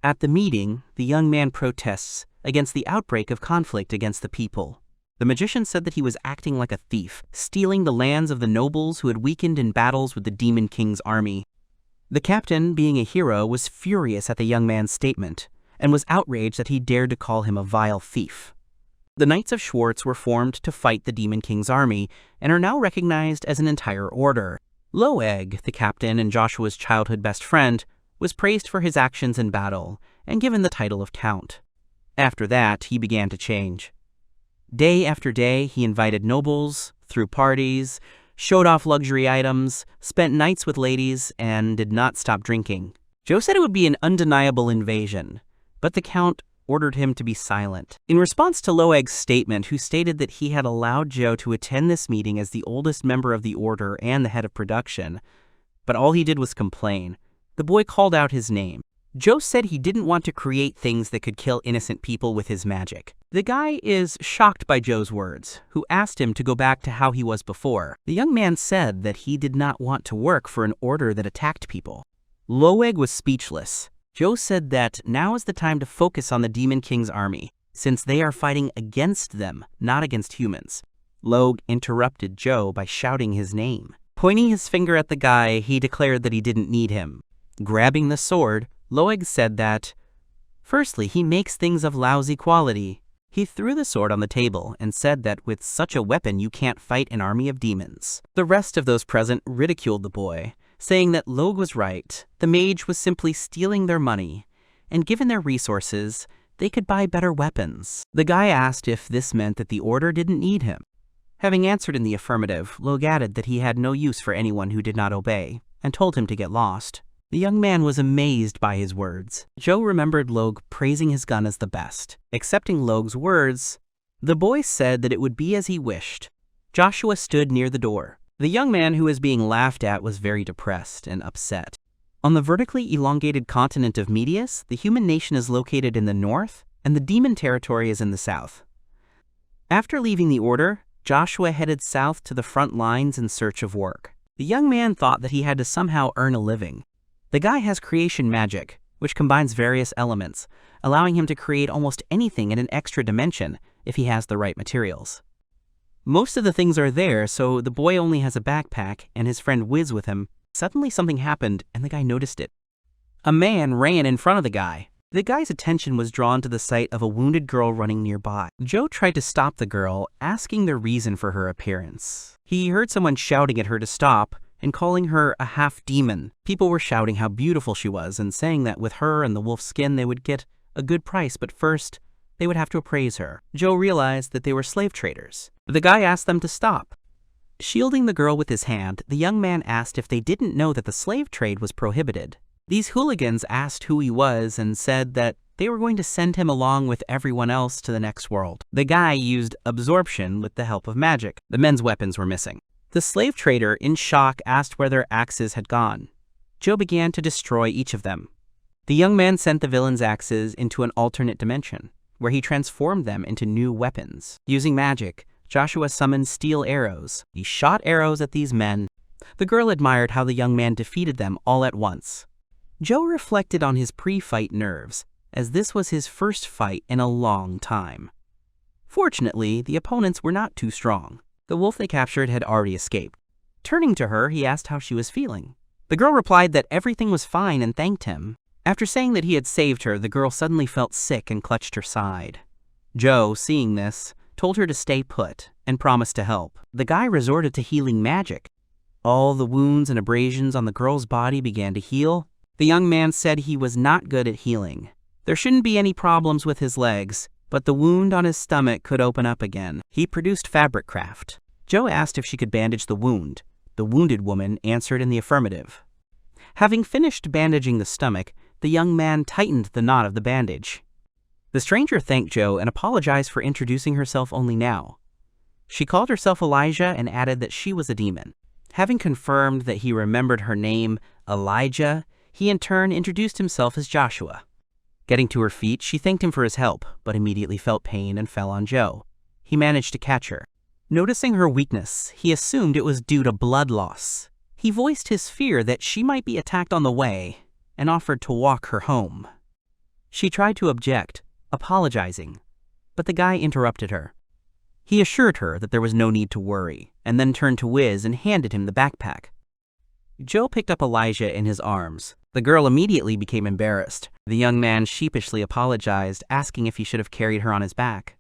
At the meeting, the young man protests against the outbreak of conflict against the people. The magician said that he was acting like a thief, stealing the lands of the nobles who had weakened in battles with the Demon King's army. The captain, being a hero, was furious at the young man's statement, and was outraged that he dared to call him a vile thief. The Knights of Schwartz were formed to fight the Demon King's army, and are now recognized as an entire order. Loeg, the captain and Joshua's childhood best friend, was praised for his actions in battle, and given the title of Count. After that, he began to change. Day after day, he invited nobles, threw parties, showed off luxury items, spent nights with ladies, and did not stop drinking. Joe said it would be an undeniable invasion, but the Count ordered him to be silent. In response to Loeg's statement, who stated that he had allowed Joe to attend this meeting as the oldest member of the order and the head of production, but all he did was complain, the boy called out his name. Joe said he didn't want to create things that could kill innocent people with his magic. The guy is shocked by Joe's words, who asked him to go back to how he was before. The young man said that he did not want to work for an order that attacked people. Loeg was speechless. Joe said that now is the time to focus on the Demon King's army, since they are fighting against them, not against humans. Loeg interrupted Joe by shouting his name. Pointing his finger at the guy, he declared that he didn't need him. Grabbing the sword, Loeg said that, firstly, he makes things of lousy quality. He threw the sword on the table and said that with such a weapon you can't fight an army of demons. The rest of those present ridiculed the boy, saying that Loeg was right, the mage was simply stealing their money, and given their resources, they could buy better weapons. The guy asked if this meant that the order didn't need him. Having answered in the affirmative, Loeg added that he had no use for anyone who did not obey, and told him to get lost. The young man was amazed by his words. Joe remembered Loeg praising his gun as the best. Accepting Loeg's words, the boy said that it would be as he wished. Joshua stood near the door. The young man who was being laughed at was very depressed and upset. On the vertically elongated continent of Medius, the human nation is located in the north, and the demon territory is in the south. After leaving the order, Joshua headed south to the front lines in search of work. The young man thought that he had to somehow earn a living. The guy has creation magic, which combines various elements, allowing him to create almost anything in an extra dimension if he has the right materials. Most of the things are there, so the boy only has a backpack and his friend Wiz with him. Suddenly something happened and the guy noticed it. A man ran in front of the guy. The guy's attention was drawn to the sight of a wounded girl running nearby. Joe tried to stop the girl, asking the reason for her appearance. He heard someone shouting at her to stop, and calling her a half-demon. People were shouting how beautiful she was and saying that with her and the wolf skin they would get a good price, but first, they would have to appraise her. Joe realized that they were slave traders. The guy asked them to stop. Shielding the girl with his hand, the young man asked if they didn't know that the slave trade was prohibited. These hooligans asked who he was and said that they were going to send him along with everyone else to the next world. The guy used absorption with the help of magic. The men's weapons were missing. The slave trader, in shock, asked where their axes had gone. Joe began to destroy each of them. The young man sent the villain's axes into an alternate dimension, where he transformed them into new weapons. Using magic, Joshua summoned steel arrows. He shot arrows at these men. The girl admired how the young man defeated them all at once. Joe reflected on his pre-fight nerves, as this was his first fight in a long time. Fortunately, the opponents were not too strong. The wolf they captured had already escaped. Turning to her, he asked how she was feeling. The girl replied that everything was fine and thanked him. After saying that he had saved her, the girl suddenly felt sick and clutched her side. Joe, seeing this, told her to stay put and promised to help. The guy resorted to healing magic. All the wounds and abrasions on the girl's body began to heal. The young man said he was not good at healing. There shouldn't be any problems with his legs, but the wound on his stomach could open up again. He produced fabric craft. Joe asked if she could bandage the wound. The wounded woman answered in the affirmative. Having finished bandaging the stomach, the young man tightened the knot of the bandage. The stranger thanked Joe and apologized for introducing herself only now. She called herself Elijah and added that she was a demon. Having confirmed that he remembered her name, Elijah, he in turn introduced himself as Joshua. Getting to her feet, she thanked him for his help, but immediately felt pain and fell on Joe. He managed to catch her. Noticing her weakness, he assumed it was due to blood loss. He voiced his fear that she might be attacked on the way and offered to walk her home. She tried to object, apologizing, but the guy interrupted her. He assured her that there was no need to worry, and then turned to Wiz and handed him the backpack. Joe picked up Elijah in his arms. The girl immediately became embarrassed. The young man sheepishly apologized, asking if he should have carried her on his back.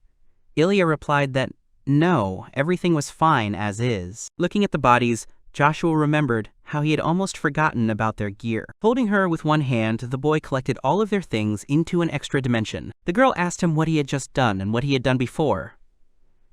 Ilia replied that no, everything was fine as is. Looking at the bodies, Joshua remembered how he had almost forgotten about their gear. Holding her with one hand, the boy collected all of their things into an extra dimension. The girl asked him what he had just done and what he had done before.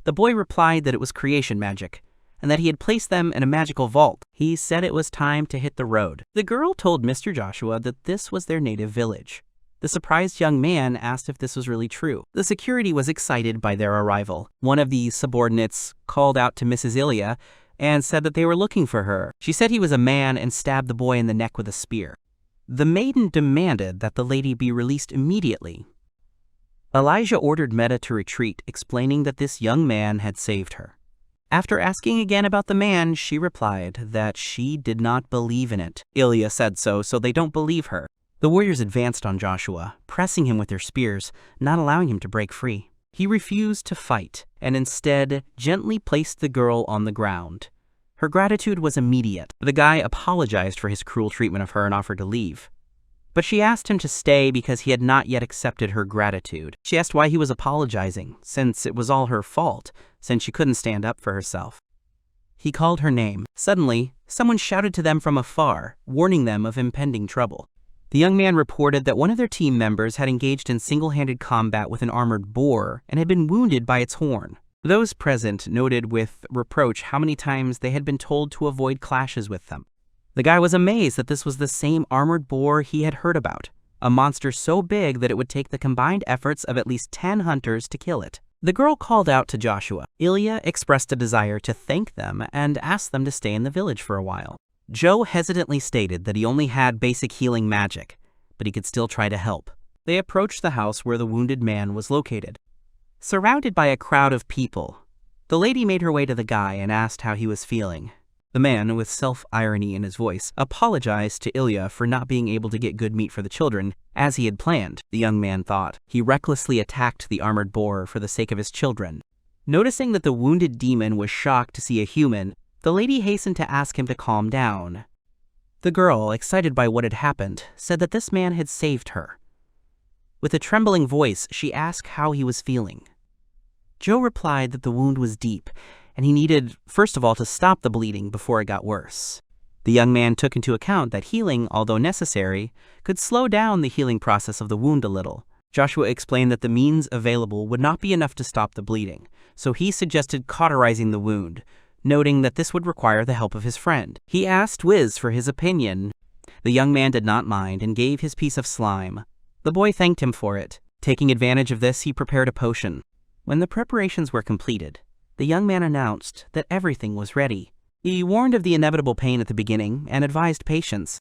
The boy replied that it was creation magic, and that he had placed them in a magical vault. He said it was time to hit the road. The girl told Mr. Joshua that this was their native village. The surprised young man asked if this was really true. The security was excited by their arrival. One of the subordinates called out to Mrs. Ilia and said that they were looking for her. She said he was a man and stabbed the boy in the neck with a spear. The maiden demanded that the lady be released immediately. Elijah ordered Meta to retreat, explaining that this young man had saved her. After asking again about the man, she replied that she did not believe in it. Ilia said so they don't believe her. The warriors advanced on Joshua, pressing him with their spears, not allowing him to break free. He refused to fight, and instead gently placed the girl on the ground. Her gratitude was immediate. The guy apologized for his cruel treatment of her and offered to leave. But she asked him to stay because he had not yet accepted her gratitude. She asked why he was apologizing, since it was all her fault, since she couldn't stand up for herself. He called her name. Suddenly, someone shouted to them from afar, warning them of impending trouble. The young man reported that one of their team members had engaged in single-handed combat with an armored boar and had been wounded by its horn. Those present noted with reproach how many times they had been told to avoid clashes with them. The guy was amazed that this was the same armored boar he had heard about, a monster so big that it would take the combined efforts of at least 10 hunters to kill it. The girl called out to Joshua. Ilia expressed a desire to thank them and asked them to stay in the village for a while. Joe hesitantly stated that he only had basic healing magic, but he could still try to help. They approached the house where the wounded man was located. Surrounded by a crowd of people, the lady made her way to the guy and asked how he was feeling. The man, with self-irony in his voice, apologized to Ilia for not being able to get good meat for the children, as he had planned, the young man thought. He recklessly attacked the armored boar for the sake of his children. Noticing that the wounded demon was shocked to see a human, the lady hastened to ask him to calm down. The girl, excited by what had happened, said that this man had saved her. With a trembling voice, she asked how he was feeling. Joe replied that the wound was deep, and he needed, first of all, to stop the bleeding before it got worse. The young man took into account that healing, although necessary, could slow down the healing process of the wound a little. Joshua explained that the means available would not be enough to stop the bleeding, so he suggested cauterizing the wound, noting that this would require the help of his friend. He asked Wiz for his opinion. The young man did not mind and gave his piece of slime. The boy thanked him for it. Taking advantage of this, he prepared a potion. When the preparations were completed, the young man announced that everything was ready. He warned of the inevitable pain at the beginning and advised patience.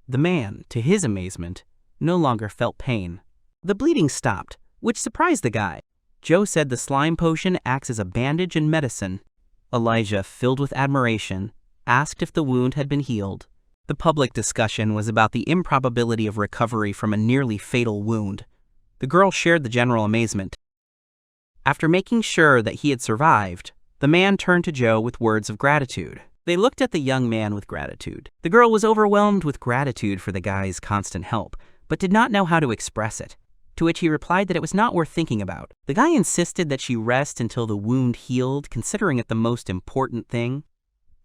The man, to his amazement, no longer felt pain. The bleeding stopped, which surprised the guy. Joe said the slime potion acts as a bandage and medicine. Elijah, filled with admiration, asked if the wound had been healed. The public discussion was about the improbability of recovery from a nearly fatal wound. The girl shared the general amazement. After making sure that he had survived, the man turned to Joe with words of gratitude. They looked at the young man with gratitude. The girl was overwhelmed with gratitude for the guy's constant help, but did not know how to express it, to which he replied that it was not worth thinking about. The guy insisted that she rest until the wound healed, considering it the most important thing.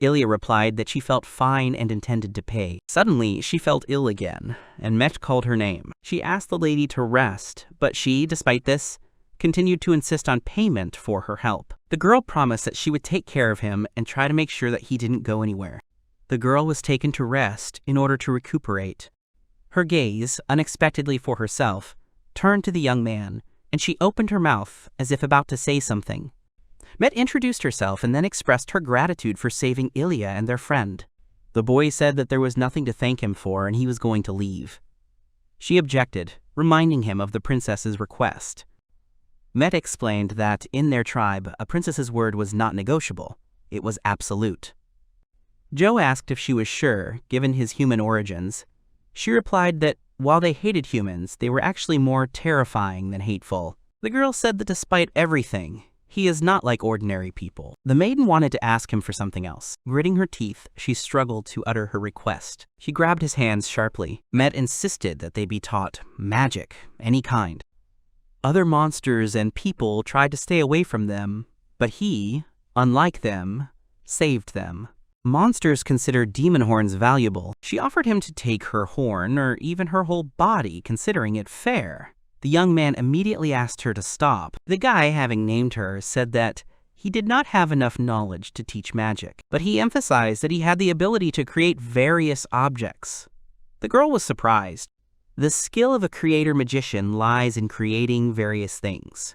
Ilia replied that she felt fine and intended to pay. Suddenly, she felt ill again, and Met called her name. She asked the lady to rest, but she, despite this, continued to insist on payment for her help. The girl promised that she would take care of him and try to make sure that he didn't go anywhere. The girl was taken to rest in order to recuperate. Her gaze, unexpectedly for herself, turned to the young man, and she opened her mouth as if about to say something. Met introduced herself and then expressed her gratitude for saving Ilia and their friend. The boy said that there was nothing to thank him for and he was going to leave. She objected, reminding him of the princess's request. Met explained that, in their tribe, a princess's word was not negotiable. It was absolute. Joe asked if she was sure, given his human origins. She replied that While they hated humans, they were actually more terrifying than hateful. The girl said that despite everything, he is not like ordinary people. The maiden wanted to ask him for something else. Gritting her teeth, she struggled to utter her request. She grabbed his hands sharply. Met insisted that they be taught magic, any kind. Other monsters and people tried to stay away from them, but he, unlike them, saved them. Monsters considered demon horns valuable. She offered him to take her horn or even her whole body, considering it fair. The young man immediately asked her to stop. The guy, having named her, said that he did not have enough knowledge to teach magic, but he emphasized that he had the ability to create various objects. The girl was surprised. The skill of a creator-magician lies in creating various things.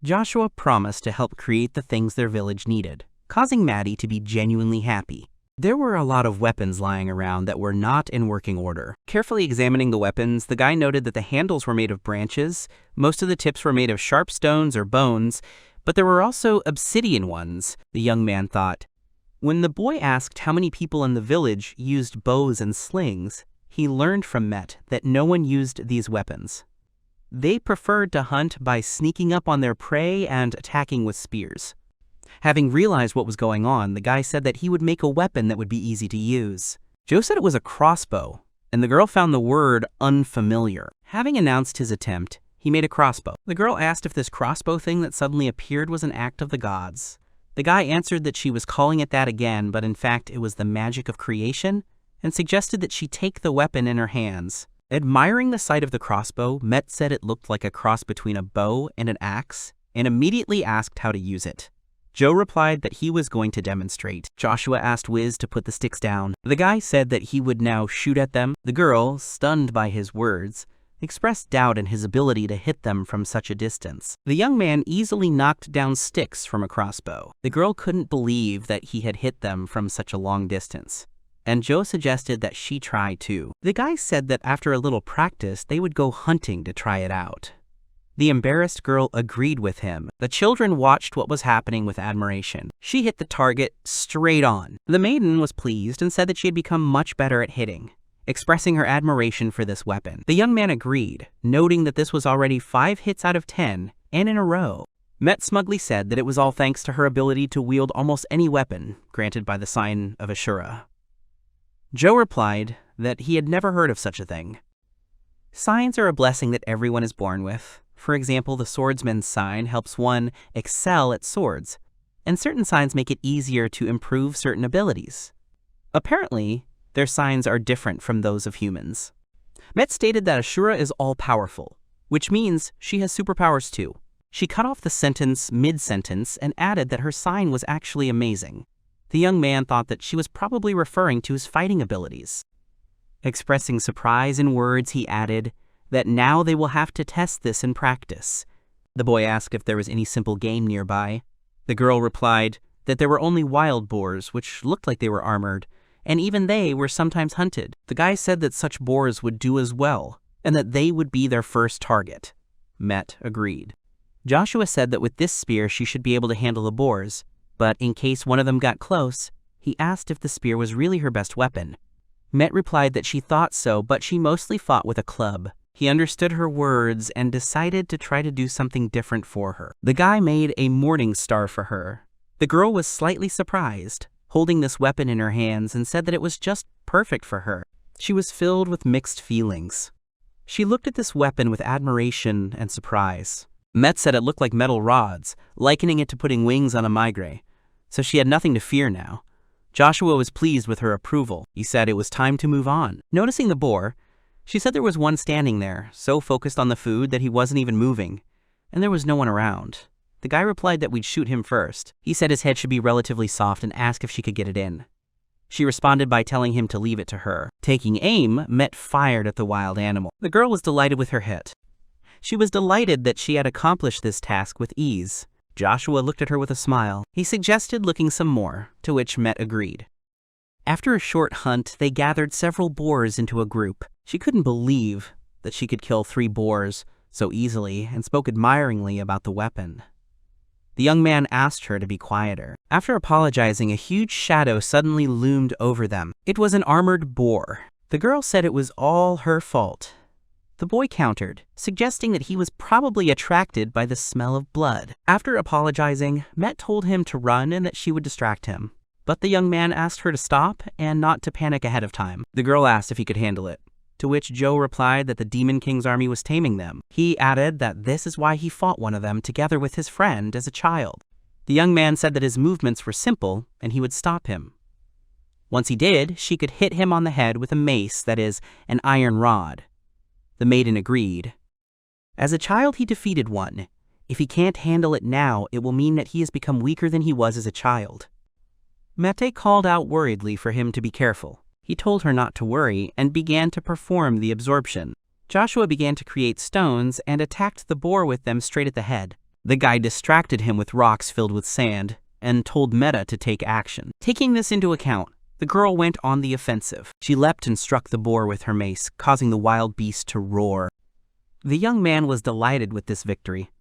Joshua promised to help create the things their village needed, causing Maddie to be genuinely happy. There were a lot of weapons lying around that were not in working order. Carefully examining the weapons, the guy noted that the handles were made of branches, most of the tips were made of sharp stones or bones, but there were also obsidian ones, the young man thought. When the boy asked how many people in the village used bows and slings, he learned from Met that no one used these weapons. They preferred to hunt by sneaking up on their prey and attacking with spears. Having realized what was going on, the guy said that he would make a weapon that would be easy to use. Joe said it was a crossbow, and the girl found the word unfamiliar. Having announced his attempt, he made a crossbow. The girl asked if this crossbow thing that suddenly appeared was an act of the gods. The guy answered that she was calling it that again, but in fact it was the magic of creation, and suggested that she take the weapon in her hands. Admiring the sight of the crossbow, Met said it looked like a cross between a bow and an axe, and immediately asked how to use it. Joe replied that he was going to demonstrate. Joshua asked Wiz to put the sticks down. The guy said that he would now shoot at them. The girl, stunned by his words, expressed doubt in his ability to hit them from such a distance. The young man easily knocked down sticks from a crossbow. The girl couldn't believe that he had hit them from such a long distance, and Joe suggested that she try too. The guy said that after a little practice, they would go hunting to try it out. The embarrassed girl agreed with him. The children watched what was happening with admiration. She hit the target straight on. The maiden was pleased and said that she had become much better at hitting, expressing her admiration for this weapon. The young man agreed, noting that this was already 5 hits out of 10, and in a row. Met smugly said that it was all thanks to her ability to wield almost any weapon granted by the sign of Ashura. Joe replied that he had never heard of such a thing. Signs are a blessing that everyone is born with. For example, the swordsman's sign helps one excel at swords, and certain signs make it easier to improve certain abilities. Apparently, their signs are different from those of humans. Met stated that Ashura is all-powerful, which means she has superpowers too. She cut off the sentence mid-sentence and added that her sign was actually amazing. The young man thought that she was probably referring to his fighting abilities. Expressing surprise in words, he added that now they will have to test this in practice. The boy asked if there was any simple game nearby. The girl replied that there were only wild boars, which looked like they were armored, and even they were sometimes hunted. The guy said that such boars would do as well, and that they would be their first target. Met agreed. Joshua said that with this spear she should be able to handle the boars, but in case one of them got close, he asked if the spear was really her best weapon. Met replied that she thought so, but she mostly fought with a club. He understood her words and decided to try to do something different for her. The guy made a morning star for her. The girl was slightly surprised, holding this weapon in her hands, and said that it was just perfect for her. She was filled with mixed feelings. She looked at this weapon with admiration and surprise. Met said it looked like metal rods, likening it to putting wings on a meager, so she had nothing to fear now. Joshua was pleased with her approval. He said it was time to move on. Noticing the boar, she said there was one standing there, so focused on the food that he wasn't even moving, and there was no one around. The guy replied that we'd shoot him first. He said his head should be relatively soft and asked if she could get it in. She responded by telling him to leave it to her. Taking aim, Met fired at the wild animal. The girl was delighted with her hit. She was delighted that she had accomplished this task with ease. Joshua looked at her with a smile. He suggested looking some more, to which Met agreed. After a short hunt, they gathered several boars into a group. She couldn't believe that she could kill 3 boars so easily and spoke admiringly about the weapon. The young man asked her to be quieter. After apologizing, a huge shadow suddenly loomed over them. It was an armored boar. The girl said it was all her fault, The boy countered, suggesting that he was probably attracted by the smell of blood. After apologizing, Met told him to run and that she would distract him. But the young man asked her to stop and not to panic ahead of time. The girl asked if he could handle it, to which Joe replied that the Demon King's army was taming them. He added that this is why he fought one of them together with his friend as a child. The young man said that his movements were simple and he would stop him. Once he did, she could hit him on the head with a mace, that is, an iron rod. The maiden agreed. As a child, he defeated one. If he can't handle it now, it will mean that he has become weaker than he was as a child. Mete called out worriedly for him to be careful. He told her not to worry and began to perform the absorption. Joshua began to create stones and attacked the boar with them straight at the head. The guy distracted him with rocks filled with sand and told Meta to take action. Taking this into account, the girl went on the offensive. She leapt and struck the boar with her mace, causing the wild beast to roar. The young man was delighted with this victory.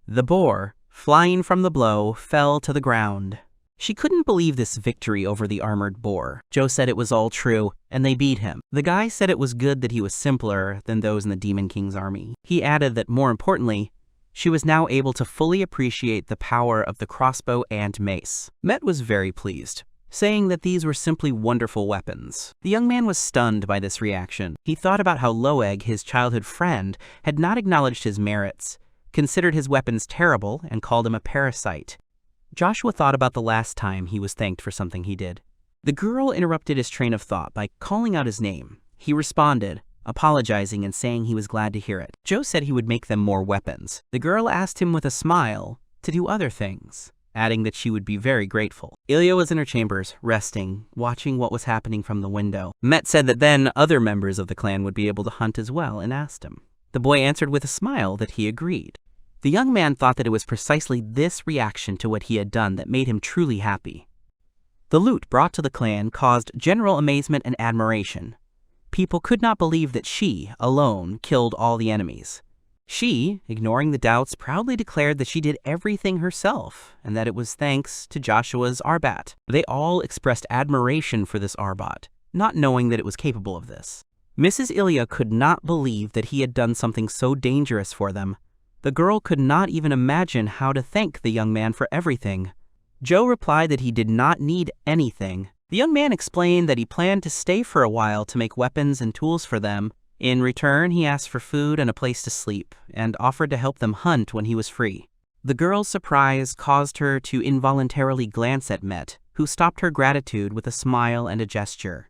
The boar, flying from the blow, fell to the ground. She couldn't believe this victory over the armored boar. Joe said it was all true, and they beat him. The guy said it was good that he was simpler than those in the Demon King's army. He added that, more importantly, she was now able to fully appreciate the power of the crossbow and mace. Met was very pleased, saying that these were simply wonderful weapons. The young man was stunned by this reaction. He thought about how Loeg, his childhood friend, had not acknowledged his merits, considered his weapons terrible, and called him a parasite. Joshua thought about the last time he was thanked for something he did. The girl interrupted his train of thought by calling out his name. He responded, apologizing and saying he was glad to hear it. Joe said he would make them more weapons. The girl asked him with a smile to do other things, adding that she would be very grateful. Ilia was in her chambers, resting, watching what was happening from the window. Met said that then other members of the clan would be able to hunt as well and asked him. The boy answered with a smile that he agreed. The young man thought that it was precisely this reaction to what he had done that made him truly happy. The loot brought to the clan caused general amazement and admiration. People could not believe that she, alone, killed all the enemies. She, ignoring the doubts, proudly declared that she did everything herself, and that it was thanks to Joshua's Arbat. They all expressed admiration for this Arbat, not knowing that it was capable of this. Mrs. Ilia could not believe that he had done something so dangerous for them. The girl could not even imagine how to thank the young man for everything. Joe replied that he did not need anything. The young man explained that he planned to stay for a while to make weapons and tools for them. In return, he asked for food and a place to sleep, and offered to help them hunt when he was free. The girl's surprise caused her to involuntarily glance at Met, who stopped her gratitude with a smile and a gesture.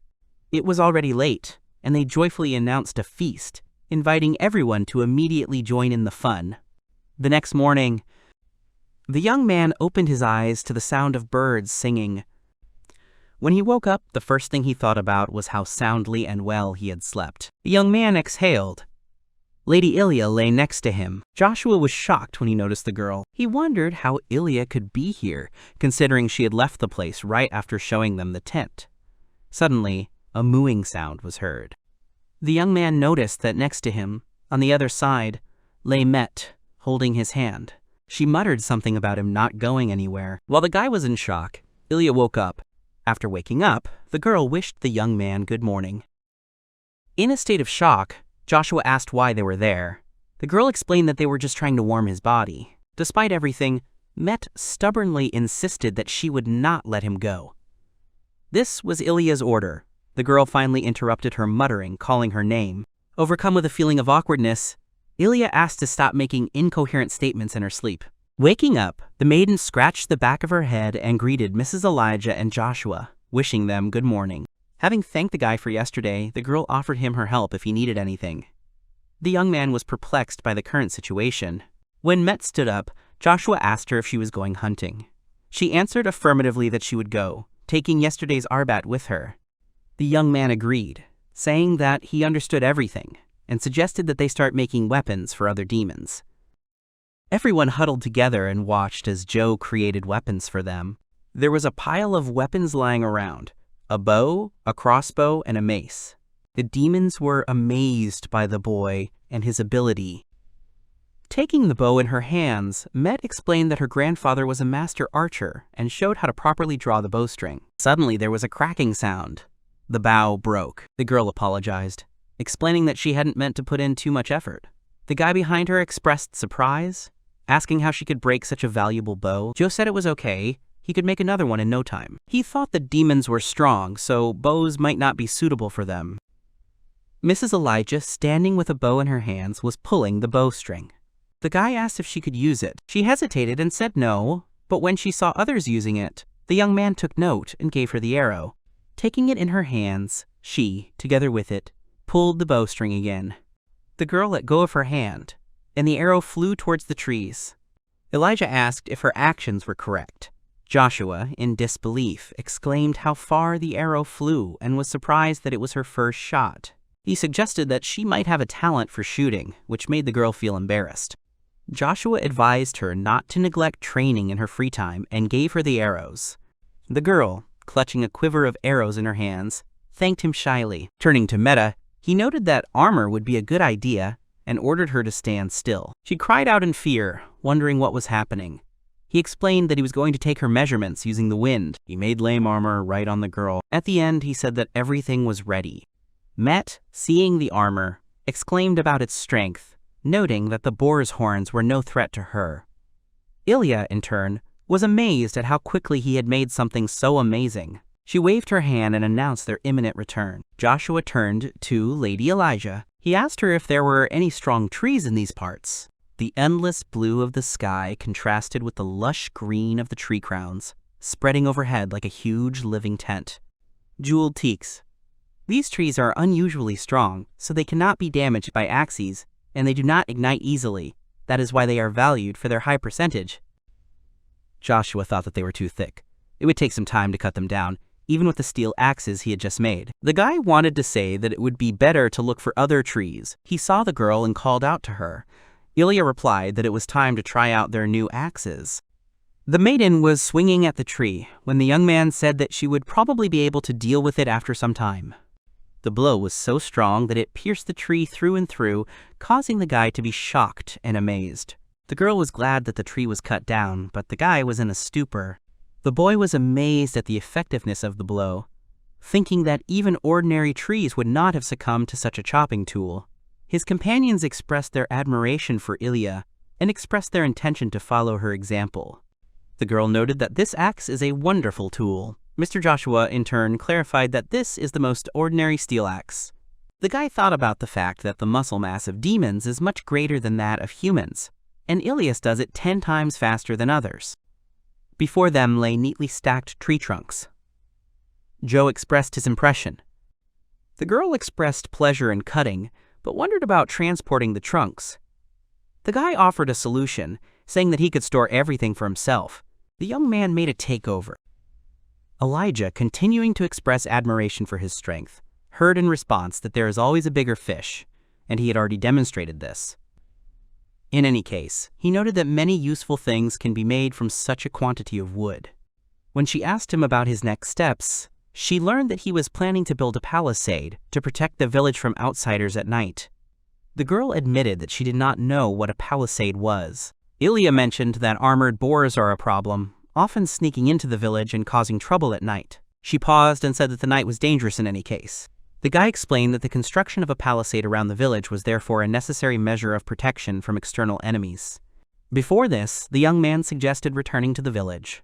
It was already late, and they joyfully announced a feast, inviting everyone to immediately join in the fun. The next morning, the young man opened his eyes to the sound of birds singing. When he woke up, the first thing he thought about was how soundly and well he had slept. The young man exhaled. Lady Ilia lay next to him. Joshua was shocked when he noticed the girl. He wondered how Ilia could be here, considering she had left the place right after showing them the tent. Suddenly, a mooing sound was heard. The young man noticed that next to him, on the other side, lay Met, holding his hand. She muttered something about him not going anywhere. While the guy was in shock, Ilia woke up. After waking up, the girl wished the young man good morning. In a state of shock, Joshua asked why they were there. The girl explained that they were just trying to warm his body. Despite everything, Met stubbornly insisted that she would not let him go. This was Ilia's order. The girl finally interrupted her muttering, calling her name. Overcome with a feeling of awkwardness, Ilia asked to stop making incoherent statements in her sleep. Waking up, the maiden scratched the back of her head and greeted Mrs. Elijah and Joshua, wishing them good morning. Having thanked the guy for yesterday, the girl offered him her help if he needed anything. The young man was perplexed by the current situation. When Met stood up, Joshua asked her if she was going hunting. She answered affirmatively that she would go, taking yesterday's Arbat with her. The young man agreed, saying that he understood everything, and suggested that they start making weapons for other demons. Everyone huddled together and watched as Joe created weapons for them. There was a pile of weapons lying around, a bow, a crossbow, and a mace. The demons were amazed by the boy and his ability. Taking the bow in her hands, Met explained that her grandfather was a master archer and showed how to properly draw the bowstring. Suddenly there was a cracking sound. The bow broke. The girl apologized. explaining that she hadn't meant to put in too much effort. The guy behind her expressed surprise, asking how she could break such a valuable bow. Joe said it was okay, he could make another one in no time. He thought the demons were strong, so bows might not be suitable for them. Mrs. Elijah, standing with a bow in her hands, was pulling the bowstring. The guy asked if she could use it. She hesitated and said no, but when she saw others using it, the young man took note and gave her the arrow. Taking it in her hands, she, together with it, pulled the bowstring again. The girl let go of her hand, and the arrow flew towards the trees. Elijah asked if her actions were correct. Joshua, in disbelief, exclaimed how far the arrow flew and was surprised that it was her first shot. He suggested that she might have a talent for shooting, which made the girl feel embarrassed. Joshua advised her not to neglect training in her free time and gave her the arrows. The girl, clutching a quiver of arrows in her hands, thanked him shyly. Turning to Meta, he noted that armor would be a good idea and ordered her to stand still. She cried out in fear, wondering what was happening. He explained that he was going to take her measurements using the wind. He made lame armor right on the girl. At the end, he said that everything was ready. Met, seeing the armor, exclaimed about its strength, noting that the boar's horns were no threat to her. Ilia, in turn, was amazed at how quickly he had made something so amazing. She waved her hand and announced their imminent return. Joshua turned to Lady Elijah. He asked her if there were any strong trees in these parts. The endless blue of the sky contrasted with the lush green of the tree crowns, spreading overhead like a huge living tent. Jeweled teaks. These trees are unusually strong, so they cannot be damaged by axes, and they do not ignite easily. That is why they are valued for their high percentage. Joshua thought that they were too thick. It would take some time to cut them down, even with the steel axes he had just made. The guy wanted to say that it would be better to look for other trees. He saw the girl and called out to her. Ilia replied that it was time to try out their new axes. The maiden was swinging at the tree when the young man said that she would probably be able to deal with it after some time. The blow was so strong that it pierced the tree through and through, causing the guy to be shocked and amazed. The girl was glad that the tree was cut down, but the guy was in a stupor. The boy was amazed at the effectiveness of the blow, thinking that even ordinary trees would not have succumbed to such a chopping tool. His companions expressed their admiration for Ilia and expressed their intention to follow her example. The girl noted that this axe is a wonderful tool. Mr. Joshua, in turn, clarified that this is the most ordinary steel axe. The guy thought about the fact that the muscle mass of demons is much greater than that of humans, and Ilias does it 10 times faster than others. Before them lay neatly stacked tree trunks. Joe expressed his impression. The girl expressed pleasure in cutting, but wondered about transporting the trunks. The guy offered a solution, saying that he could store everything for himself. The young man made a takeover. Elijah, continuing to express admiration for his strength, heard in response that there is always a bigger fish, and he had already demonstrated this. In any case, he noted that many useful things can be made from such a quantity of wood. When she asked him about his next steps, she learned that he was planning to build a palisade to protect the village from outsiders at night. The girl admitted that she did not know what a palisade was. Ilia mentioned that armored boars are a problem, often sneaking into the village and causing trouble at night. She paused and said that the night was dangerous in any case. The guy explained that the construction of a palisade around the village was therefore a necessary measure of protection from external enemies. Before this, the young man suggested returning to the village,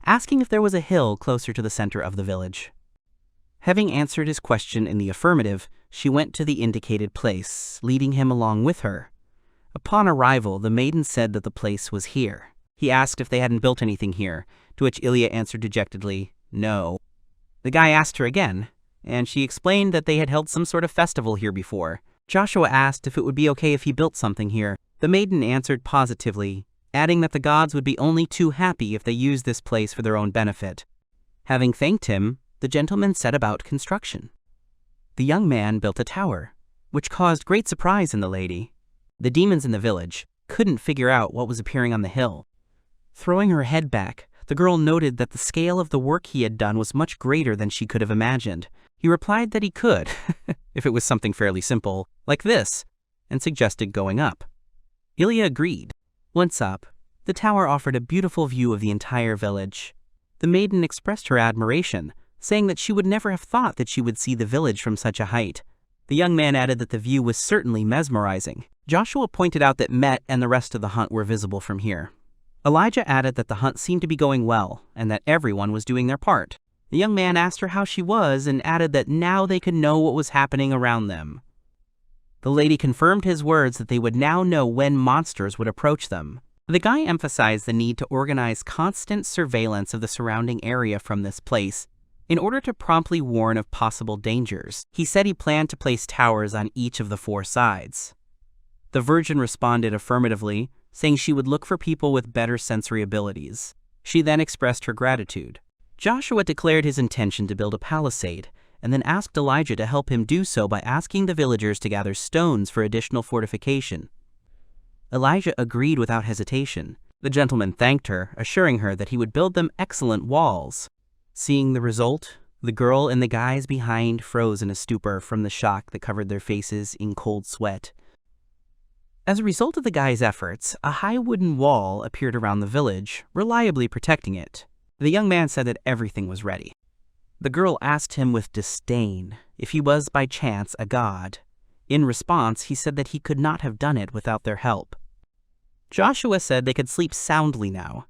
asking if there was a hill closer to the center of the village. Having answered his question in the affirmative, she went to the indicated place, leading him along with her. Upon arrival, the maiden said that the place was here. He asked if they hadn't built anything here, to which Ilia answered dejectedly, no. The guy asked her again, and she explained that they had held some sort of festival here before. Joshua asked if it would be okay if he built something here. The maiden answered positively, adding that the gods would be only too happy if they used this place for their own benefit. Having thanked him, the gentleman set about construction. The young man built a tower, which caused great surprise in the lady. The demons in the village couldn't figure out what was appearing on the hill. Throwing her head back, the girl noted that the scale of the work he had done was much greater than she could have imagined. He replied that he could, if it was something fairly simple, like this, and suggested going up. Ilia agreed. Once up, the tower offered a beautiful view of the entire village. The maiden expressed her admiration, saying that she would never have thought that she would see the village from such a height. The young man added that the view was certainly mesmerizing. Joshua pointed out that Met and the rest of the hunt were visible from here. Elijah added that the hunt seemed to be going well, and that everyone was doing their part. The young man asked her how she was and added that now they could know what was happening around them. The lady confirmed his words that they would now know when monsters would approach them. The guy emphasized the need to organize constant surveillance of the surrounding area from this place in order to promptly warn of possible dangers. He said he planned to place towers on each of the 4 sides. The Virgin responded affirmatively, saying she would look for people with better sensory abilities. She then expressed her gratitude. Joshua declared his intention to build a palisade, and then asked Elijah to help him do so by asking the villagers to gather stones for additional fortification. Elijah agreed without hesitation. The gentleman thanked her, assuring her that he would build them excellent walls. Seeing the result, the girl and the guys behind froze in a stupor from the shock that covered their faces in cold sweat. As a result of the guy's efforts, a high wooden wall appeared around the village, reliably protecting it. The young man said that everything was ready. The girl asked him with disdain if he was by chance a god. In response, he said that he could not have done it without their help. Joshua said they could sleep soundly now.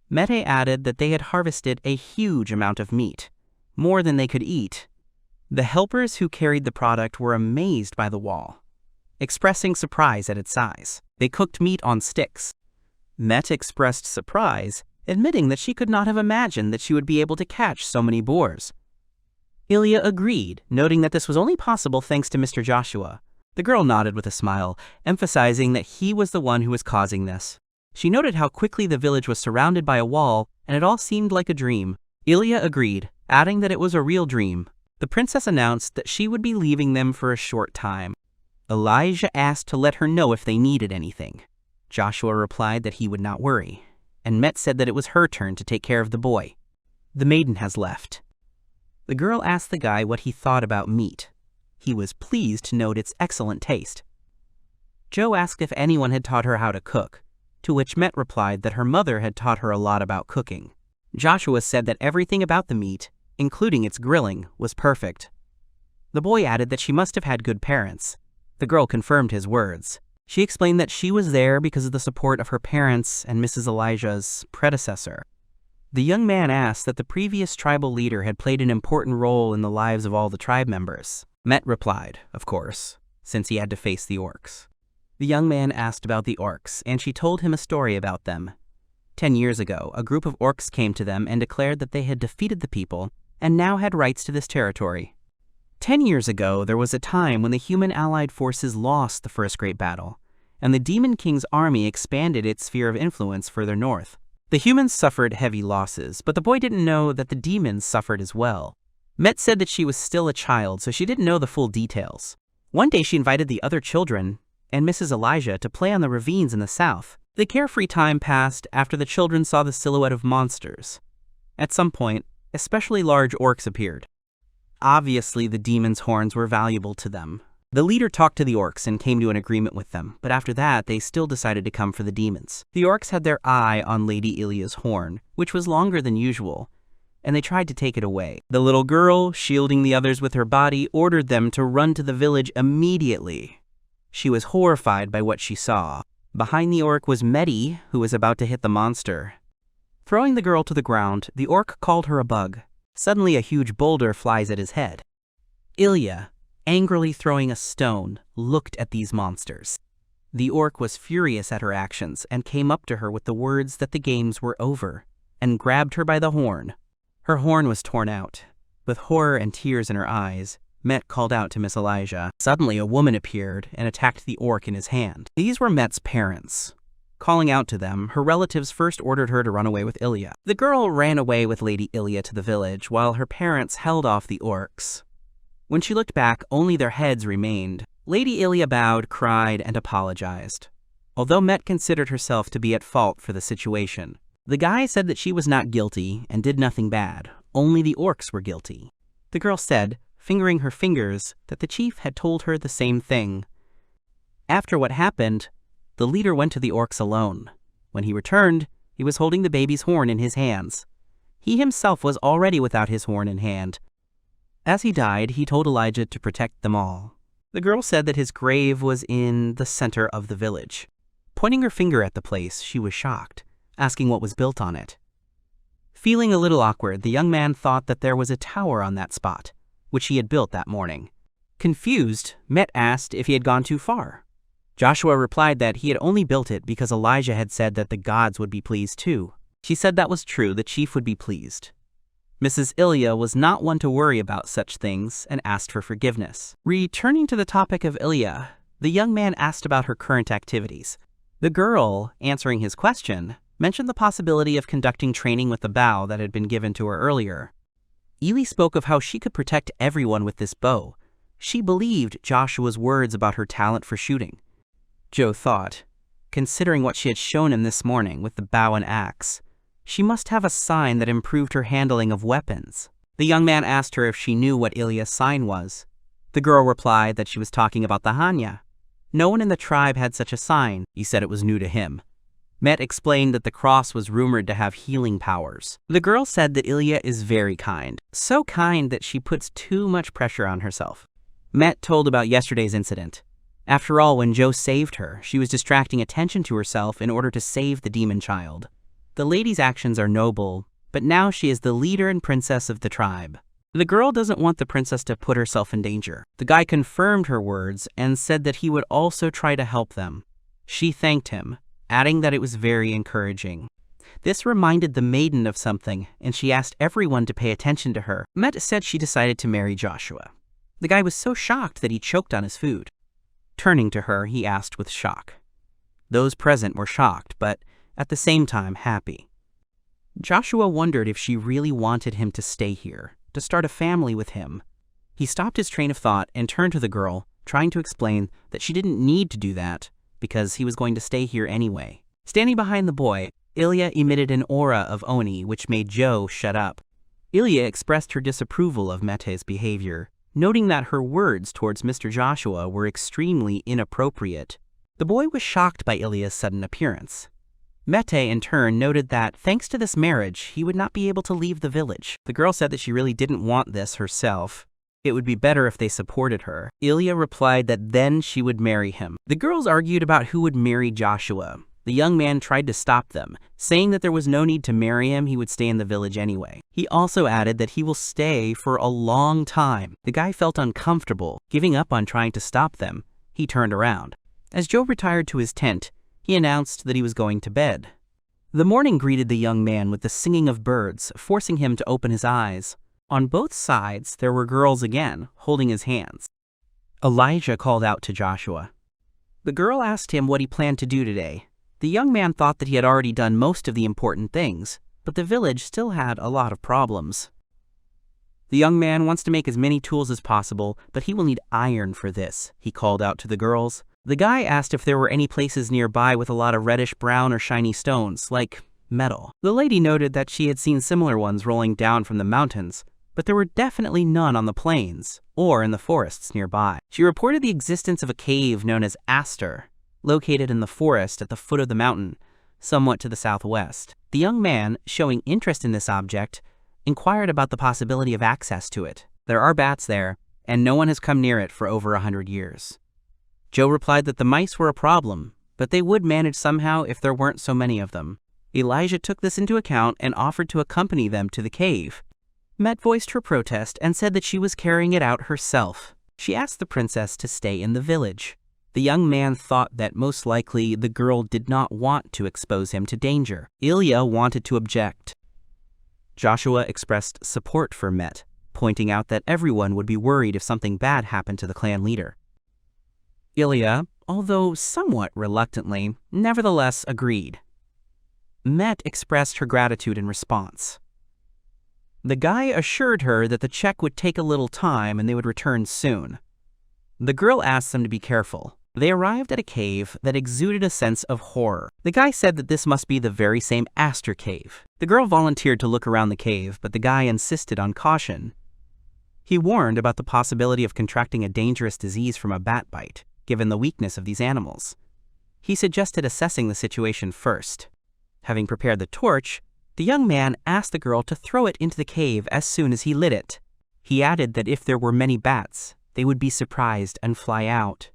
Mete added that they had harvested a huge amount of meat, more than they could eat. The helpers who carried the product were amazed by the wall, expressing surprise at its size. They cooked meat on sticks. Mete expressed surprise, admitting that she could not have imagined that she would be able to catch so many boars. Ilia agreed, noting that this was only possible thanks to Mr. Joshua. The girl nodded with a smile, emphasizing that he was the one who was causing this. She noted how quickly the village was surrounded by a wall, and it all seemed like a dream. Ilia agreed, adding that it was a real dream. The princess announced that she would be leaving them for a short time. Elijah asked to let her know if they needed anything. Joshua replied that he would not worry, and Met said that it was her turn to take care of the boy. The maiden has left. The girl asked the guy what he thought about meat. He was pleased to note its excellent taste. Joe asked if anyone had taught her how to cook, to which Met replied that her mother had taught her a lot about cooking. Joshua said that everything about the meat, including its grilling, was perfect. The boy added that she must have had good parents. The girl confirmed his words. She explained that she was there because of the support of her parents and Mrs. Elijah's predecessor. The young man asked that the previous tribal leader had played an important role in the lives of all the tribe members. Met replied, of course, since he had to face the orcs. The young man asked about the orcs, and she told him a story about them. 10 years ago, a group of orcs came to them and declared that they had defeated the people and now had rights to this territory. 10 years ago, there was a time when the human allied forces lost the first great battle, and the Demon King's army expanded its sphere of influence further north. The humans suffered heavy losses, but the boy didn't know that the demons suffered as well. Met said that she was still a child, so she didn't know the full details. One day she invited the other children and Mrs. Elijah to play on the ravines in the south. The carefree time passed after the children saw the silhouette of monsters. At some point, especially large orcs appeared. Obviously, the demons' horns were valuable to them. The leader talked to the orcs and came to an agreement with them, but after that, they still decided to come for the demons. The orcs had their eye on Lady Ilia's horn, which was longer than usual, and they tried to take it away. The little girl, shielding the others with her body, ordered them to run to the village immediately. She was horrified by what she saw. Behind the orc was Medi, who was about to hit the monster. Throwing the girl to the ground, the orc called her a bug. Suddenly, a huge boulder flies at his head. Ilia, angrily throwing a stone, looked at these monsters. The orc was furious at her actions and came up to her with the words that the games were over, and grabbed her by the horn. Her horn was torn out. With horror and tears in her eyes, Met called out to Miss Elijah. Suddenly, a woman appeared and attacked the orc in his hand. These were Met's parents. Calling out to them, her relatives first ordered her to run away with Ilia. The girl ran away with Lady Ilia to the village, while her parents held off the orcs. When she looked back, only their heads remained. Lady Ilia bowed, cried, and apologized, although Met considered herself to be at fault for the situation. The guy said that she was not guilty and did nothing bad, only the orcs were guilty. The girl said, fingering her fingers, that the chief had told her the same thing. After what happened, the leader went to the orcs alone. When he returned, he was holding the baby's horn in his hands. He himself was already without his horn in hand. As he died, he told Elijah to protect them all. The girl said that his grave was in the center of the village. Pointing her finger at the place, she was shocked, asking what was built on it. Feeling a little awkward, the young man thought that there was a tower on that spot, which he had built that morning. Confused, Met asked if he had gone too far. Joshua replied that he had only built it because Elijah had said that the gods would be pleased too. She said that was true, the chief would be pleased. Mrs. Ilia was not one to worry about such things and asked for forgiveness. Returning to the topic of Ilia, the young man asked about her current activities. The girl, answering his question, mentioned the possibility of conducting training with the bow that had been given to her earlier. Ilia spoke of how she could protect everyone with this bow. She believed Joshua's words about her talent for shooting. Joe thought, considering what she had shown him this morning with the bow and axe, she must have a sign that improved her handling of weapons. The young man asked her if she knew what Ilia's sign was. The girl replied that she was talking about the Hanya. No one in the tribe had such a sign. He said it was new to him. Met explained that the cross was rumored to have healing powers. The girl said that Ilia is very kind, so kind that she puts too much pressure on herself. Met told about yesterday's incident. After all, when Joe saved her, she was distracting attention to herself in order to save the demon child. The lady's actions are noble, but now she is the leader and princess of the tribe. The girl doesn't want the princess to put herself in danger. The guy confirmed her words and said that he would also try to help them. She thanked him, adding that it was very encouraging. This reminded the maiden of something, and she asked everyone to pay attention to her. Met said she decided to marry Joshua. The guy was so shocked that he choked on his food. Turning to her, he asked with shock. Those present were shocked, but at the same time happy. Joshua wondered if she really wanted him to stay here, to start a family with him. He stopped his train of thought and turned to the girl, trying to explain that she didn't need to do that, because he was going to stay here anyway. Standing behind the boy, Ilia emitted an aura of Oni, which made Joe shut up. Ilia expressed her disapproval of Mete's behavior, noting that her words towards Mr. Joshua were extremely inappropriate. The boy was shocked by Ilia's sudden appearance. Mete, in turn, noted that, thanks to this marriage, he would not be able to leave the village. The girl said that she really didn't want this herself. It would be better if they supported her. Ilia replied that then she would marry him. The girls argued about who would marry Joshua. The young man tried to stop them, saying that there was no need to marry him, he would stay in the village anyway. He also added that he will stay for a long time. The guy felt uncomfortable, giving up on trying to stop them. He turned around. As Joe retired to his tent, he announced that he was going to bed. The morning greeted the young man with the singing of birds, forcing him to open his eyes. On both sides, there were girls again, holding his hands. Elijah called out to Joshua. The girl asked him what he planned to do today. The young man thought that he had already done most of the important things, but the village still had a lot of problems. The young man wants to make as many tools as possible, but he will need iron for this, he called out to the girls. The guy asked if there were any places nearby with a lot of reddish-brown or shiny stones, like metal. The lady noted that she had seen similar ones rolling down from the mountains, but there were definitely none on the plains or in the forests nearby. She reported the existence of a cave known as Aster, located in the forest at the foot of the mountain, somewhat to the southwest. The young man, showing interest in this object, inquired about the possibility of access to it. There are bats there, and no one has come near it for over 100 years. Joe replied that the mice were a problem, but they would manage somehow if there weren't so many of them. Elijah took this into account and offered to accompany them to the cave. Met voiced her protest and said that she was carrying it out herself. She asked the princess to stay in the village. The young man thought that most likely the girl did not want to expose him to danger. Ilia wanted to object. Joshua expressed support for Met, pointing out that everyone would be worried if something bad happened to the clan leader. Ilia, although somewhat reluctantly, nevertheless agreed. Met expressed her gratitude in response. The guy assured her that the check would take a little time and they would return soon. The girl asked them to be careful. They arrived at a cave that exuded a sense of horror. The guy said that this must be the very same Aster cave. The girl volunteered to look around the cave, but the guy insisted on caution. He warned about the possibility of contracting a dangerous disease from a bat bite, given the weakness of these animals. He suggested assessing the situation first. Having prepared the torch, the young man asked the girl to throw it into the cave as soon as he lit it. He added that if there were many bats, they would be surprised and fly out.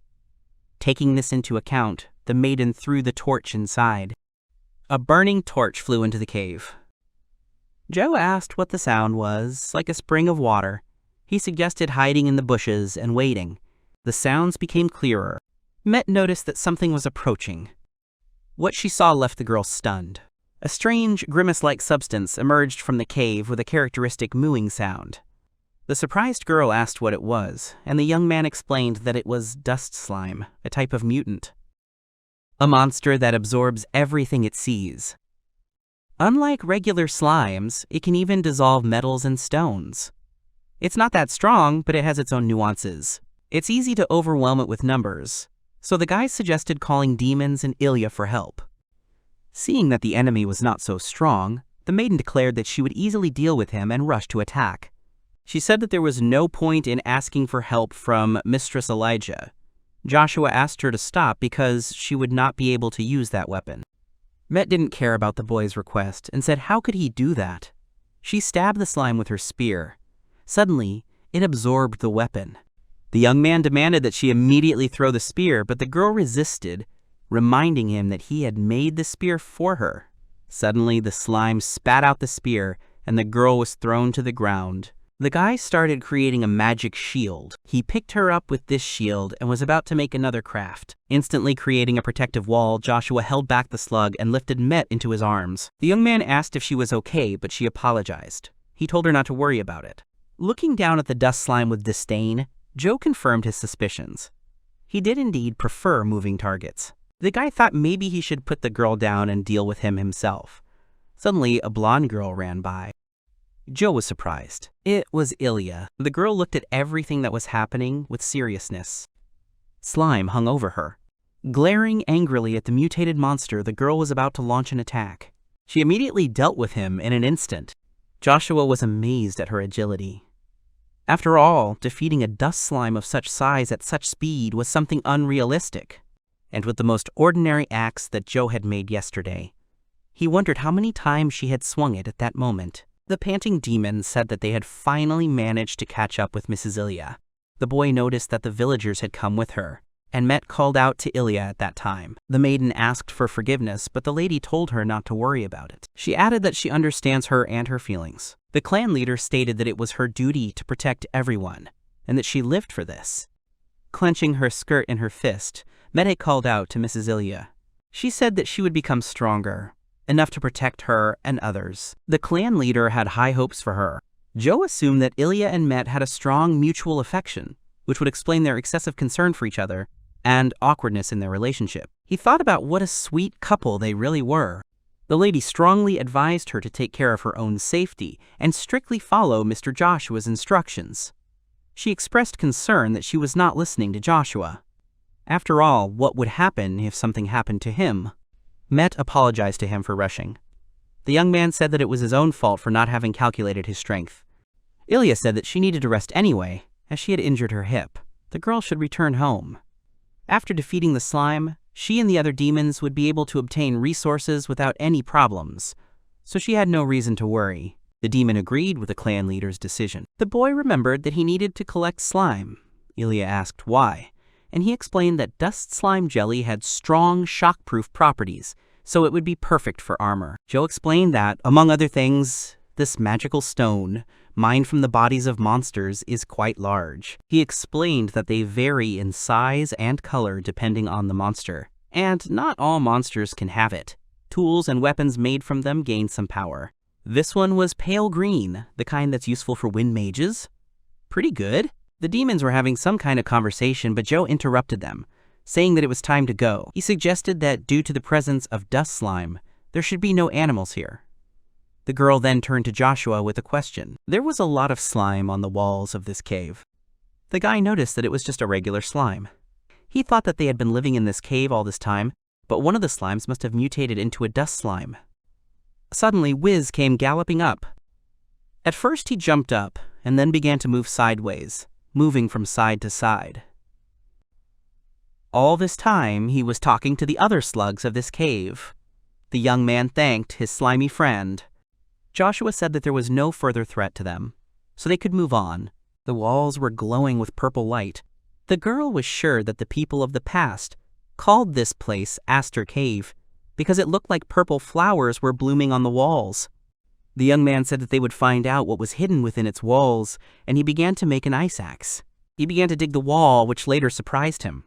Taking this into account, the maiden threw the torch inside. A burning torch flew into the cave. Joe asked what the sound was, like a spring of water. He suggested hiding in the bushes and waiting. The sounds became clearer. Met noticed that something was approaching. What she saw left the girl stunned. A strange, grimace-like substance emerged from the cave with a characteristic mooing sound. The surprised girl asked what it was, and the young man explained that it was dust slime, a type of mutant. A monster that absorbs everything it sees. Unlike regular slimes, it can even dissolve metals and stones. It's not that strong, but it has its own nuances. It's easy to overwhelm it with numbers, so the guys suggested calling demons and Ilia for help. Seeing that the enemy was not so strong, the maiden declared that she would easily deal with him and rush to attack. She said that there was no point in asking for help from Mistress Elijah. Joshua asked her to stop because she would not be able to use that weapon. Met didn't care about the boy's request and said how could he do that? She stabbed the slime with her spear. Suddenly, it absorbed the weapon. The young man demanded that she immediately throw the spear, but the girl resisted, reminding him that he had made the spear for her. Suddenly, the slime spat out the spear, and the girl was thrown to the ground. The guy started creating a magic shield. He picked her up with this shield and was about to make another craft. Instantly creating a protective wall, Joshua held back the slug and lifted Met into his arms. The young man asked if she was okay, but she apologized. He told her not to worry about it. Looking down at the dust slime with disdain, Joe confirmed his suspicions. He did indeed prefer moving targets. The guy thought maybe he should put the girl down and deal with him himself. Suddenly, a blonde girl ran by. Joe was surprised. It was Ilia. The girl looked at everything that was happening with seriousness. Slime hung over her. Glaring angrily at the mutated monster, the girl was about to launch an attack. She immediately dealt with him in an instant. Joshua was amazed at her agility. After all, defeating a dust slime of such size at such speed was something unrealistic. And with the most ordinary axe that Joe had made yesterday, he wondered how many times she had swung it at that moment. The panting demon said that they had finally managed to catch up with Mrs. Ilia. The boy noticed that the villagers had come with her, and Met called out to Ilia at that time. The maiden asked for forgiveness, but the lady told her not to worry about it. She added that she understands her and her feelings. The clan leader stated that it was her duty to protect everyone, and that she lived for this. Clenching her skirt in her fist, Met called out to Mrs. Ilia. She said that she would become stronger, enough to protect her and others. The clan leader had high hopes for her. Joe assumed that Ilia and Met had a strong mutual affection, which would explain their excessive concern for each other and awkwardness in their relationship. He thought about what a sweet couple they really were. The lady strongly advised her to take care of her own safety and strictly follow Mr. Joshua's instructions. She expressed concern that she was not listening to Joshua. After all, what would happen if something happened to him? Met apologized to him for rushing. The young man said that it was his own fault for not having calculated his strength. Ilia said that she needed to rest anyway, as she had injured her hip. The girl should return home. After defeating the slime, she and the other demons would be able to obtain resources without any problems, so she had no reason to worry. The demon agreed with the clan leader's decision. The boy remembered that he needed to collect slime. Ilia asked why, and he explained that dust slime jelly had strong shockproof properties, so it would be perfect for armor. Joe explained that, among other things, this magical stone, mined from the bodies of monsters, is quite large. He explained that they vary in size and color depending on the monster, and not all monsters can have it. Tools and weapons made from them gain some power. This one was pale green, the kind that's useful for wind mages. Pretty good. The demons were having some kind of conversation, but Joe interrupted them, saying that it was time to go. He suggested that due to the presence of dust slime, there should be no animals here. The girl then turned to Joshua with a question. There was a lot of slime on the walls of this cave. The guy noticed that it was just a regular slime. He thought that they had been living in this cave all this time, but one of the slimes must have mutated into a dust slime. Suddenly, Wiz came galloping up. At first he jumped up, and then began to move sideways, moving from side to side. All this time, he was talking to the other slugs of this cave. The young man thanked his slimy friend. Joshua said that there was no further threat to them, so they could move on. The walls were glowing with purple light. The girl was sure that the people of the past called this place Aster Cave because it looked like purple flowers were blooming on the walls. The young man said that they would find out what was hidden within its walls, and he began to make an ice axe. He began to dig the wall, which later surprised him.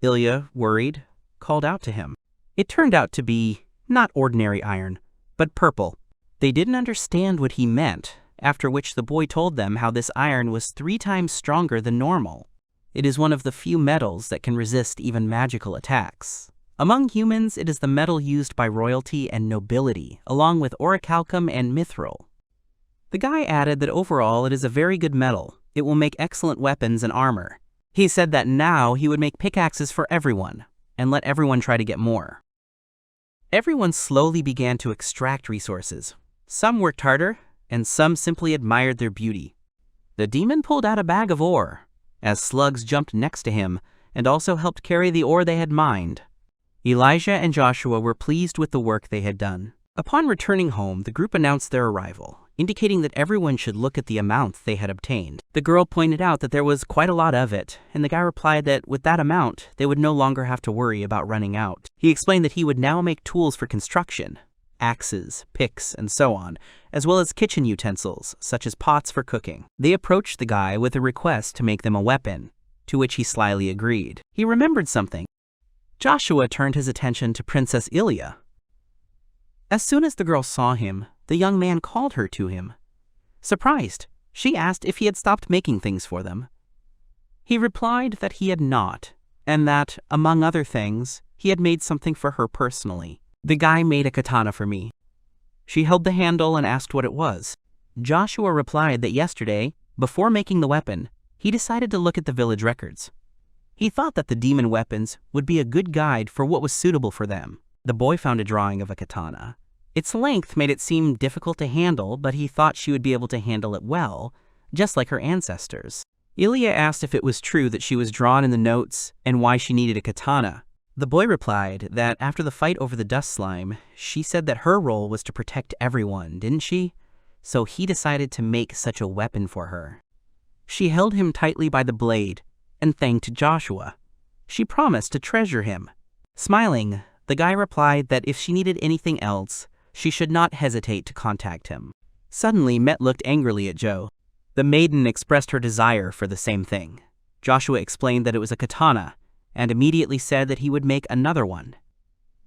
Ilia, worried, called out to him. It turned out to be not ordinary iron, but purple. They didn't understand what he meant, after which the boy told them how this iron was 3 times stronger than normal. It is one of the few metals that can resist even magical attacks. Among humans, it is the metal used by royalty and nobility, along with orichalcum and mithril. The guy added that overall it is a very good metal. It will make excellent weapons and armor. He said that now he would make pickaxes for everyone, and let everyone try to get more. Everyone slowly began to extract resources. Some worked harder, and some simply admired their beauty. The demon pulled out a bag of ore, as slugs jumped next to him, and also helped carry the ore they had mined. Elijah and Joshua were pleased with the work they had done. Upon returning home, the group announced their arrival, indicating that everyone should look at the amount they had obtained. The girl pointed out that there was quite a lot of it, and the guy replied that with that amount, they would no longer have to worry about running out. He explained that he would now make tools for construction, axes, picks, and so on, as well as kitchen utensils, such as pots for cooking. They approached the guy with a request to make them a weapon, to which he slyly agreed. He remembered something. Joshua turned his attention to Princess Ilia. As soon as the girl saw him, the young man called her to him. Surprised, she asked if he had stopped making things for them. He replied that he had not, and that, among other things, he had made something for her personally. The guy made a katana for me. She held the handle and asked what it was. Joshua replied that yesterday, before making the weapon, he decided to look at the village records. He thought that the demon weapons would be a good guide for what was suitable for them. The boy found a drawing of a katana. Its length made it seem difficult to handle, but he thought she would be able to handle it well, just like her ancestors. Ilia asked if it was true that she was drawn in the notes and why she needed a katana. The boy replied that after the fight over the dust slime, she said that her role was to protect everyone, didn't she? So he decided to make such a weapon for her. She held him tightly by the blade and thanked Joshua. She promised to treasure him. Smiling, the guy replied that if she needed anything else, she should not hesitate to contact him. Suddenly, Met looked angrily at Joe. The maiden expressed her desire for the same thing. Joshua explained that it was a katana, and immediately said that he would make another one.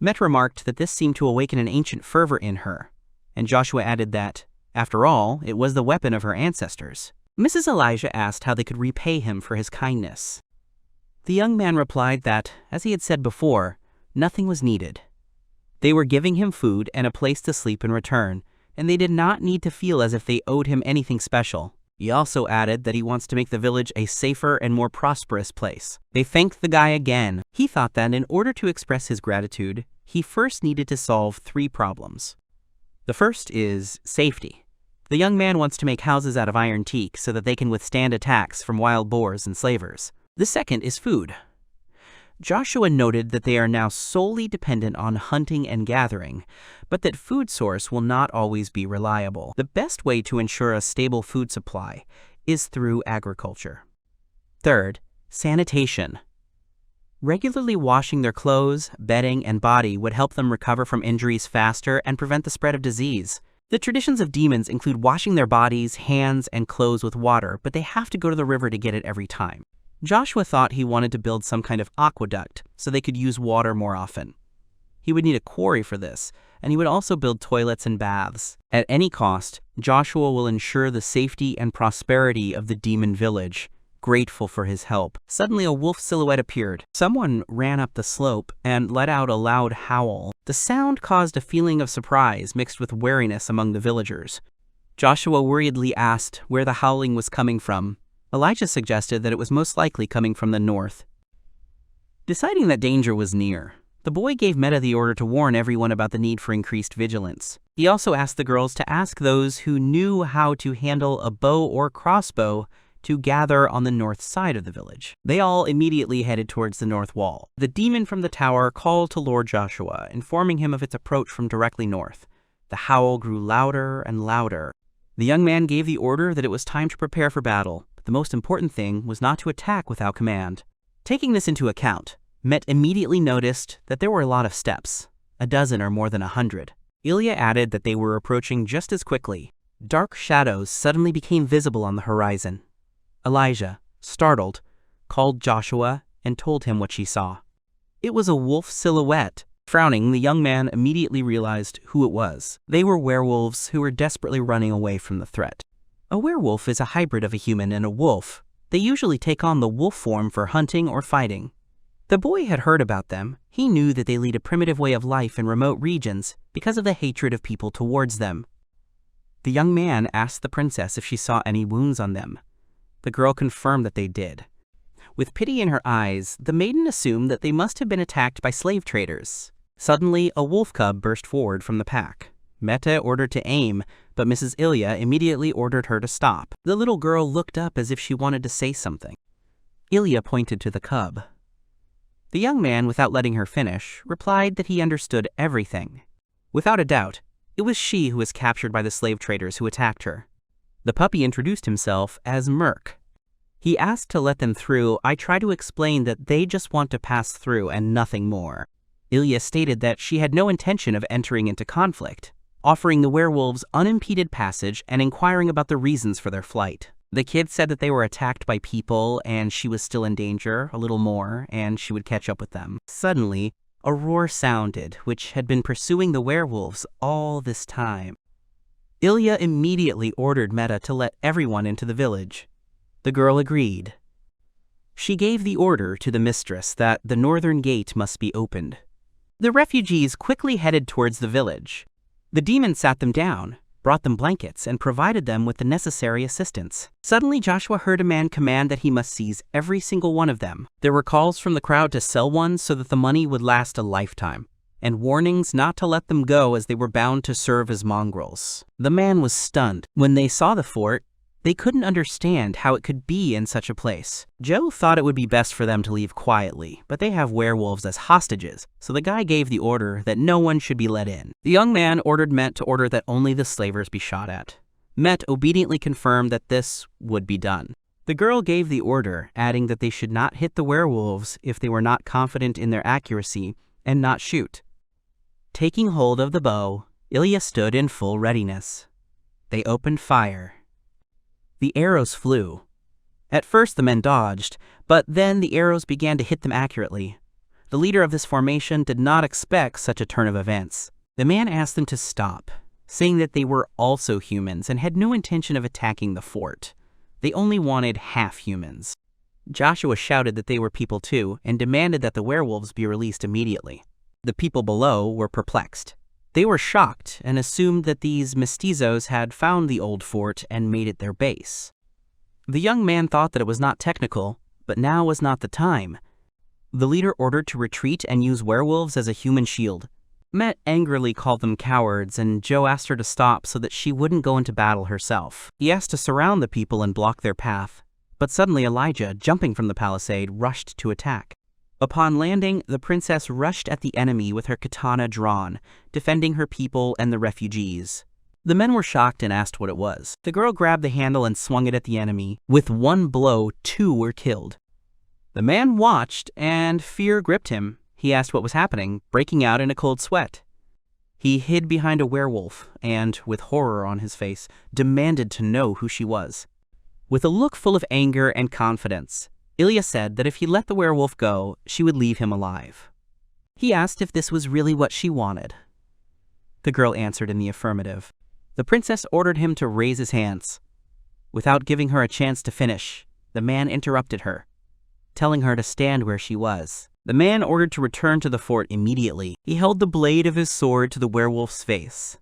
Met remarked that this seemed to awaken an ancient fervor in her, and Joshua added that, after all, it was the weapon of her ancestors. Mrs. Elijah asked how they could repay him for his kindness. The young man replied that, as he had said before, nothing was needed. They were giving him food and a place to sleep in return, and they did not need to feel as if they owed him anything special. He also added that he wants to make the village a safer and more prosperous place. They thanked the guy again. He thought that in order to express his gratitude, he first needed to solve 3 problems. The first is safety. The young man wants to make houses out of iron teak so that they can withstand attacks from wild boars and slavers. The second is food. Joshua noted that they are now solely dependent on hunting and gathering, but that food source will not always be reliable. The best way to ensure a stable food supply is through agriculture. Third, sanitation. Regularly washing their clothes, bedding, and body would help them recover from injuries faster and prevent the spread of disease. The traditions of demons include washing their bodies, hands, and clothes with water, but they have to go to the river to get it every time. Joshua thought he wanted to build some kind of aqueduct so they could use water more often. He would need a quarry for this, and he would also build toilets and baths. At any cost, Joshua will ensure the safety and prosperity of the demon village, grateful for his help. Suddenly a wolf silhouette appeared. Someone ran up the slope and let out a loud howl. The sound caused a feeling of surprise mixed with wariness among the villagers. Joshua worriedly asked where the howling was coming from. Elijah suggested that it was most likely coming from the north. Deciding that danger was near, the boy gave Meta the order to warn everyone about the need for increased vigilance. He also asked the girls to ask those who knew how to handle a bow or crossbow to gather on the north side of the village. They all immediately headed towards the north wall. The demon from the tower called to Lord Joshua, informing him of its approach from directly north. The howl grew louder and louder. The young man gave the order that it was time to prepare for battle. The most important thing was not to attack without command. Taking this into account, Met immediately noticed that there were a lot of steps, a dozen or more than 100. Ilia added that they were approaching just as quickly. Dark shadows suddenly became visible on the horizon. Elijah, startled, called Joshua and told him what she saw. It was a wolf silhouette. Frowning, the young man immediately realized who it was. They were werewolves who were desperately running away from the threat. A werewolf is a hybrid of a human and a wolf. They usually take on the wolf form for hunting or fighting. The boy had heard about them. He knew that they lead a primitive way of life in remote regions because of the hatred of people towards them. The young man asked the princess if she saw any wounds on them. The girl confirmed that they did. With pity in her eyes, the maiden assumed that they must have been attacked by slave traders. Suddenly, a wolf cub burst forward from the pack. Meta ordered to aim, but Mrs. Ilia immediately ordered her to stop. The little girl looked up as if she wanted to say something. Ilia pointed to the cub. The young man, without letting her finish, replied that he understood everything. Without a doubt, it was she who was captured by the slave traders who attacked her. The puppy introduced himself as Merc. He asked to let them through. I tried to explain that they just want to pass through and nothing more. Ilia stated that she had no intention of entering into conflict, offering the werewolves unimpeded passage and inquiring about the reasons for their flight. The kid said that they were attacked by people and she was still in danger, a little more, and she would catch up with them. Suddenly, a roar sounded, which had been pursuing the werewolves all this time. Ilia immediately ordered Meta to let everyone into the village. The girl agreed. She gave the order to the mistress that the northern gate must be opened. The refugees quickly headed towards the village. The demon sat them down, brought them blankets, and provided them with the necessary assistance. Suddenly, Joshua heard a man command that he must seize every single one of them. There were calls from the crowd to sell one so that the money would last a lifetime, and warnings not to let them go as they were bound to serve as mongrels. The man was stunned. When they saw the fort, they couldn't understand how it could be in such a place. Joe thought it would be best for them to leave quietly, but they have werewolves as hostages, so the guy gave the order that no one should be let in. The young man ordered Met to order that only the slavers be shot at. Met obediently confirmed that this would be done. The girl gave the order, adding that they should not hit the werewolves if they were not confident in their accuracy, and not shoot. Taking hold of the bow, Ilia stood in full readiness. They opened fire. The arrows flew. At first the men dodged, but then the arrows began to hit them accurately. The leader of this formation did not expect such a turn of events. The man asked them to stop, saying that they were also humans and had no intention of attacking the fort. They only wanted half humans. Joshua shouted that they were people too and demanded that the werewolves be released immediately. The people below were perplexed. They were shocked and assumed that these mestizos had found the old fort and made it their base. The young man thought that it was not technical, but now was not the time. The leader ordered to retreat and use werewolves as a human shield. Met angrily called them cowards, and Joe asked her to stop so that she wouldn't go into battle herself. He asked to surround the people and block their path, but suddenly Elijah, jumping from the palisade, rushed to attack. Upon landing, the princess rushed at the enemy with her katana drawn, defending her people and the refugees. The men were shocked and asked what it was. The girl grabbed the handle and swung it at the enemy. With one blow, 2 were killed. The man watched, and fear gripped him. He asked what was happening, breaking out in a cold sweat. He hid behind a werewolf and, with horror on his face, demanded to know who she was. With a look full of anger and confidence, Ilia said that if he let the werewolf go, she would leave him alive. He asked if this was really what she wanted. The girl answered in the affirmative. The princess ordered him to raise his hands. Without giving her a chance to finish, the man interrupted her, telling her to stand where she was. The man ordered to return to the fort immediately. He held the blade of his sword to the werewolf's face.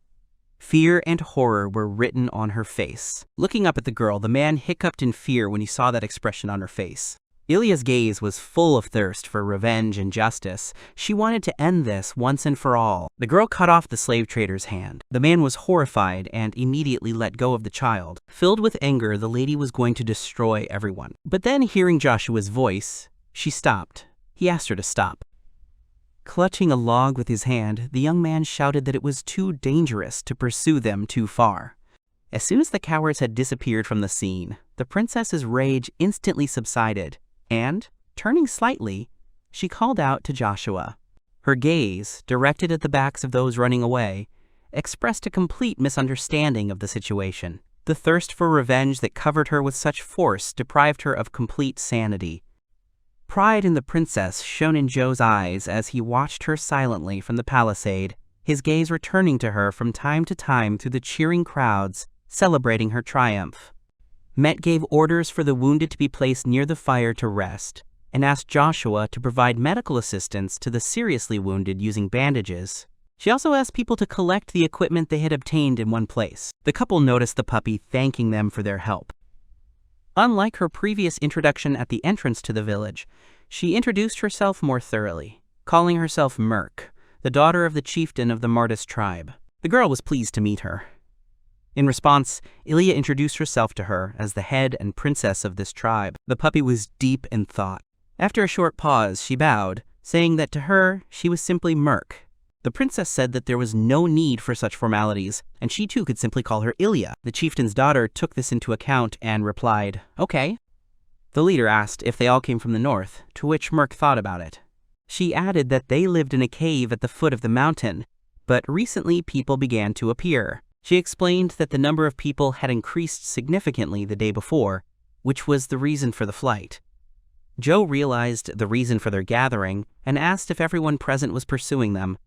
Fear and horror were written on her face. Looking up at the girl, the man hiccuped in fear when he saw that expression on her face. Ilia's gaze was full of thirst for revenge and justice. She wanted to end this once and for all. The girl cut off the slave trader's hand. The man was horrified and immediately let go of the child. Filled with anger, the lady was going to destroy everyone. But then, hearing Joshua's voice, she stopped. He asked her to stop. Clutching a log with his hand, the young man shouted that it was too dangerous to pursue them too far. As soon as the cowards had disappeared from the scene, the princess's rage instantly subsided, and, turning slightly, she called out to Joshua. Her gaze, directed at the backs of those running away, expressed a complete misunderstanding of the situation. The thirst for revenge that covered her with such force deprived her of complete sanity. Pride in the princess shone in Joe's eyes as he watched her silently from the palisade, his gaze returning to her from time to time through the cheering crowds, celebrating her triumph. Met gave orders for the wounded to be placed near the fire to rest, and asked Joshua to provide medical assistance to the seriously wounded using bandages. She also asked people to collect the equipment they had obtained in one place. The couple noticed the puppy thanking them for their help. Unlike her previous introduction at the entrance to the village, she introduced herself more thoroughly, calling herself Merc, the daughter of the chieftain of the Martis tribe. The girl was pleased to meet her. In response, Ilia introduced herself to her as the head and princess of this tribe. The puppy was deep in thought. After a short pause, she bowed, saying that to her, she was simply Merc. The princess said that there was no need for such formalities, and she too could simply call her Ilia. The chieftain's daughter took this into account and replied, "Okay." The leader asked if they all came from the north, to which Merc thought about it. She added that they lived in a cave at the foot of the mountain, but recently people began to appear. She explained that the number of people had increased significantly the day before, which was the reason for the flight. Joe realized the reason for their gathering and asked if everyone present was pursuing them.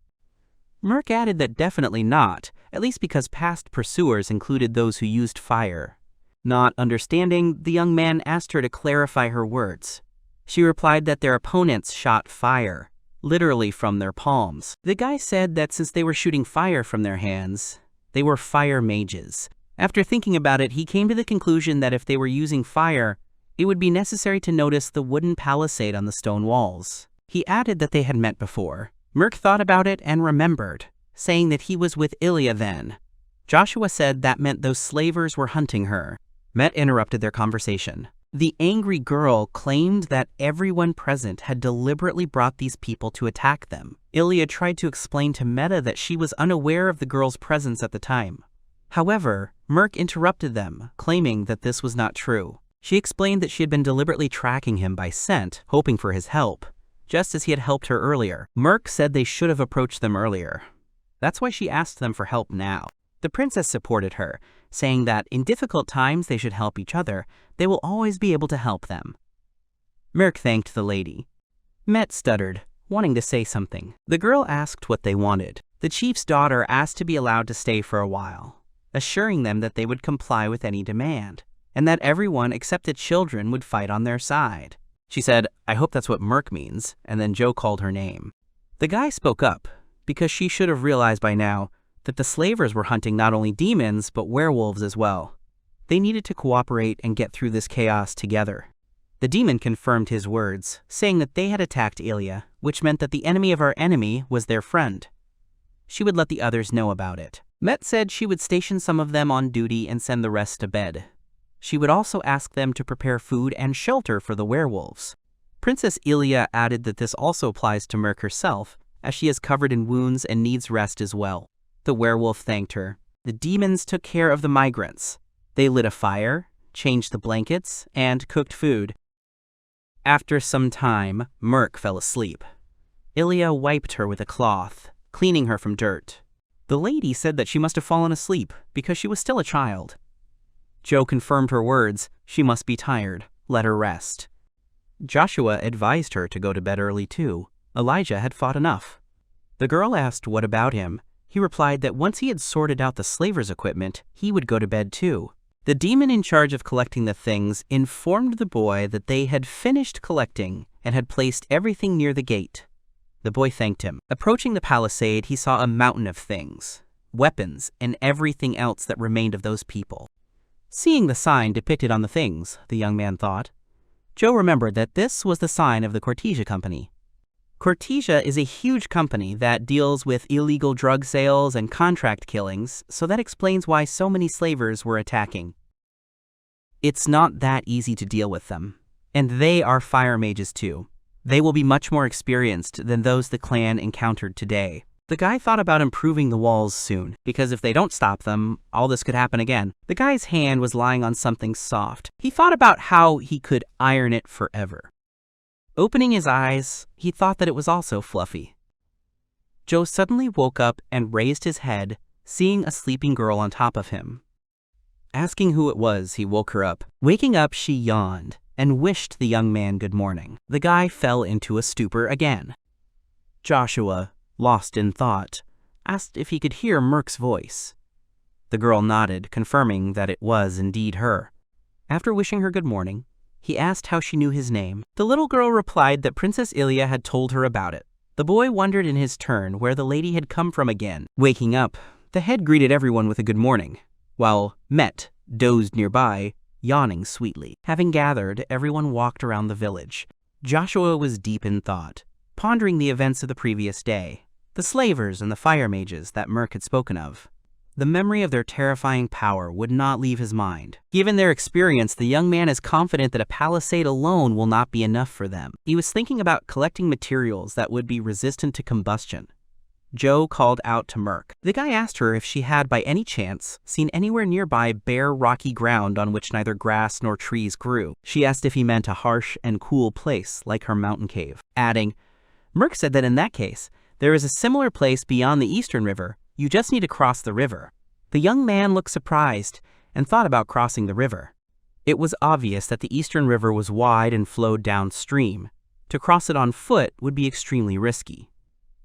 Merc added that definitely not, at least because past pursuers included those who used fire. Not understanding, the young man asked her to clarify her words. She replied that their opponents shot fire, literally from their palms. The guy said that since they were shooting fire from their hands, they were fire mages. After thinking about it, he came to the conclusion that if they were using fire, it would be necessary to notice the wooden palisade on the stone walls. He added that they had met before. Merc thought about it and remembered, saying that he was with Ilia then. Joshua said that meant those slavers were hunting her. Met interrupted their conversation. The angry girl claimed that everyone present had deliberately brought these people to attack them. Ilia tried to explain to Meta that she was unaware of the girl's presence at the time. However, Merc interrupted them, claiming that this was not true. She explained that she had been deliberately tracking him by scent, hoping for his help, just as he had helped her earlier. Merc said they should have approached them earlier. That's why she asked them for help now. The princess supported her, saying that in difficult times they should help each other. They will always be able to help them. Merc thanked the lady. Met stuttered, wanting to say something. The girl asked what they wanted. The chief's daughter asked to be allowed to stay for a while, assuring them that they would comply with any demand, and that everyone except the children would fight on their side. She said, "I hope that's what Merc means," and then Joe called her name. The guy spoke up, because she should have realized by now that the slavers were hunting not only demons, but werewolves as well. They needed to cooperate and get through this chaos together. The demon confirmed his words, saying that they had attacked Ilia, which meant that the enemy of our enemy was their friend. She would let the others know about it. Met said she would station some of them on duty and send the rest to bed. She would also ask them to prepare food and shelter for the werewolves. Princess Ilia added that this also applies to Merc herself, as she is covered in wounds and needs rest as well. The werewolf thanked her. The demons took care of the migrants. They lit a fire, changed the blankets, and cooked food. After some time, Merc fell asleep. Ilia wiped her with a cloth, cleaning her from dirt. The lady said that she must have fallen asleep because she was still a child. Joe confirmed her words. She must be tired. Let her rest. Joshua advised her to go to bed early too. Elijah had fought enough. The girl asked what about him. He replied that once he had sorted out the slavers' equipment, he would go to bed too. The demon in charge of collecting the things informed the boy that they had finished collecting and had placed everything near the gate. The boy thanked him. Approaching the palisade, he saw a mountain of things, weapons, and everything else that remained of those people. Seeing the sign depicted on the things, the young man thought, Joe remembered that this was the sign of the Cortesia Company. Cortesia is a huge company that deals with illegal drug sales and contract killings, so that explains why so many slavers were attacking. It's not that easy to deal with them, and they are fire mages too. They will be much more experienced than those the clan encountered today. The guy thought about improving the walls soon, because if they don't stop them, all this could happen again. The guy's hand was lying on something soft. He thought about how he could iron it forever. Opening his eyes, he thought that it was also fluffy. Joe suddenly woke up and raised his head, seeing a sleeping girl on top of him. Asking who it was, he woke her up. Waking up, she yawned and wished the young man good morning. The guy fell into a stupor again. Joshua, lost in thought, asked if he could hear Merc's voice. The girl nodded, confirming that it was indeed her. After wishing her good morning, he asked how she knew his name. The little girl replied that Princess Ilia had told her about it. The boy wondered in his turn where the lady had come from again. Waking up, the head greeted everyone with a good morning, while Met dozed nearby, yawning sweetly. Having gathered, everyone walked around the village. Joshua was deep in thought, pondering the events of the previous day, the slavers and the fire mages that Merc had spoken of. The memory of their terrifying power would not leave his mind. Given their experience, the young man is confident that a palisade alone will not be enough for them. He was thinking about collecting materials that would be resistant to combustion. Joe called out to Merc. The guy asked her if she had by any chance seen anywhere nearby bare rocky ground on which neither grass nor trees grew. She asked if he meant a harsh and cool place like her mountain cave, adding, Merc said that in that case, there is a similar place beyond the Eastern River. You just need to cross the river. The young man looked surprised and thought about crossing the river. It was obvious that the Eastern River was wide and flowed downstream. To cross it on foot would be extremely risky.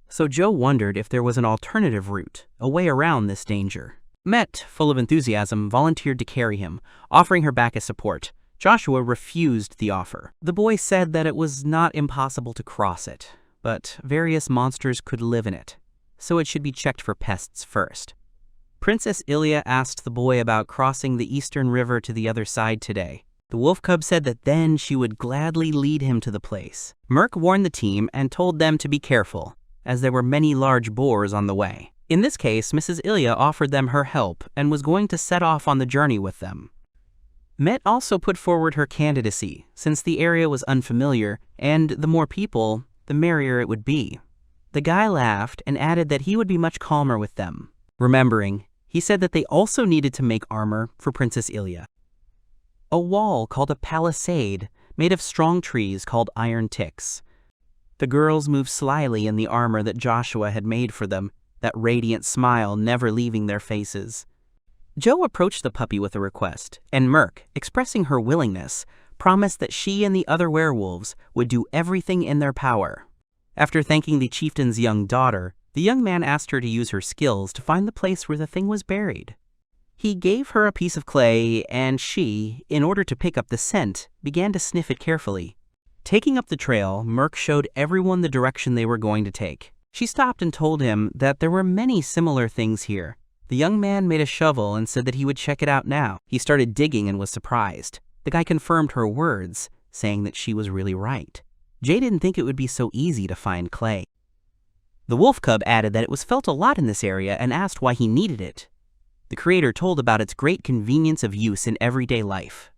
So Joe wondered if there was an alternative route, a way around this danger. Met, full of enthusiasm, volunteered to carry him, offering her back as support. Joshua refused the offer. The boy said that it was not impossible to cross it, but various monsters could live in it, so it should be checked for pests first. Princess Ilia asked the boy about crossing the Eastern River to the other side today. The wolf cub said that then she would gladly lead him to the place. Merc warned the team and told them to be careful, as there were many large boars on the way. In this case, Mrs. Ilia offered them her help and was going to set off on the journey with them. Met also put forward her candidacy, since the area was unfamiliar, and the more people, the merrier it would be. The guy laughed and added that he would be much calmer with them. Remembering, he said that they also needed to make armor for Princess Ilia. A wall called a palisade, made of strong trees called iron ticks. The girls moved slyly in the armor that Joshua had made for them, that radiant smile never leaving their faces. Joe approached the puppy with a request, and Merc, expressing her willingness, promised that she and the other werewolves would do everything in their power. After thanking the chieftain's young daughter, the young man asked her to use her skills to find the place where the thing was buried. He gave her a piece of clay, and she, in order to pick up the scent, began to sniff it carefully. Taking up the trail, Merc showed everyone the direction they were going to take. She stopped and told him that there were many similar things here. The young man made a shovel and said that he would check it out now. He started digging and was surprised. The guy confirmed her words, saying that she was really right. Jay didn't think it would be so easy to find clay. The wolf cub added that it was felt a lot in this area and asked why he needed it. The creator told about its great convenience of use in everyday life.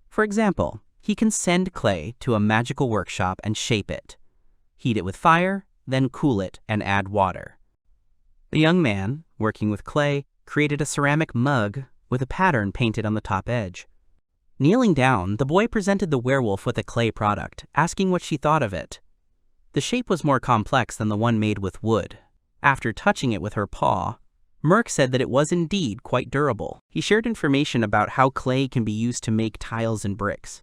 For example, he can send clay to a magical workshop and shape it, heat it with fire, then cool it and add water. The young man, working with clay, created a ceramic mug with a pattern painted on the top edge. Kneeling down, the boy presented the werewolf with a clay product, asking what she thought of it. The shape was more complex than the one made with wood. After touching it with her paw, Merc said that it was indeed quite durable. He shared information about how clay can be used to make tiles and bricks.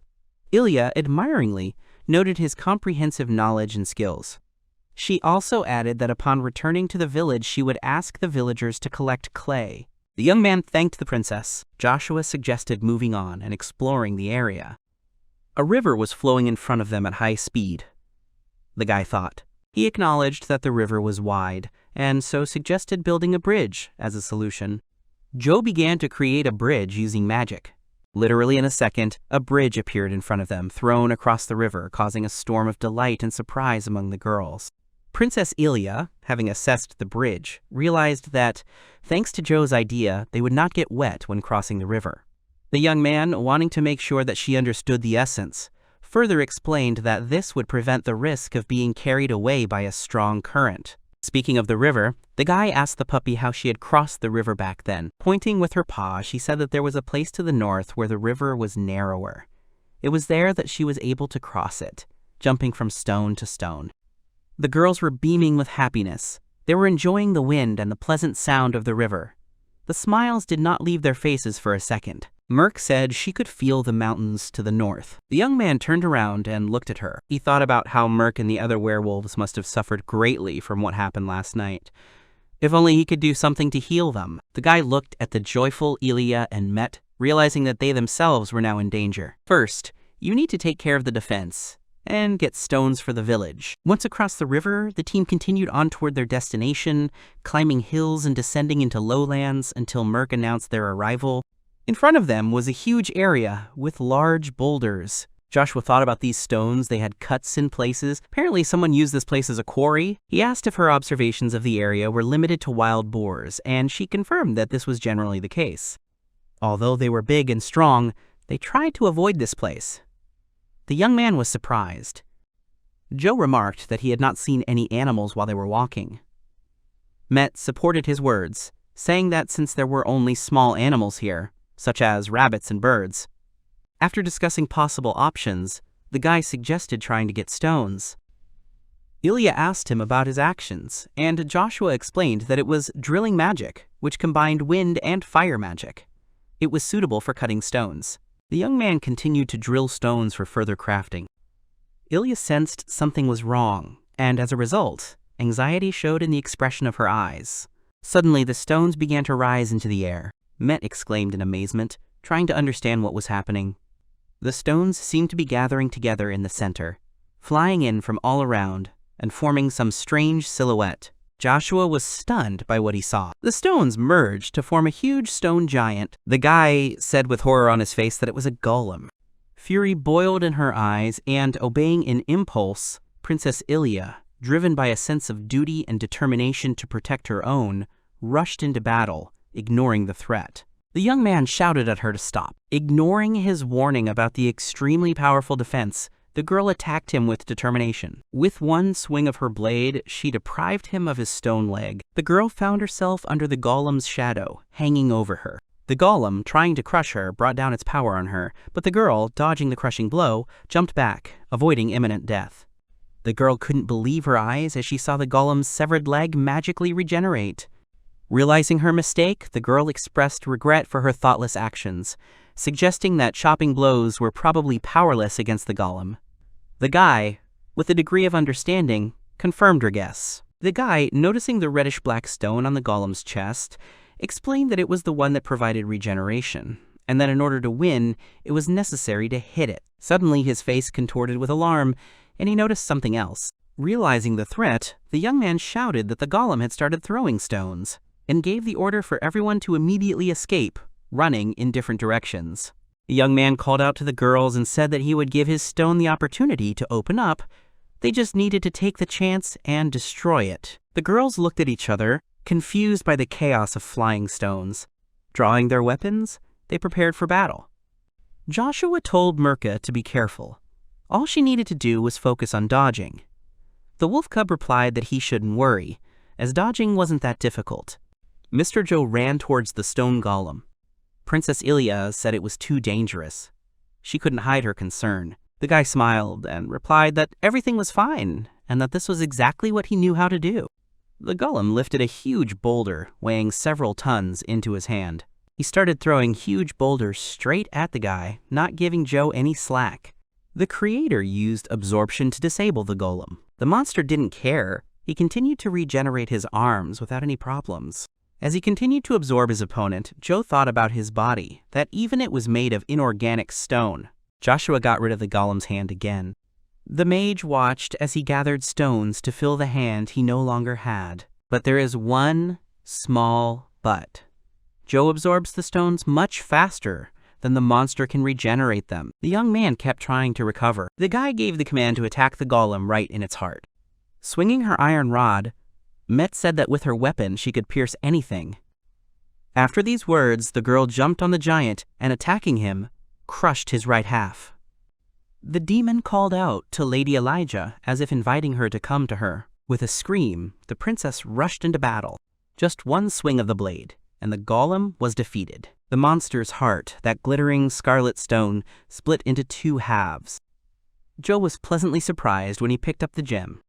Ilia, admiringly, noted his comprehensive knowledge and skills. She also added that upon returning to the village, she would ask the villagers to collect clay. The young man thanked the princess. Joshua suggested moving on and exploring the area. A river was flowing in front of them at high speed. The guy thought. He acknowledged that the river was wide, and so suggested building a bridge as a solution. Joe began to create a bridge using magic. Literally in a second, a bridge appeared in front of them, thrown across the river, causing a storm of delight and surprise among the girls. Princess Ilia, having assessed the bridge, realized that, thanks to Joe's idea, they would not get wet when crossing the river. The young man, wanting to make sure that she understood the essence, further explained that this would prevent the risk of being carried away by a strong current. Speaking of the river, the guy asked the puppy how she had crossed the river back then. Pointing with her paw, she said that there was a place to the north where the river was narrower. It was there that she was able to cross it, jumping from stone to stone. The girls were beaming with happiness. They were enjoying the wind and the pleasant sound of the river. The smiles did not leave their faces for a second. Merc said she could feel the mountains to the north. The young man turned around and looked at her. He thought about how Merc and the other werewolves must have suffered greatly from what happened last night. If only he could do something to heal them. The guy looked at the joyful Ilia and Met, realizing that they themselves were now in danger. First, you need to take care of the defense and get stones for the village. Once across the river, the team continued on toward their destination, climbing hills and descending into lowlands until Merc announced their arrival. In front of them was a huge area with large boulders. Joshua thought about these stones. They had cuts in places. Apparently someone used this place as a quarry. He asked if her observations of the area were limited to wild boars, and she confirmed that this was generally the case. Although they were big and strong, they tried to avoid this place. The young man was surprised. Joe remarked that he had not seen any animals while they were walking. Met supported his words, saying that since there were only small animals here, such as rabbits and birds. After discussing possible options, the guy suggested trying to get stones. Ilia asked him about his actions, and Joshua explained that it was drilling magic, which combined wind and fire magic. It was suitable for cutting stones. The young man continued to drill stones for further crafting. Ilia sensed something was wrong, and as a result, anxiety showed in the expression of her eyes. Suddenly, the stones began to rise into the air. Met exclaimed in amazement, trying to understand what was happening. The stones seemed to be gathering together in the center, flying in from all around and forming some strange silhouette. Joshua was stunned by what he saw. The stones merged to form a huge stone giant. The guy said with horror on his face that it was a golem. Fury boiled in her eyes, and obeying an impulse, Princess Ilia, driven by a sense of duty and determination to protect her own, rushed into battle, ignoring the threat. The young man shouted at her to stop. Ignoring his warning about the extremely powerful defense, the girl attacked him with determination. With one swing of her blade, she deprived him of his stone leg. The girl found herself under the golem's shadow, hanging over her. The golem, trying to crush her, brought down its power on her, but the girl, dodging the crushing blow, jumped back, avoiding imminent death. The girl couldn't believe her eyes as she saw the golem's severed leg magically regenerate. Realizing her mistake, the girl expressed regret for her thoughtless actions, suggesting that chopping blows were probably powerless against the golem. The guy, with a degree of understanding, confirmed her guess. The guy, noticing the reddish-black stone on the golem's chest, explained that it was the one that provided regeneration, and that in order to win, it was necessary to hit it. Suddenly, his face contorted with alarm, and he noticed something else. Realizing the threat, the young man shouted that the golem had started throwing stones, and gave the order for everyone to immediately escape, running in different directions. The young man called out to the girls and said that he would give his stone the opportunity to open up. They just needed to take the chance and destroy it. The girls looked at each other, confused by the chaos of flying stones. Drawing their weapons, they prepared for battle. Joshua told Mirka to be careful. All she needed to do was focus on dodging. The wolf cub replied that he shouldn't worry, as dodging wasn't that difficult. Mr. Joe ran towards the stone golem. Princess Ilia said it was too dangerous. She couldn't hide her concern. The guy smiled and replied that everything was fine and that this was exactly what he knew how to do. The golem lifted a huge boulder weighing several tons into his hand. He started throwing huge boulders straight at the guy, not giving Joe any slack. The creator used absorption to disable the golem. The monster didn't care. He continued to regenerate his arms without any problems. As he continued to absorb his opponent, Joe thought about his body, that even it was made of inorganic stone. Joshua got rid of the golem's hand again. The mage watched as he gathered stones to fill the hand he no longer had. But there is one small but. Joe absorbs the stones much faster than the monster can regenerate them. The young man kept trying to recover. The guy gave the command to attack the golem right in its heart. Swinging her iron rod, Met said that with her weapon she could pierce anything. After these words, the girl jumped on the giant and, attacking him, crushed his right half. The demon called out to Lady Elijah as if inviting her to come to her. With a scream, the princess rushed into battle. Just one swing of the blade, and the golem was defeated. The monster's heart, that glittering scarlet stone, split into 2 halves. Joe was pleasantly surprised when he picked up the gem.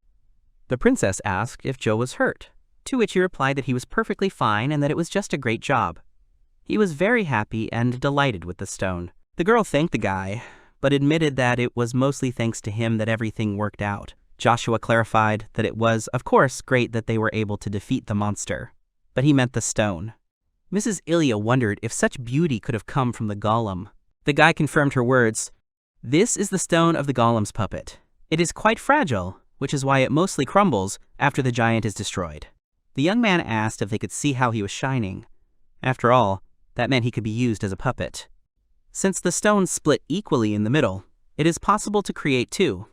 The princess asked if Joe was hurt, to which he replied that he was perfectly fine and that it was just a great job. He was very happy and delighted with the stone. The girl thanked the guy, but admitted that it was mostly thanks to him that everything worked out. Joshua clarified that it was, of course, great that they were able to defeat the monster, but he meant the stone. Mrs. Ilia wondered if such beauty could have come from the golem. The guy confirmed her words. This is the stone of the golem's puppet. It is quite fragile, which is why it mostly crumbles after the giant is destroyed. The young man asked if they could see how he was shining. After all, that meant he could be used as a puppet. Since the stone split equally in the middle, it is possible to create 2.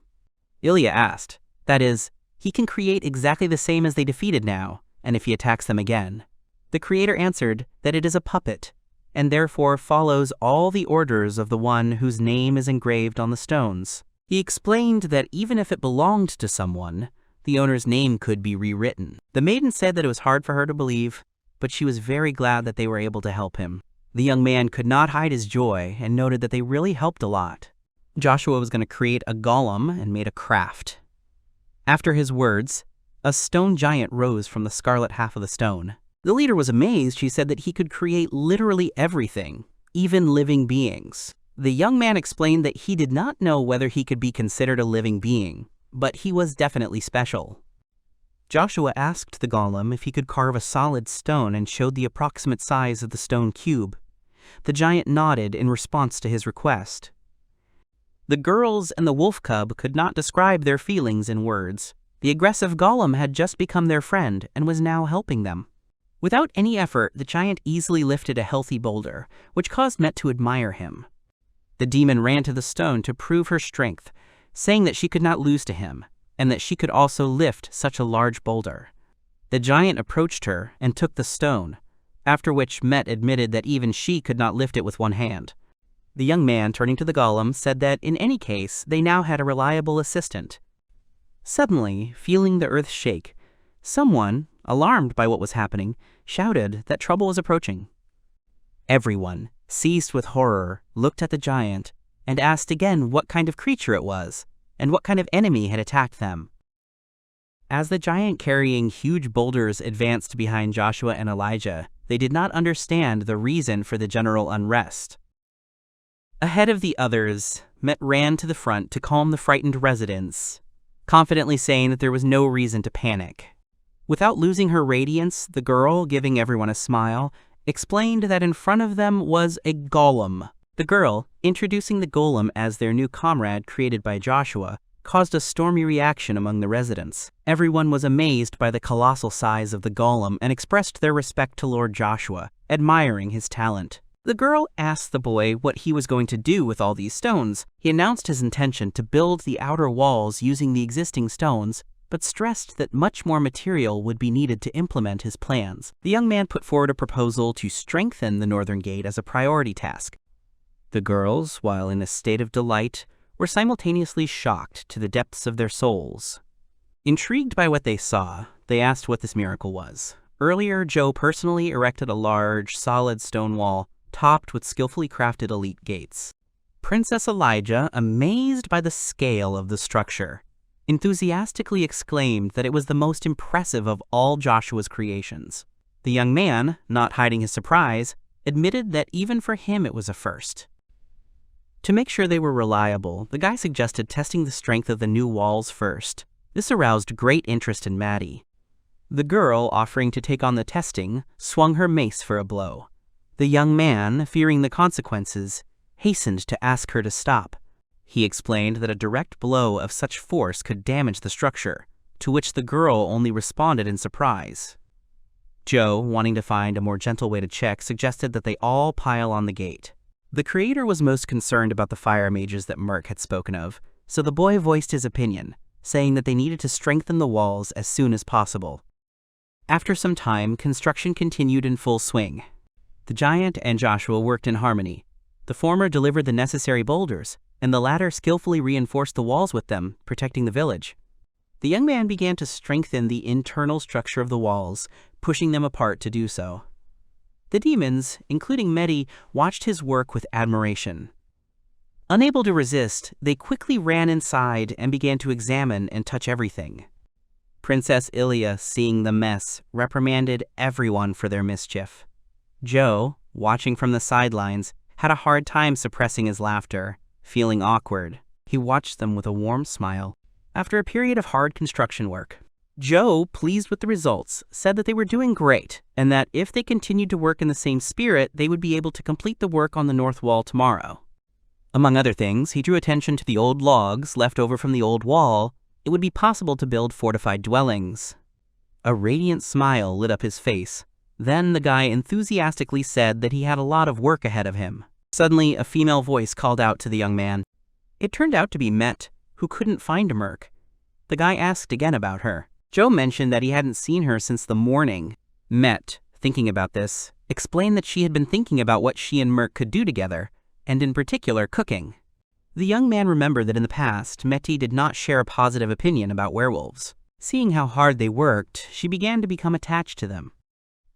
Ilia asked. That is, he can create exactly the same as they defeated now, and if he attacks them again. The creator answered that it is a puppet, and therefore follows all the orders of the one whose name is engraved on the stones. He explained that even if it belonged to someone, the owner's name could be rewritten. The maiden said that it was hard for her to believe, but she was very glad that they were able to help him. The young man could not hide his joy and noted that they really helped a lot. Joshua was going to create a golem and made a craft. After his words, a stone giant rose from the scarlet half of the stone. The leader was amazed. She said that he could create literally everything, even living beings. The young man explained that he did not know whether he could be considered a living being, but he was definitely special. Joshua asked the golem if he could carve a solid stone and showed the approximate size of the stone cube. The giant nodded in response to his request. The girls and the wolf cub could not describe their feelings in words. The aggressive golem had just become their friend and was now helping them. Without any effort, the giant easily lifted a healthy boulder, which caused Met to admire him. The demon ran to the stone to prove her strength, saying that she could not lose to him, and that she could also lift such a large boulder. The giant approached her and took the stone, after which Met admitted that even she could not lift it with one hand. The young man, turning to the golem, said that in any case, they now had a reliable assistant. Suddenly, feeling the earth shake, someone, alarmed by what was happening, shouted that trouble was approaching. Everyone, seized with horror, looked at the giant and asked again what kind of creature it was and what kind of enemy had attacked them. As the giant carrying huge boulders advanced behind Joshua and Elijah, they did not understand the reason for the general unrest. Ahead of the others, Met ran to the front to calm the frightened residents, confidently saying that there was no reason to panic. Without losing her radiance, the girl, giving everyone a smile, explained that in front of them was a golem. The girl, introducing the golem as their new comrade created by Joshua, caused a stormy reaction among the residents. Everyone was amazed by the colossal size of the golem and expressed their respect to Lord Joshua, admiring his talent. The girl asked the boy what he was going to do with all these stones. He announced his intention to build the outer walls using the existing stones, but stressed that much more material would be needed to implement his plans. The young man put forward a proposal to strengthen the northern gate as a priority task. The girls, while in a state of delight, were simultaneously shocked to the depths of their souls. Intrigued by what they saw, they asked what this miracle was. Earlier, Joe personally erected a large, solid stone wall topped with skillfully crafted elite gates. Princess Elijah, amazed by the scale of the structure, enthusiastically exclaimed that it was the most impressive of all Joshua's creations. The young man, not hiding his surprise, admitted that even for him it was a first. To make sure they were reliable, the guy suggested testing the strength of the new walls first. This aroused great interest in Maddie. The girl, offering to take on the testing, swung her mace for a blow. The young man, fearing the consequences, hastened to ask her to stop. He explained that a direct blow of such force could damage the structure, to which the girl only responded in surprise. Joe, wanting to find a more gentle way to check, suggested that they all pile on the gate. The creator was most concerned about the fire mages that Merc had spoken of, so the boy voiced his opinion, saying that they needed to strengthen the walls as soon as possible. After some time, construction continued in full swing. The giant and Joshua worked in harmony. The former delivered the necessary boulders, and the latter skillfully reinforced the walls with them, protecting the village. The young man began to strengthen the internal structure of the walls, pushing them apart to do so. The demons, including Medi, watched his work with admiration. Unable to resist, they quickly ran inside and began to examine and touch everything. Princess Ilia, seeing the mess, reprimanded everyone for their mischief. Joe, watching from the sidelines, had a hard time suppressing his laughter, feeling awkward. He watched them with a warm smile. After a period of hard construction work, Joe, pleased with the results, said that they were doing great, and that if they continued to work in the same spirit, they would be able to complete the work on the north wall tomorrow. Among other things, he drew attention to the old logs left over from the old wall. It would be possible to build fortified dwellings. A radiant smile lit up his face. Then the guy enthusiastically said that he had a lot of work ahead of him. Suddenly, a female voice called out to the young man. It turned out to be Met, who couldn't find Merc. The guy asked again about her. Joe mentioned that he hadn't seen her since the morning. Met, thinking about this, explained that she had been thinking about what she and Merc could do together, and in particular cooking. The young man remembered that in the past, Meti did not share a positive opinion about werewolves. Seeing how hard they worked, she began to become attached to them.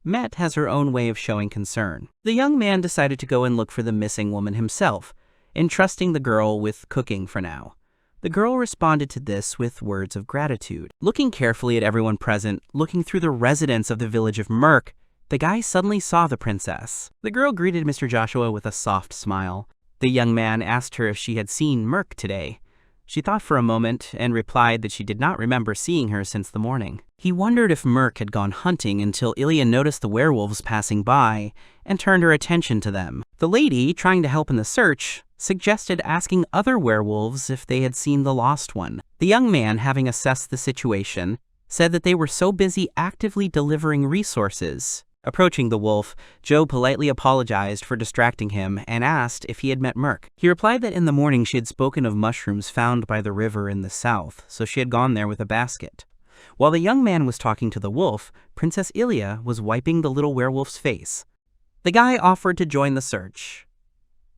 Met has her own way of showing concern. The young man decided to go and look for the missing woman himself, entrusting the girl with cooking for now. The girl responded to this with words of gratitude. Looking carefully at everyone present, looking through the residents of the village of Merc, the guy suddenly saw the princess. The girl greeted Mr. Joshua with a soft smile. The young man asked her if she had seen Merc today. She thought for a moment and replied that she did not remember seeing her since the morning. He wondered if Merc had gone hunting until Ilia noticed the werewolves passing by and turned her attention to them. The lady, trying to help in the search, suggested asking other werewolves if they had seen the lost one. The young man, having assessed the situation, said that they were so busy actively delivering resources. Approaching the wolf, Joe politely apologized for distracting him and asked if he had met Merc. He replied that in the morning she had spoken of mushrooms found by the river in the south, so she had gone there with a basket. While the young man was talking to the wolf, Princess Ilia was wiping the little werewolf's face. The guy offered to join the search.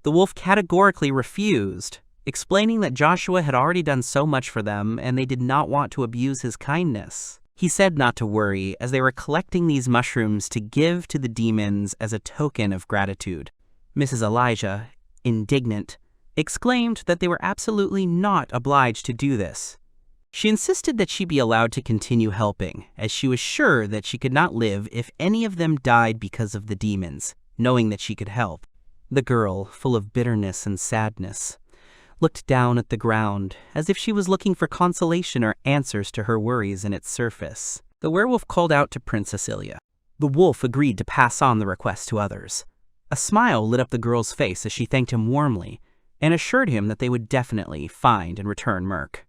The wolf categorically refused, explaining that Joshua had already done so much for them and they did not want to abuse his kindness. He said not to worry, as they were collecting these mushrooms to give to the demons as a token of gratitude. Mrs. Elijah, indignant, exclaimed that they were absolutely not obliged to do this. She insisted that she be allowed to continue helping, as she was sure that she could not live if any of them died because of the demons, knowing that she could help. The girl, full of bitterness and sadness, looked down at the ground, as if she was looking for consolation or answers to her worries in its surface. The werewolf called out to Princess Ilia. The wolf agreed to pass on the request to others. A smile lit up the girl's face as she thanked him warmly, and assured him that they would definitely find and return Merc.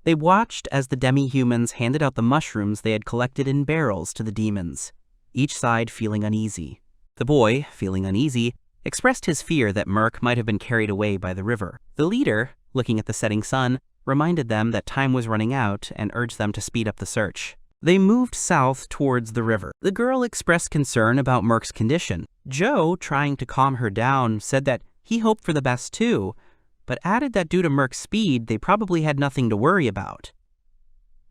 They watched as the demi-humans handed out the mushrooms they had collected in barrels to the demons, each side feeling uneasy. The boy, feeling uneasy, expressed his fear that Merc might have been carried away by the river. The leader, looking at the setting sun, reminded them that time was running out and urged them to speed up the search. They moved south towards the river. The girl expressed concern about Merc's condition. Joe, trying to calm her down, said that he hoped for the best too, but added that due to Merc's speed, they probably had nothing to worry about.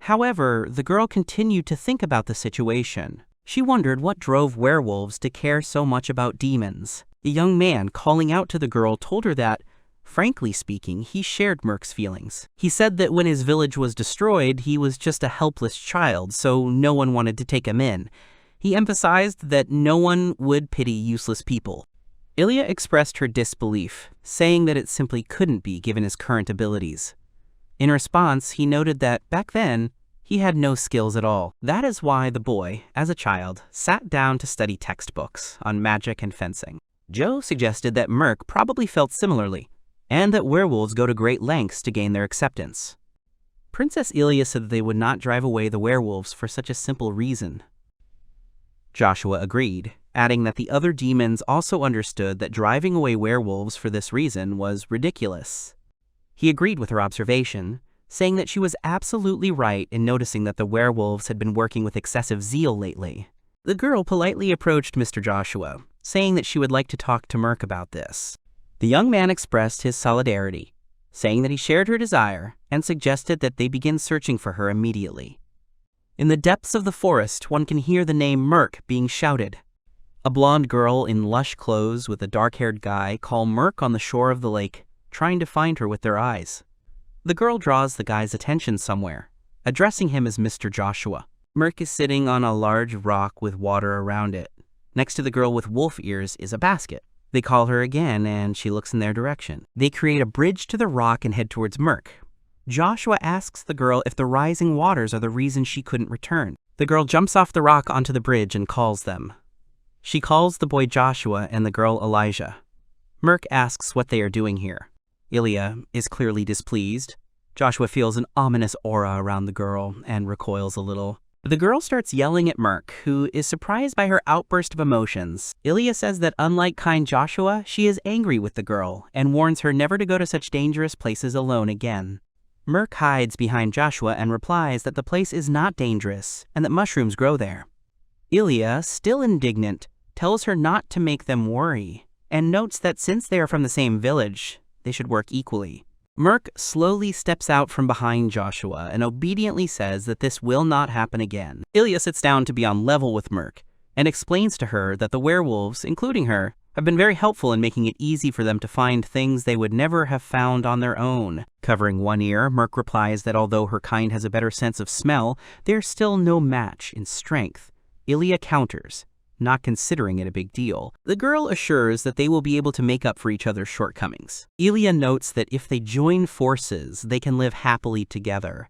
However, the girl continued to think about the situation. She wondered what drove werewolves to care so much about demons. The young man calling out to the girl told her that, frankly speaking, he shared Merc's feelings. He said that when his village was destroyed, he was just a helpless child, so no one wanted to take him in. He emphasized that no one would pity useless people. Ilia expressed her disbelief, saying that it simply couldn't be given his current abilities. In response, he noted that, back then, he had no skills at all. That is why the boy, as a child, sat down to study textbooks on magic and fencing. Joe suggested that Merc probably felt similarly, and that werewolves go to great lengths to gain their acceptance. Princess Ilia said that they would not drive away the werewolves for such a simple reason. Joshua agreed, adding that the other demons also understood that driving away werewolves for this reason was ridiculous. He agreed with her observation, saying that she was absolutely right in noticing that the werewolves had been working with excessive zeal lately. The girl politely approached Mr. Joshua, saying that she would like to talk to Merc about this. The young man expressed his solidarity, saying that he shared her desire and suggested that they begin searching for her immediately. In the depths of the forest, one can hear the name Merc being shouted. A blonde girl in lush clothes with a dark-haired guy call Merc on the shore of the lake, trying to find her with their eyes. The girl draws the guy's attention somewhere, addressing him as Mr. Joshua. Merc is sitting on a large rock with water around it. Next to the girl with wolf ears is a basket. They call her again, and she looks in their direction. They create a bridge to the rock and head towards Merc. Joshua asks the girl if the rising waters are the reason she couldn't return. The girl jumps off the rock onto the bridge and calls them. She calls the boy Joshua and the girl Elijah. Merc asks what they are doing here. Ilia is clearly displeased. Joshua feels an ominous aura around the girl and recoils a little. The girl starts yelling at Merc, who is surprised by her outburst of emotions. Ilia says that unlike kind Joshua, she is angry with the girl and warns her never to go to such dangerous places alone again. Merc hides behind Joshua and replies that the place is not dangerous and that mushrooms grow there. Ilia, still indignant, tells her not to make them worry and notes that since they are from the same village, they should work equally. Merc slowly steps out from behind Joshua and obediently says that this will not happen again. Ilia sits down to be on level with Merc and explains to her that the werewolves, including her, have been very helpful in making it easy for them to find things they would never have found on their own. Covering one ear, Merc replies that although her kind has a better sense of smell, they are still no match in strength. Ilia counters, not considering it a big deal. The girl assures that they will be able to make up for each other's shortcomings. Ilia notes that if they join forces, they can live happily together.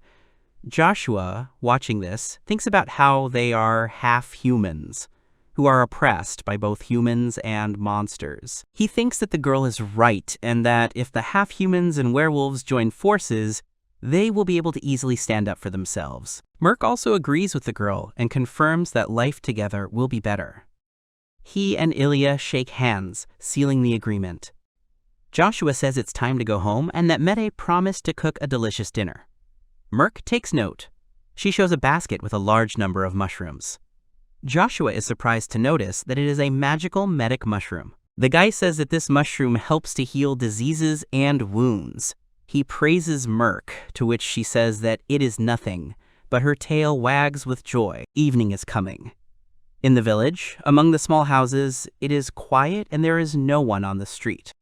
Joshua, watching this, thinks about how they are half-humans, who are oppressed by both humans and monsters. He thinks that the girl is right and that if the half-humans and werewolves join forces, they will be able to easily stand up for themselves. Merc also agrees with the girl and confirms that life together will be better. He and Ilia shake hands, sealing the agreement. Joshua says it's time to go home and that Mete promised to cook a delicious dinner. Merc takes note. She shows a basket with a large number of mushrooms. Joshua is surprised to notice that it is a magical medic mushroom. The guy says that this mushroom helps to heal diseases and wounds. He praises Merc, to which she says that it is nothing, but her tail wags with joy. Evening is coming. In the village, among the small houses, it is quiet and there is no one on the street.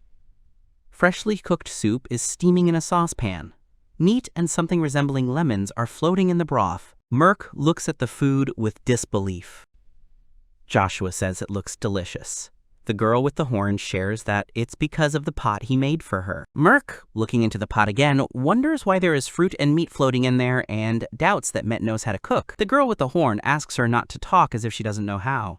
Freshly cooked soup is steaming in a saucepan. Meat and something resembling lemons are floating in the broth. Merc looks at the food with disbelief. Joshua says it looks delicious. The girl with the horn shares that it's because of the pot he made for her. Merc, looking into the pot again, wonders why there is fruit and meat floating in there and doubts that Met knows how to cook. The girl with the horn asks her not to talk as if she doesn't know how.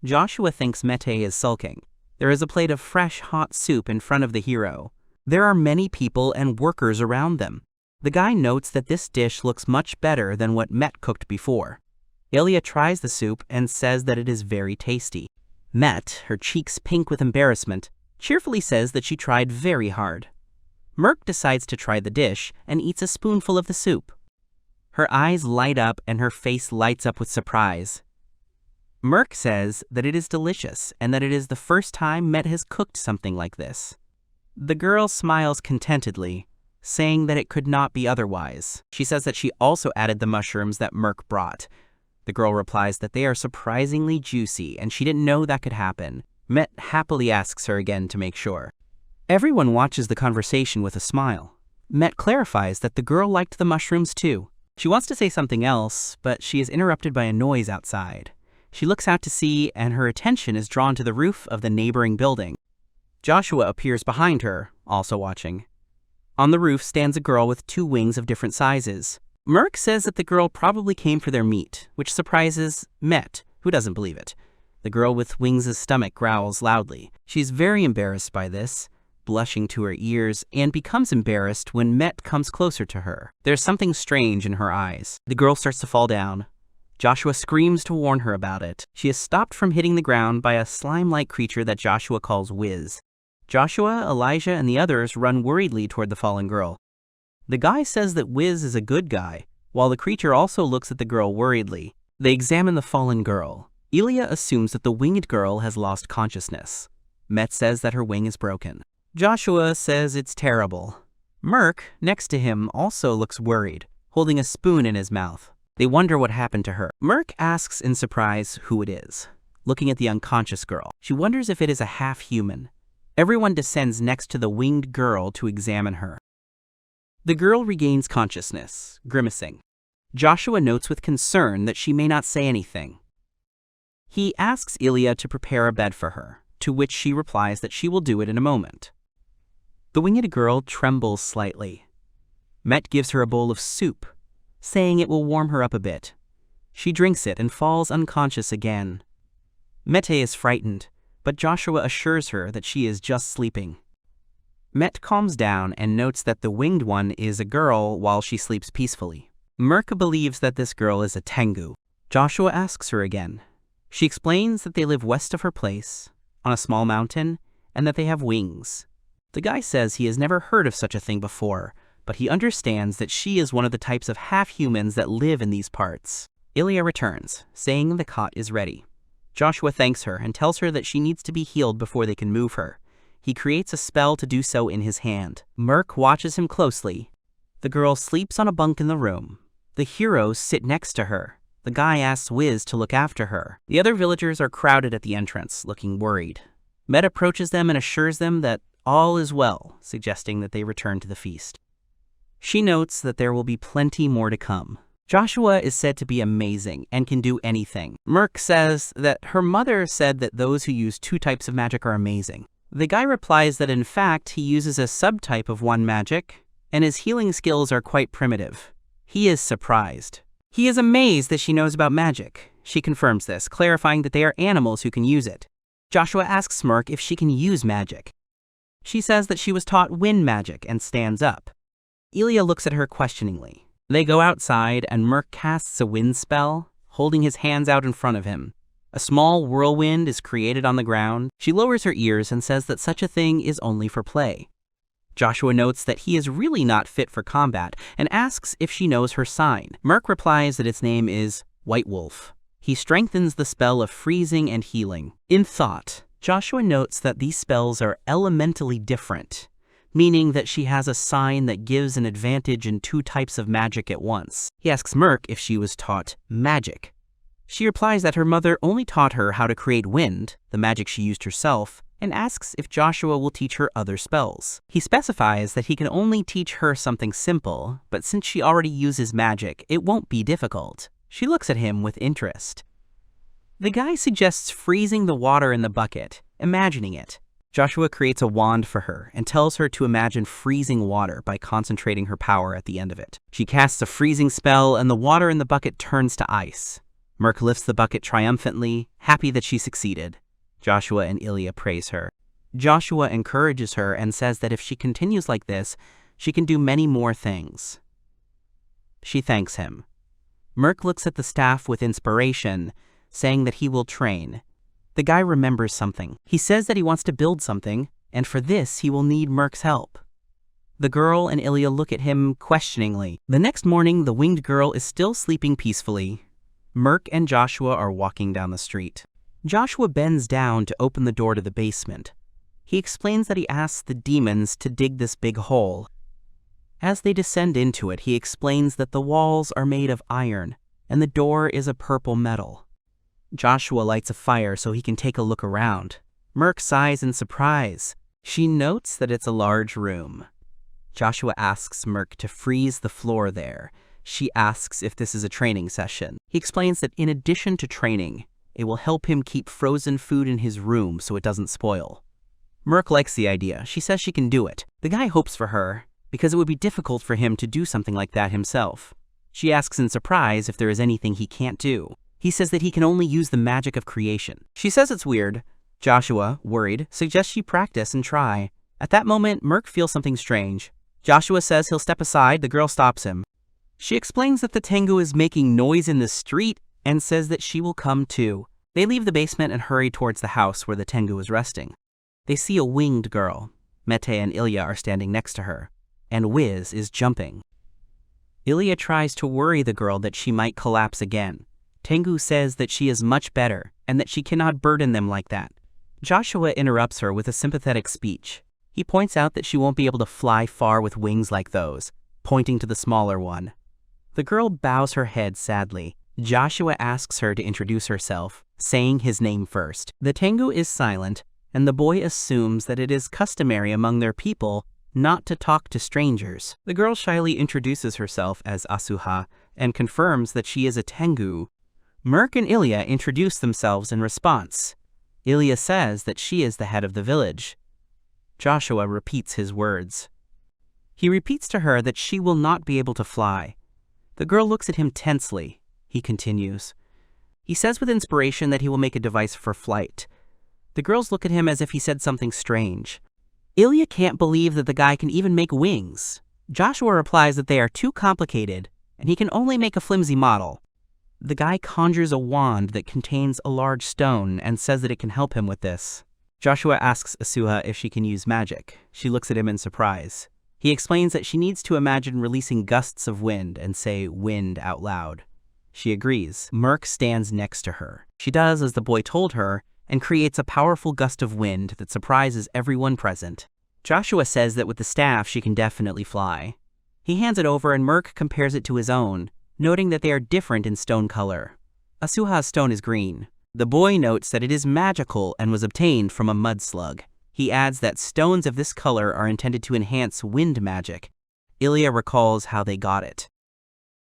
Joshua thinks Mete is sulking. There is a plate of fresh, hot soup in front of the hero. There are many people and workers around them. The guy notes that this dish looks much better than what Met cooked before. Ilia tries the soup and says that it is very tasty. Met, her cheeks pink with embarrassment, cheerfully says that she tried very hard. Merc decides to try the dish and eats a spoonful of the soup. Her eyes light up and her face lights up with surprise. Merc says that it is delicious and that it is the first time Met has cooked something like this. The girl smiles contentedly, saying that it could not be otherwise. She says that she also added the mushrooms that Merc brought. The girl replies that they are surprisingly juicy and she didn't know that could happen. Met happily asks her again to make sure. Everyone watches the conversation with a smile. Met clarifies that the girl liked the mushrooms too. She wants to say something else, but she is interrupted by a noise outside. She looks out to sea and her attention is drawn to the roof of the neighboring building. Joshua appears behind her, also watching. On the roof stands a girl with two wings of different sizes. Merc says that the girl probably came for their meat, which surprises Met, who doesn't believe it. The girl with wings' stomach growls loudly. She's very embarrassed by this, blushing to her ears, and becomes embarrassed when Met comes closer to her. There's something strange in her eyes. The girl starts to fall down. Joshua screams to warn her about it. She is stopped from hitting the ground by a slime-like creature that Joshua calls Wiz. Joshua, Elijah, and the others run worriedly toward the fallen girl. The guy says that Wiz is a good guy, while the creature also looks at the girl worriedly. They examine the fallen girl. Ilia assumes that the winged girl has lost consciousness. Met says that her wing is broken. Joshua says it's terrible. Merc, next to him, also looks worried, holding a spoon in his mouth. They wonder what happened to her. Merc asks in surprise who it is, looking at the unconscious girl. She wonders if it is a half-human. Everyone descends next to the winged girl to examine her. The girl regains consciousness, grimacing. Joshua notes with concern that she may not say anything. He asks Ilia to prepare a bed for her, to which she replies that she will do it in a moment. The winged girl trembles slightly. Met gives her a bowl of soup, saying it will warm her up a bit. She drinks it and falls unconscious again. Mete is frightened, but Joshua assures her that she is just sleeping. Met calms down and notes that the winged one is a girl while she sleeps peacefully. Merc believes that this girl is a Tengu. Joshua asks her again. She explains that they live west of her place, on a small mountain, and that they have wings. The guy says he has never heard of such a thing before, but he understands that she is one of the types of half-humans that live in these parts. Ilia returns, saying the cot is ready. Joshua thanks her and tells her that she needs to be healed before they can move her. He creates a spell to do so in his hand. Merc watches him closely. The girl sleeps on a bunk in the room. The heroes sit next to her. The guy asks Wiz to look after her. The other villagers are crowded at the entrance, looking worried. Met approaches them and assures them that all is well, suggesting that they return to the feast. She notes that there will be plenty more to come. Joshua is said to be amazing and can do anything. Merc says that her mother said that those who use 2 types of magic are amazing. The guy replies that in fact he uses a subtype of one magic, and his healing skills are quite primitive. He is surprised. He is amazed that she knows about magic. She confirms this, clarifying that they are animals who can use it. Joshua asks Merc if she can use magic. She says that she was taught wind magic and stands up. Ilia looks at her questioningly. They go outside and Merc casts a wind spell, holding his hands out in front of him. A small whirlwind is created on the ground. She lowers her ears and says that such a thing is only for play. Joshua notes that he is really not fit for combat and asks if she knows her sign. Merc replies that its name is White Wolf. He strengthens the spell of freezing and healing. In thought, Joshua notes that these spells are elementally different, meaning that she has a sign that gives an advantage in 2 types of magic at once. He asks Merc if she was taught magic. She replies that her mother only taught her how to create wind, the magic she used herself, and asks if Joshua will teach her other spells. He specifies that he can only teach her something simple, but since she already uses magic, it won't be difficult. She looks at him with interest. The guy suggests freezing the water in the bucket, imagining it. Joshua creates a wand for her and tells her to imagine freezing water by concentrating her power at the end of it. She casts a freezing spell and the water in the bucket turns to ice. Merc lifts the bucket triumphantly, happy that she succeeded. Joshua and Ilia praise her. Joshua encourages her and says that if she continues like this, she can do many more things. She thanks him. Merc looks at the staff with inspiration, saying that he will train. The guy remembers something. He says that he wants to build something, and for this he will need Merc's help. The girl and Ilia look at him questioningly. The next morning, the winged girl is still sleeping peacefully. Merc and Joshua are walking down the street. Joshua bends down to open the door to the basement. He explains that he asks the demons to dig this big hole. As they descend into it, he explains that the walls are made of iron, and the door is a purple metal. Joshua lights a fire so he can take a look around. Merc sighs in surprise. She notes that it's a large room. Joshua asks Merc to freeze the floor there. She asks if this is a training session. He explains that in addition to training, it will help him keep frozen food in his room so it doesn't spoil. Merc likes the idea. She says she can do it. The guy hopes for her, because it would be difficult for him to do something like that himself. She asks in surprise if there is anything he can't do. He says that he can only use the magic of creation. She says it's weird. Joshua, worried, suggests she practice and try. At that moment, Merc feels something strange. Joshua says he'll step aside. The girl stops him. She explains that the Tengu is making noise in the street and says that she will come too. They leave the basement and hurry towards the house where the Tengu is resting. They see a winged girl. Mete and Ilia are standing next to her, and Wiz is jumping. Ilia tries to worry the girl that she might collapse again. Tengu says that she is much better and that she cannot burden them like that. Joshua interrupts her with a sympathetic speech. He points out that she won't be able to fly far with wings like those, pointing to the smaller one. The girl bows her head sadly. Joshua asks her to introduce herself, saying his name first. The Tengu is silent, and the boy assumes that it is customary among their people not to talk to strangers. The girl shyly introduces herself as Asuha and confirms that she is a Tengu. Merc and Ilia introduce themselves in response. Ilia says that she is the head of the village. Joshua repeats his words. He repeats to her that she will not be able to fly. The girl looks at him tensely. He continues. He says with inspiration that he will make a device for flight. The girls look at him as if he said something strange. Ilia can't believe that the guy can even make wings. Joshua replies that they are too complicated, and he can only make a flimsy model. The guy conjures a wand that contains a large stone and says that it can help him with this. Joshua asks Asuha if she can use magic. She looks at him in surprise. He explains that she needs to imagine releasing gusts of wind and say wind out loud. She agrees. Merc stands next to her. She does as the boy told her and creates a powerful gust of wind that surprises everyone present. Joshua says that with the staff she can definitely fly. He hands it over and Merc compares it to his own, noting that they are different in stone color. Asuha's stone is green. The boy notes that it is magical and was obtained from a mud slug. He adds that stones of this color are intended to enhance wind magic. Ilia recalls how they got it.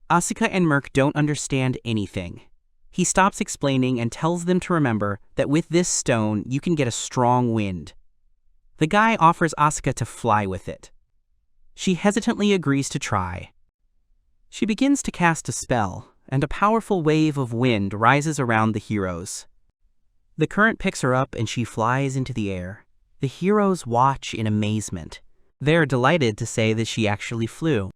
Asuka and Merc don't understand anything. He stops explaining and tells them to remember that with this stone you can get a strong wind. The guy offers Asuka to fly with it. She hesitantly agrees to try. She begins to cast a spell, and a powerful wave of wind rises around the heroes. The current picks her up and she flies into the air. The heroes watch in amazement. They're delighted to say that she actually flew.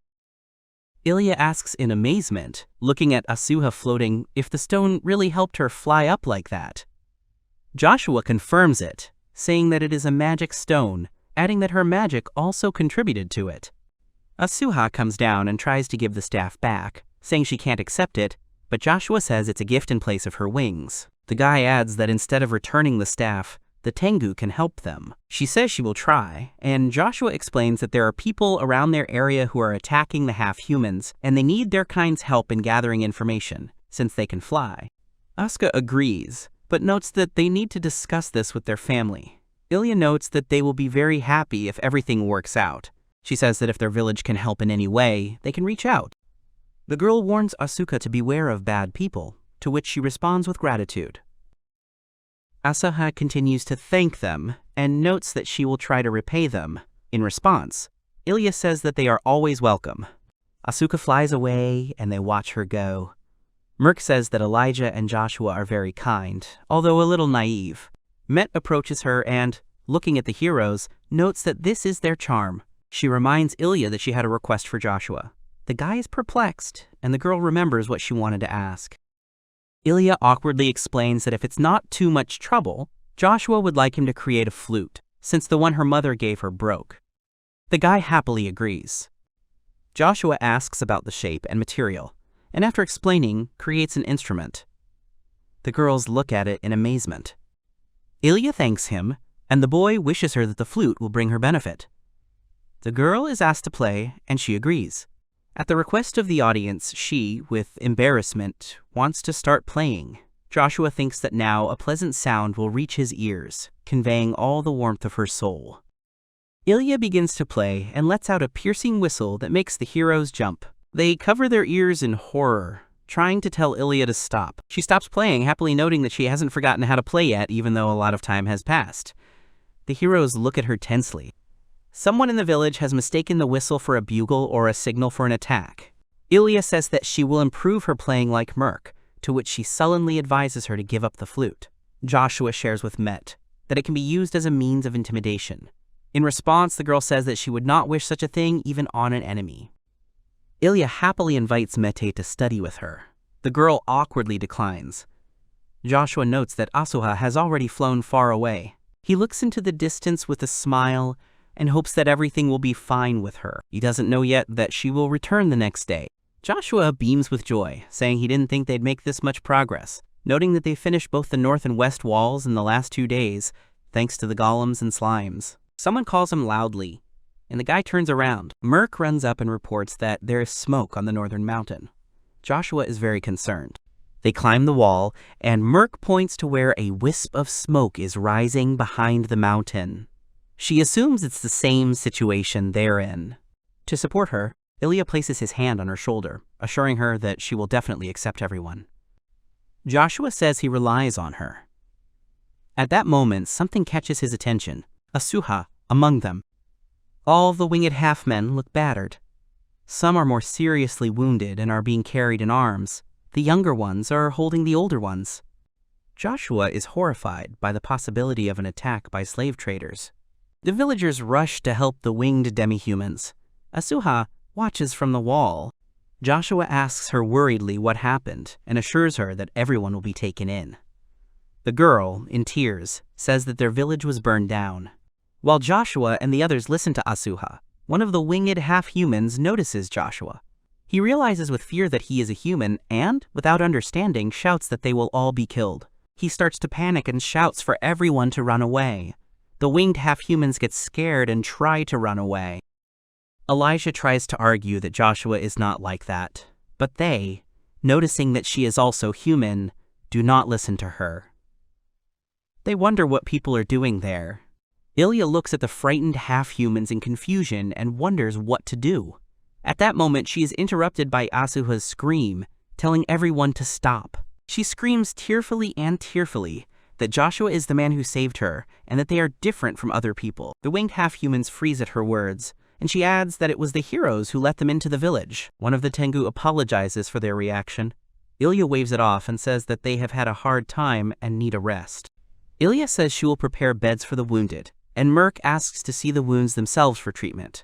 Ilia asks in amazement, looking at Asuha floating, if the stone really helped her fly up like that. Joshua confirms it, saying that it is a magic stone, adding that her magic also contributed to it. Asuha comes down and tries to give the staff back, saying she can't accept it, but Joshua says it's a gift in place of her wings. The guy adds that instead of returning the staff, the Tengu can help them. She says she will try, and Joshua explains that there are people around their area who are attacking the half-humans, and they need their kind's help in gathering information, since they can fly. Asuka agrees, but notes that they need to discuss this with their family. Ilia notes that they will be very happy if everything works out. She says that if their village can help in any way, they can reach out. The girl warns Asuka to beware of bad people, to which she responds with gratitude. Asuha continues to thank them and notes that she will try to repay them. In response, Ilia says that they are always welcome. Asuka flies away and they watch her go. Merc says that Elijah and Joshua are very kind, although a little naive. Met approaches her and, looking at the heroes, notes that this is their charm. She reminds Ilia that she had a request for Joshua. The guy is perplexed, and the girl remembers what she wanted to ask. Ilia awkwardly explains that if it's not too much trouble, Joshua would like him to create a flute, since the one her mother gave her broke. The guy happily agrees. Joshua asks about the shape and material, and after explaining, creates an instrument. The girls look at it in amazement. Ilia thanks him, and the boy wishes her that the flute will bring her benefit. The girl is asked to play, and she agrees. At the request of the audience, she, with embarrassment, wants to start playing. Joshua thinks that now a pleasant sound will reach his ears, conveying all the warmth of her soul. Ilia begins to play and lets out a piercing whistle that makes the heroes jump. They cover their ears in horror, trying to tell Ilia to stop. She stops playing, happily noting that she hasn't forgotten how to play yet, even though a lot of time has passed. The heroes look at her tensely. Someone in the village has mistaken the whistle for a bugle or a signal for an attack. Ilia says that she will improve her playing like Merc, to which she sullenly advises her to give up the flute. Joshua shares with Met that it can be used as a means of intimidation. In response, the girl says that she would not wish such a thing even on an enemy. Ilia happily invites Mete to study with her. The girl awkwardly declines. Joshua notes that Asuha has already flown far away. He looks into the distance with a smile and hopes that everything will be fine with her. He doesn't know yet that she will return the next day. Joshua beams with joy, saying he didn't think they'd make this much progress, noting that they finished both the north and west walls in the last 2 days, thanks to the golems and slimes. Someone calls him loudly, and the guy turns around. Merc runs up and reports that there is smoke on the northern mountain. Joshua is very concerned. They climb the wall, and Merc points to where a wisp of smoke is rising behind the mountain. She assumes it's the same situation they're in. To support her, Ilia places his hand on her shoulder, assuring her that she will definitely accept everyone. Joshua says he relies on her. At that moment, something catches his attention, Asuha among them. All the winged half-men look battered. Some are more seriously wounded and are being carried in arms. The younger ones are holding the older ones. Joshua is horrified by the possibility of an attack by slave traders. The villagers rush to help the winged demi-humans. Asuha watches from the wall. Joshua asks her worriedly what happened and assures her that everyone will be taken in. The girl, in tears, says that their village was burned down. While Joshua and the others listen to Asuha, one of the winged half-humans notices Joshua. He realizes with fear that he is a human and, without understanding, shouts that they will all be killed. He starts to panic and shouts for everyone to run away. The winged half-humans get scared and try to run away. Elijah tries to argue that Joshua is not like that, but they, noticing that she is also human, do not listen to her. They wonder what people are doing there. Ilia looks at the frightened half-humans in confusion and wonders what to do. At that moment, she is interrupted by Asuha's scream, telling everyone to stop. She screams tearfully that Joshua is the man who saved her and that they are different from other people. The winged half-humans freeze at her words, and she adds that it was the heroes who let them into the village. One of the Tengu apologizes for their reaction. Ilia waves it off and says that they have had a hard time and need a rest. Ilia says she will prepare beds for the wounded, and Merc asks to see the wounds themselves for treatment.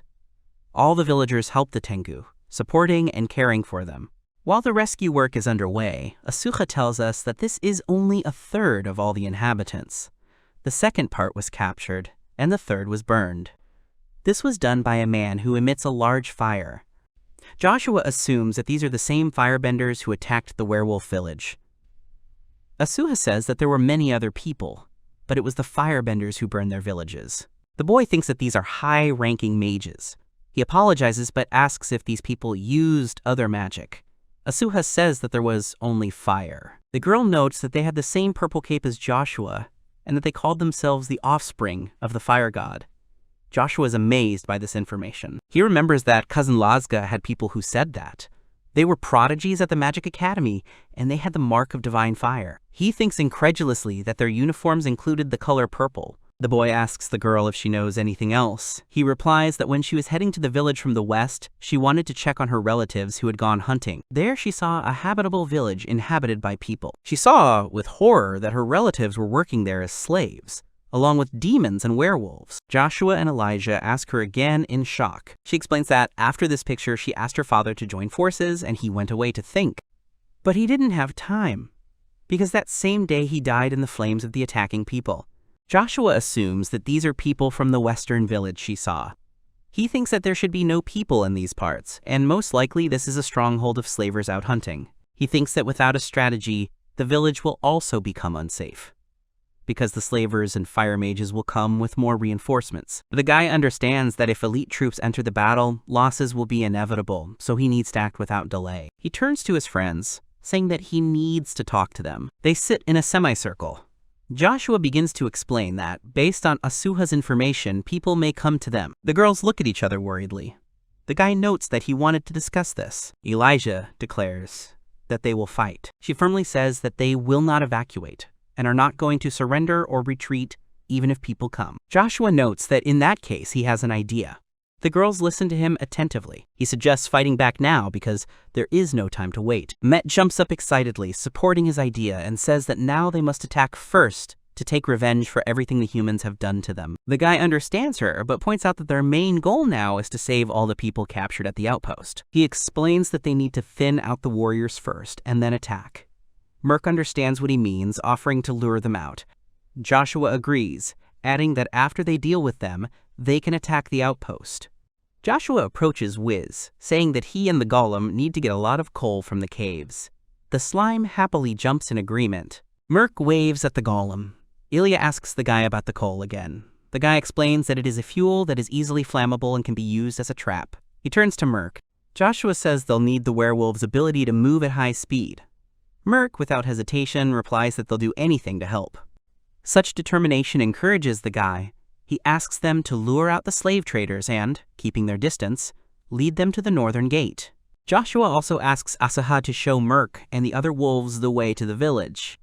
All the villagers help the Tengu, supporting and caring for them. While the rescue work is underway, Asuha tells us that this is only a third of all the inhabitants. The second part was captured, and the third was burned. This was done by a man who emits a large fire. Joshua assumes that these are the same firebenders who attacked the werewolf village. Asuha says that there were many other people, but it was the firebenders who burned their villages. The boy thinks that these are high-ranking mages. He apologizes but asks if these people used other magic. Asuha says that there was only fire. The girl notes that they had the same purple cape as Joshua, and that they called themselves the offspring of the fire god. Joshua is amazed by this information. He remembers that Cousin Lazga had people who said that. They were prodigies at the Magic Academy, and they had the mark of divine fire. He thinks incredulously that their uniforms included the color purple. The boy asks the girl if she knows anything else. He replies that when she was heading to the village from the west, she wanted to check on her relatives who had gone hunting. There she saw a habitable village inhabited by people. She saw, with horror, that her relatives were working there as slaves, along with demons and werewolves. Joshua and Elijah ask her again in shock. She explains that after this picture, she asked her father to join forces and he went away to think. But he didn't have time, because that same day he died in the flames of the attacking people. Joshua assumes that these are people from the western village she saw. He thinks that there should be no people in these parts, and most likely this is a stronghold of slavers out hunting. He thinks that without a strategy, the village will also become unsafe, because the slavers and fire mages will come with more reinforcements. The guy understands that if elite troops enter the battle, losses will be inevitable, so he needs to act without delay. He turns to his friends, saying that he needs to talk to them. They sit in a semicircle. Joshua begins to explain that, based on Asuha's information, people may come to them. The girls look at each other worriedly. The guy notes that he wanted to discuss this. Elijah declares that they will fight. She firmly says that they will not evacuate, and are not going to surrender or retreat even if people come. Joshua notes that in that case he has an idea. The girls listen to him attentively. He suggests fighting back now because there is no time to wait. Met jumps up excitedly, supporting his idea, and says that now they must attack first to take revenge for everything the humans have done to them. The guy understands her, but points out that their main goal now is to save all the people captured at the outpost. He explains that they need to thin out the warriors first and then attack. Merc understands what he means, offering to lure them out. Joshua agrees, adding that after they deal with them, they can attack the outpost. Joshua approaches Wiz, saying that he and the golem need to get a lot of coal from the caves. The slime happily jumps in agreement. Merc waves at the golem. Ilia asks the guy about the coal again. The guy explains that it is a fuel that is easily flammable and can be used as a trap. He turns to Merc. Joshua says they'll need the werewolf's ability to move at high speed. Merc, without hesitation, replies that they'll do anything to help. Such determination encourages the guy. He asks them to lure out the slave traders and, keeping their distance, lead them to the northern gate. Joshua also asks Asaha to show Merc and the other wolves the way to the village.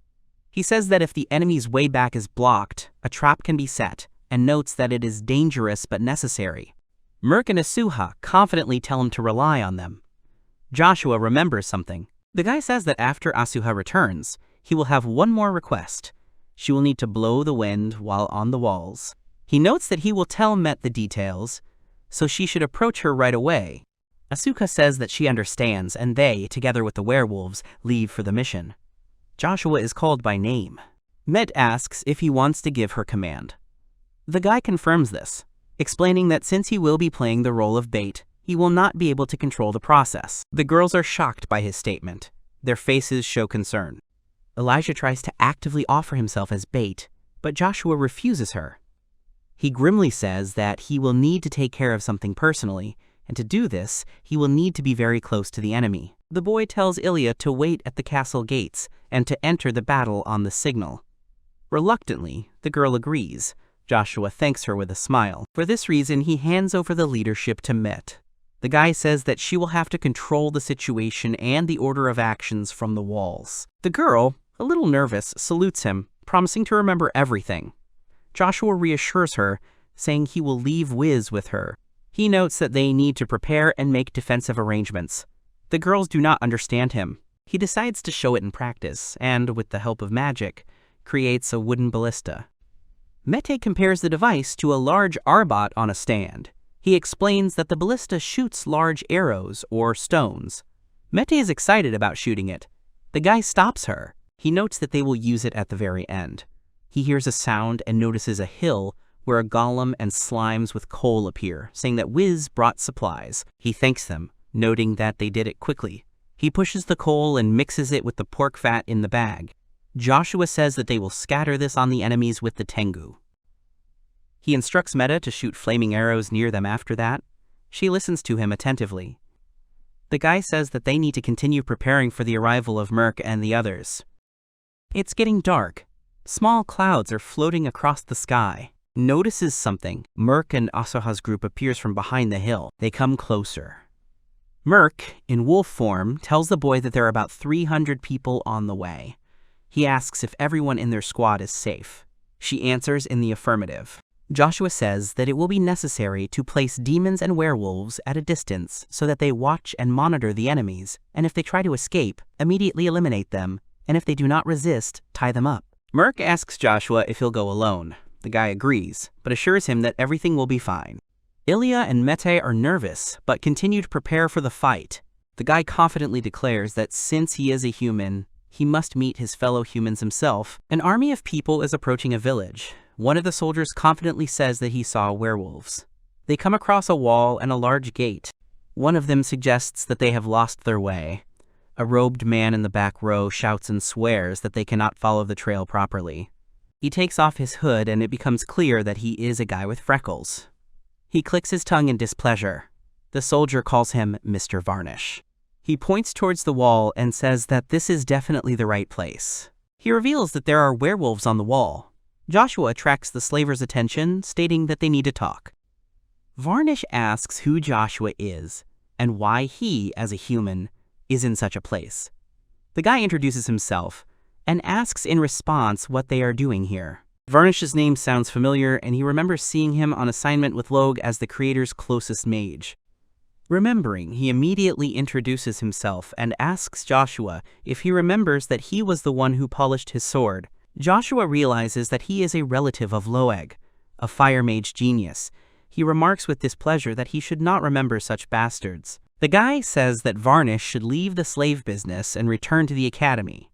He says that if the enemy's way back is blocked, a trap can be set, and notes that it is dangerous but necessary. Merc and Asuha confidently tell him to rely on them. Joshua remembers something. The guy says that after Asuha returns, he will have one more request. She will need to blow the wind while on the walls. He notes that he will tell Met the details, so she should approach her right away. Asuka says that she understands, and they, together with the werewolves, leave for the mission. Joshua is called by name. Met asks if he wants to give her command. The guy confirms this, explaining that since he will be playing the role of bait, he will not be able to control the process. The girls are shocked by his statement. Their faces show concern. Elijah tries to actively offer himself as bait, but Joshua refuses her. He grimly says that he will need to take care of something personally, and to do this, he will need to be very close to the enemy. The boy tells Ilia to wait at the castle gates and to enter the battle on the signal. Reluctantly, the girl agrees. Joshua thanks her with a smile. For this reason, he hands over the leadership to Met. The guy says that she will have to control the situation and the order of actions from the walls. The girl, a little nervous, salutes him, promising to remember everything. Joshua reassures her, saying he will leave Wiz with her. He notes that they need to prepare and make defensive arrangements. The girls do not understand him. He decides to show it in practice, and, with the help of magic, creates a wooden ballista. Mete compares the device to a large arbot on a stand. He explains that the ballista shoots large arrows or stones. Mete is excited about shooting it. The guy stops her. He notes that they will use it at the very end. He hears a sound and notices a hill where a golem and slimes with coal appear, saying that Wiz brought supplies. He thanks them, noting that they did it quickly. He pushes the coal and mixes it with the pork fat in the bag. Joshua says that they will scatter this on the enemies with the tengu. He instructs Meta to shoot flaming arrows near them after that. She listens to him attentively. The guy says that they need to continue preparing for the arrival of Merc and the others. It's getting dark. Small clouds are floating across the sky. Notices something. Merc and Asaha's group appears from behind the hill. They come closer. Merc, in wolf form, tells the boy that there are about 300 people on the way. He asks if everyone in their squad is safe. She answers in the affirmative. Joshua says that it will be necessary to place demons and werewolves at a distance so that they watch and monitor the enemies, and if they try to escape, immediately eliminate them, and if they do not resist, tie them up. Merc asks Joshua if he'll go alone. The guy agrees, but assures him that everything will be fine. Ilia and Mete are nervous, but continue to prepare for the fight. The guy confidently declares that since he is a human, he must meet his fellow humans himself. An army of people is approaching a village. One of the soldiers confidently says that he saw werewolves. They come across a wall and a large gate. One of them suggests that they have lost their way. A robed man in the back row shouts and swears that they cannot follow the trail properly. He takes off his hood and it becomes clear that he is a guy with freckles. He clicks his tongue in displeasure. The soldier calls him Mr. Varnish. He points towards the wall and says that this is definitely the right place. He reveals that there are werewolves on the wall. Joshua attracts the slaver's attention, stating that they need to talk. Varnish asks who Joshua is and why he, as a human, is in such a place. The guy introduces himself and asks in response what they are doing here. Varnish's name sounds familiar, and he remembers seeing him on assignment with Logue as the creator's closest mage. Remembering, he immediately introduces himself and asks Joshua if he remembers that he was the one who polished his sword. Joshua realizes that he is a relative of Loeg, a fire mage genius. He remarks with displeasure that he should not remember such bastards. The guy says that Varnish should leave the slave business and return to the academy.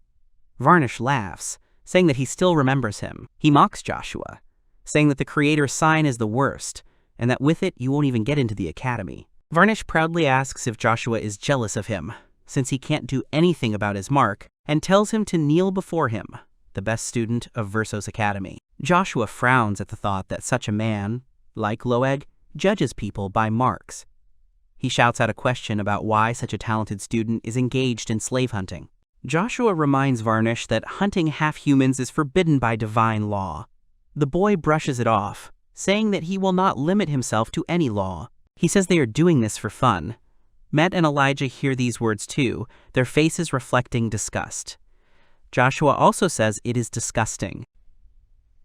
Varnish laughs, saying that he still remembers him. He mocks Joshua, saying that the creator's sign is the worst, and that with it you won't even get into the academy. Varnish proudly asks if Joshua is jealous of him, since he can't do anything about his mark, and tells him to kneel before him, the best student of Versos Academy. Joshua frowns at the thought that such a man, like Loeg, judges people by marks. He shouts out a question about why such a talented student is engaged in slave hunting. Joshua reminds Varnish that hunting half-humans is forbidden by divine law. The boy brushes it off, saying that he will not limit himself to any law. He says they are doing this for fun. Met and Elijah hear these words too, their faces reflecting disgust. Joshua also says it is disgusting.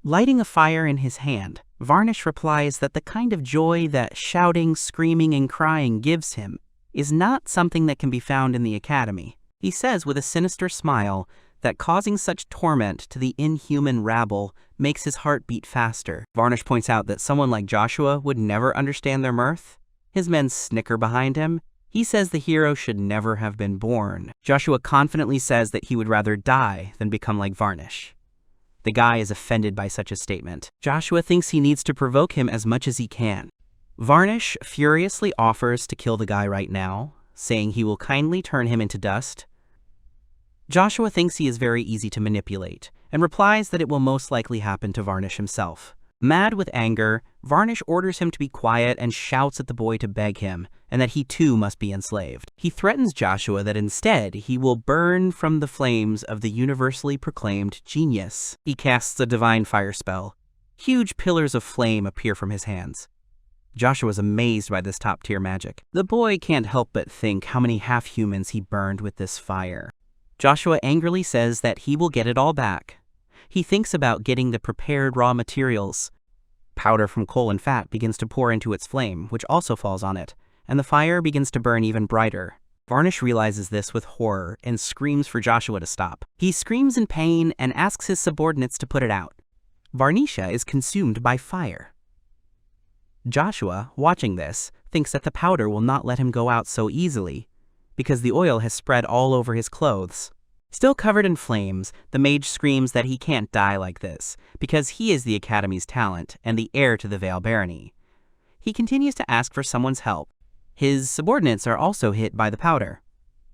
Lighting a fire in his hand, Varnish replies that the kind of joy that shouting, screaming, and crying gives him is not something that can be found in the academy. He says with a sinister smile that causing such torment to the inhuman rabble makes his heart beat faster. Varnish points out that someone like Joshua would never understand their mirth. His men snicker behind him. He says the hero should never have been born. Joshua confidently says that he would rather die than become like Varnish. The guy is offended by such a statement. Joshua thinks he needs to provoke him as much as he can. Varnish furiously offers to kill the guy right now, saying he will kindly turn him into dust. Joshua thinks he is very easy to manipulate, and replies that it will most likely happen to Varnish himself. Mad with anger, Varnish orders him to be quiet and shouts at the boy to beg him, and that he too must be enslaved. He threatens Joshua that instead he will burn from the flames of the universally proclaimed genius. He casts a divine fire spell. Huge pillars of flame appear from his hands. Joshua is amazed by this top-tier magic. The boy can't help but think how many half-humans he burned with this fire. Joshua angrily says that he will get it all back. He thinks about getting the prepared raw materials. Powder from coal and fat begins to pour into its flame, which also falls on it, and the fire begins to burn even brighter. Varnish realizes this with horror and screams for Joshua to stop. He screams in pain and asks his subordinates to put it out. Varnisha is consumed by fire. Joshua, watching this, thinks that the powder will not let him go out so easily, because the oil has spread all over his clothes. Still covered in flames, the mage screams that he can't die like this, because he is the Academy's talent and the heir to the Vale Barony. He continues to ask for someone's help. His subordinates are also hit by the powder.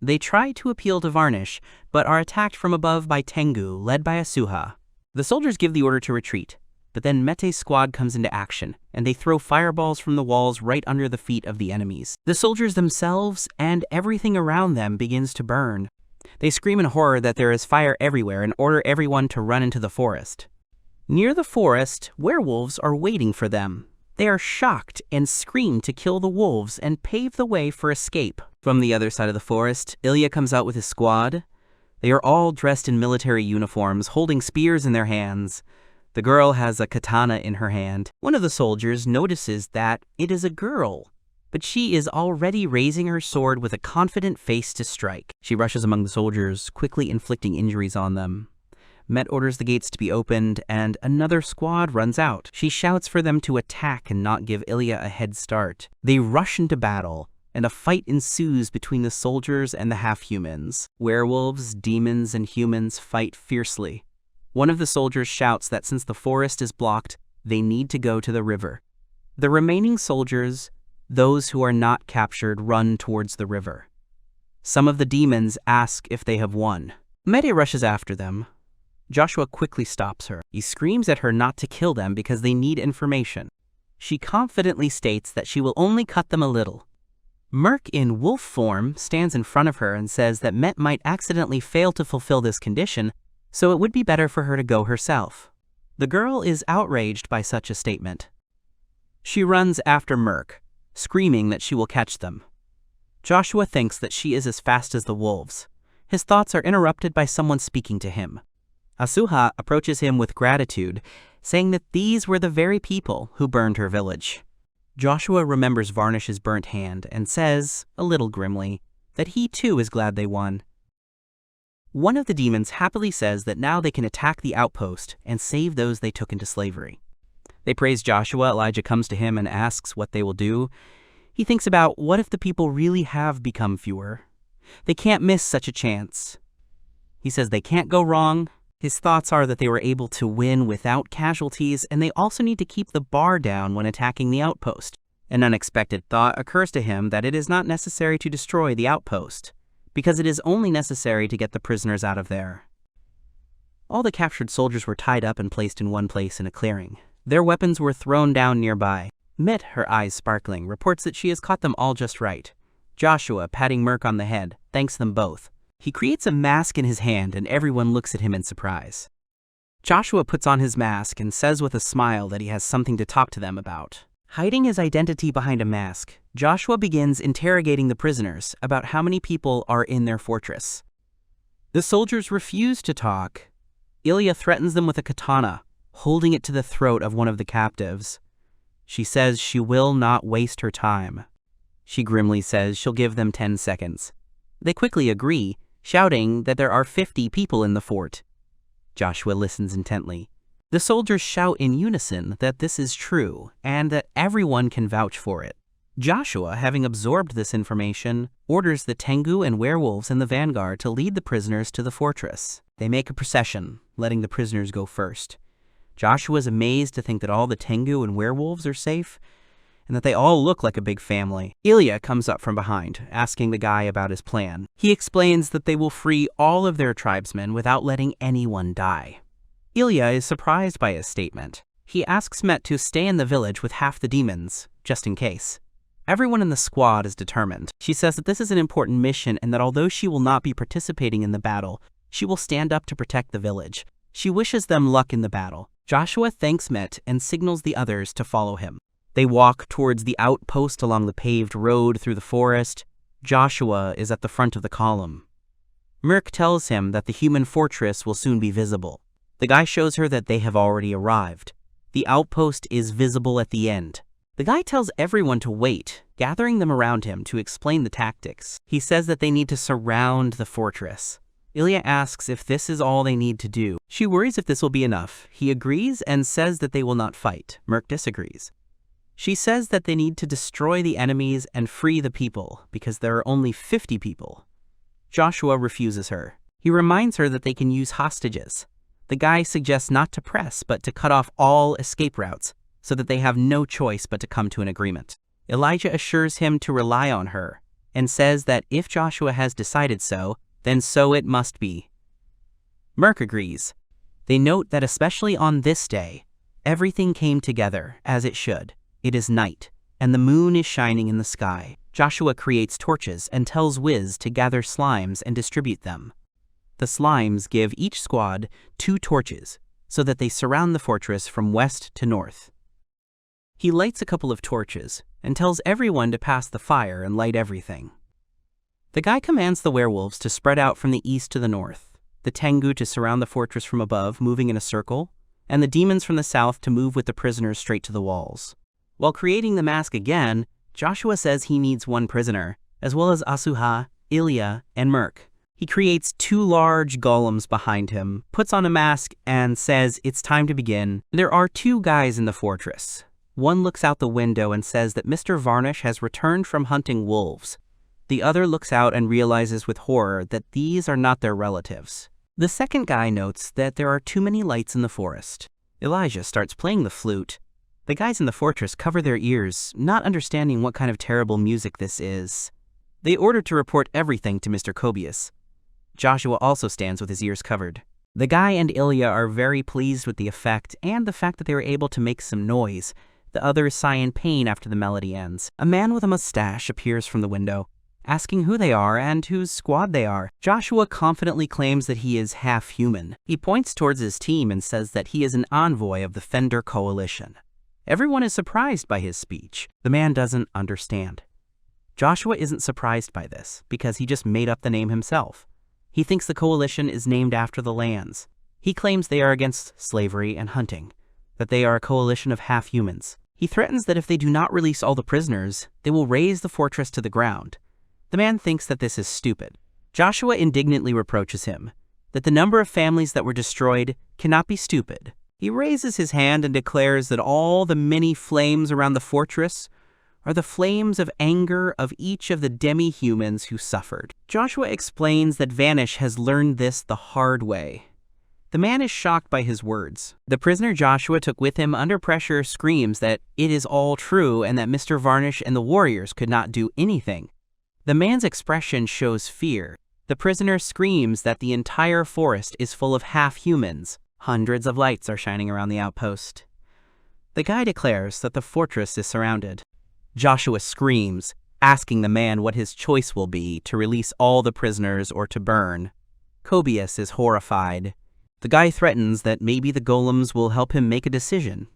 They try to appeal to Varnish, but are attacked from above by Tengu, led by Asuha. The soldiers give the order to retreat, but then Mete's squad comes into action, and they throw fireballs from the walls right under the feet of the enemies. The soldiers themselves and everything around them begins to burn. They scream in horror that there is fire everywhere and order everyone to run into the forest. Near the forest, werewolves are waiting for them. They are shocked and scream to kill the wolves and pave the way for escape. From the other side of the forest, Ilia comes out with his squad. They are all dressed in military uniforms, holding spears in their hands. The girl has a katana in her hand. One of the soldiers notices that it is a girl, but she is already raising her sword with a confident face to strike. She rushes among the soldiers, quickly inflicting injuries on them. Met orders the gates to be opened, and another squad runs out. She shouts for them to attack and not give Ilia a head start. They rush into battle, and a fight ensues between the soldiers and the half-humans. Werewolves, demons, and humans fight fiercely. One of the soldiers shouts that since the forest is blocked, they need to go to the river. The remaining soldiers, those who are not captured, run towards the river. Some of the demons ask if they have won. Mete rushes after them. Joshua quickly stops her. He screams at her not to kill them because they need information. She confidently states that she will only cut them a little. Merc in wolf form stands in front of her and says that Met might accidentally fail to fulfill this condition, so it would be better for her to go herself. The girl is outraged by such a statement. She runs after Merc, screaming that she will catch them. Joshua thinks that she is as fast as the wolves. His thoughts are interrupted by someone speaking to him. Asuha approaches him with gratitude, saying that these were the very people who burned her village. Joshua remembers Varnish's burnt hand and says, a little grimly, that he too is glad they won. One of the demons happily says that now they can attack the outpost and save those they took into slavery. They praise Joshua. Elijah comes to him and asks what they will do. He thinks about what if the people really have become fewer. They can't miss such a chance. He says they can't go wrong. His thoughts are that they were able to win without casualties, and they also need to keep the bar down when attacking the outpost. An unexpected thought occurs to him that it is not necessary to destroy the outpost, because it is only necessary to get the prisoners out of there. All the captured soldiers were tied up and placed in one place in a clearing. Their weapons were thrown down nearby. Met, her eyes sparkling, reports that she has caught them all just right. Joshua, patting Merc on the head, thanks them both. He creates a mask in his hand and everyone looks at him in surprise. Joshua puts on his mask and says with a smile that he has something to talk to them about. Hiding his identity behind a mask, Joshua begins interrogating the prisoners about how many people are in their fortress. The soldiers refuse to talk. Ilia threatens them with a katana, holding it to the throat of one of the captives. She says she will not waste her time. She grimly says she'll give them 10 seconds. They quickly agree, shouting that there are 50 people in the fort. Joshua listens intently. The soldiers shout in unison that this is true and that everyone can vouch for it. Joshua, having absorbed this information, orders the Tengu and werewolves in the vanguard to lead the prisoners to the fortress. They make a procession, letting the prisoners go first. Joshua is amazed to think that all the Tengu and werewolves are safe, and that they all look like a big family. Ilia comes up from behind, asking the guy about his plan. He explains that they will free all of their tribesmen without letting anyone die. Ilia is surprised by his statement. He asks Met to stay in the village with half the demons, just in case. Everyone in the squad is determined. She says that this is an important mission and that although she will not be participating in the battle, she will stand up to protect the village. She wishes them luck in the battle. Joshua thanks Met and signals the others to follow him. They walk towards the outpost along the paved road through the forest. Joshua is at the front of the column. Merc tells him that the human fortress will soon be visible. The guy shows her that they have already arrived. The outpost is visible at the end. The guy tells everyone to wait, gathering them around him to explain the tactics. He says that they need to surround the fortress. Ilia asks if this is all they need to do. She worries if this will be enough. He agrees and says that they will not fight. Merc disagrees. She says that they need to destroy the enemies and free the people, because there are only 50 people. Joshua refuses her. He reminds her that they can use hostages. The guy suggests not to press, but to cut off all escape routes, so that they have no choice but to come to an agreement. Elijah assures him to rely on her, and says that if Joshua has decided so, then so it must be. Merc agrees. They note that especially on this day, everything came together as it should. It is night, and the moon is shining in the sky. Joshua creates torches and tells Wiz to gather slimes and distribute them. The slimes give each squad 2 torches, so that they surround the fortress from west to north. He lights a couple of torches and tells everyone to pass the fire and light everything. The guy commands the werewolves to spread out from the east to the north, the Tengu to surround the fortress from above, moving in a circle, and the demons from the south to move with the prisoners straight to the walls. While creating the mask again, Joshua says he needs 1 prisoner, as well as Asuha, Ilia, and Merc. He creates 2 large golems behind him, puts on a mask, and says it's time to begin. There are 2 guys in the fortress. One looks out the window and says that Mr. Varnish has returned from hunting wolves. The other looks out and realizes with horror that these are not their relatives. The second guy notes that there are too many lights in the forest. Elijah starts playing the flute. The guys in the fortress cover their ears, not understanding what kind of terrible music this is. They order to report everything to Mr. Kobius. Joshua also stands with his ears covered. The guy and Ilia are very pleased with the effect and the fact that they were able to make some noise. The others sigh in pain after the melody ends. A man with a mustache appears from the window, asking who they are and whose squad they are. Joshua confidently claims that he is half human. He points towards his team and says that he is an envoy of the Fender Coalition. Everyone is surprised by his speech. The man doesn't understand. Joshua isn't surprised by this, because he just made up the name himself. He thinks the coalition is named after the lands. He claims they are against slavery and hunting, that they are a coalition of half-humans. He threatens that if they do not release all the prisoners, they will raze the fortress to the ground. The man thinks that this is stupid. Joshua indignantly reproaches him, that the number of families that were destroyed cannot be stupid. He raises his hand and declares that all the many flames around the fortress are the flames of anger of each of the demi-humans who suffered. Joshua explains that Vanish has learned this the hard way. The man is shocked by his words. The prisoner Joshua took with him under pressure screams that it is all true and that Mr. Varnish and the warriors could not do anything. The man's expression shows fear. The prisoner screams that the entire forest is full of half-humans. Hundreds of lights are shining around the outpost. The guy declares that the fortress is surrounded. Joshua screams, asking the man what his choice will be, to release all the prisoners or to burn. Kobius is horrified. The guy threatens that maybe the golems will help him make a decision.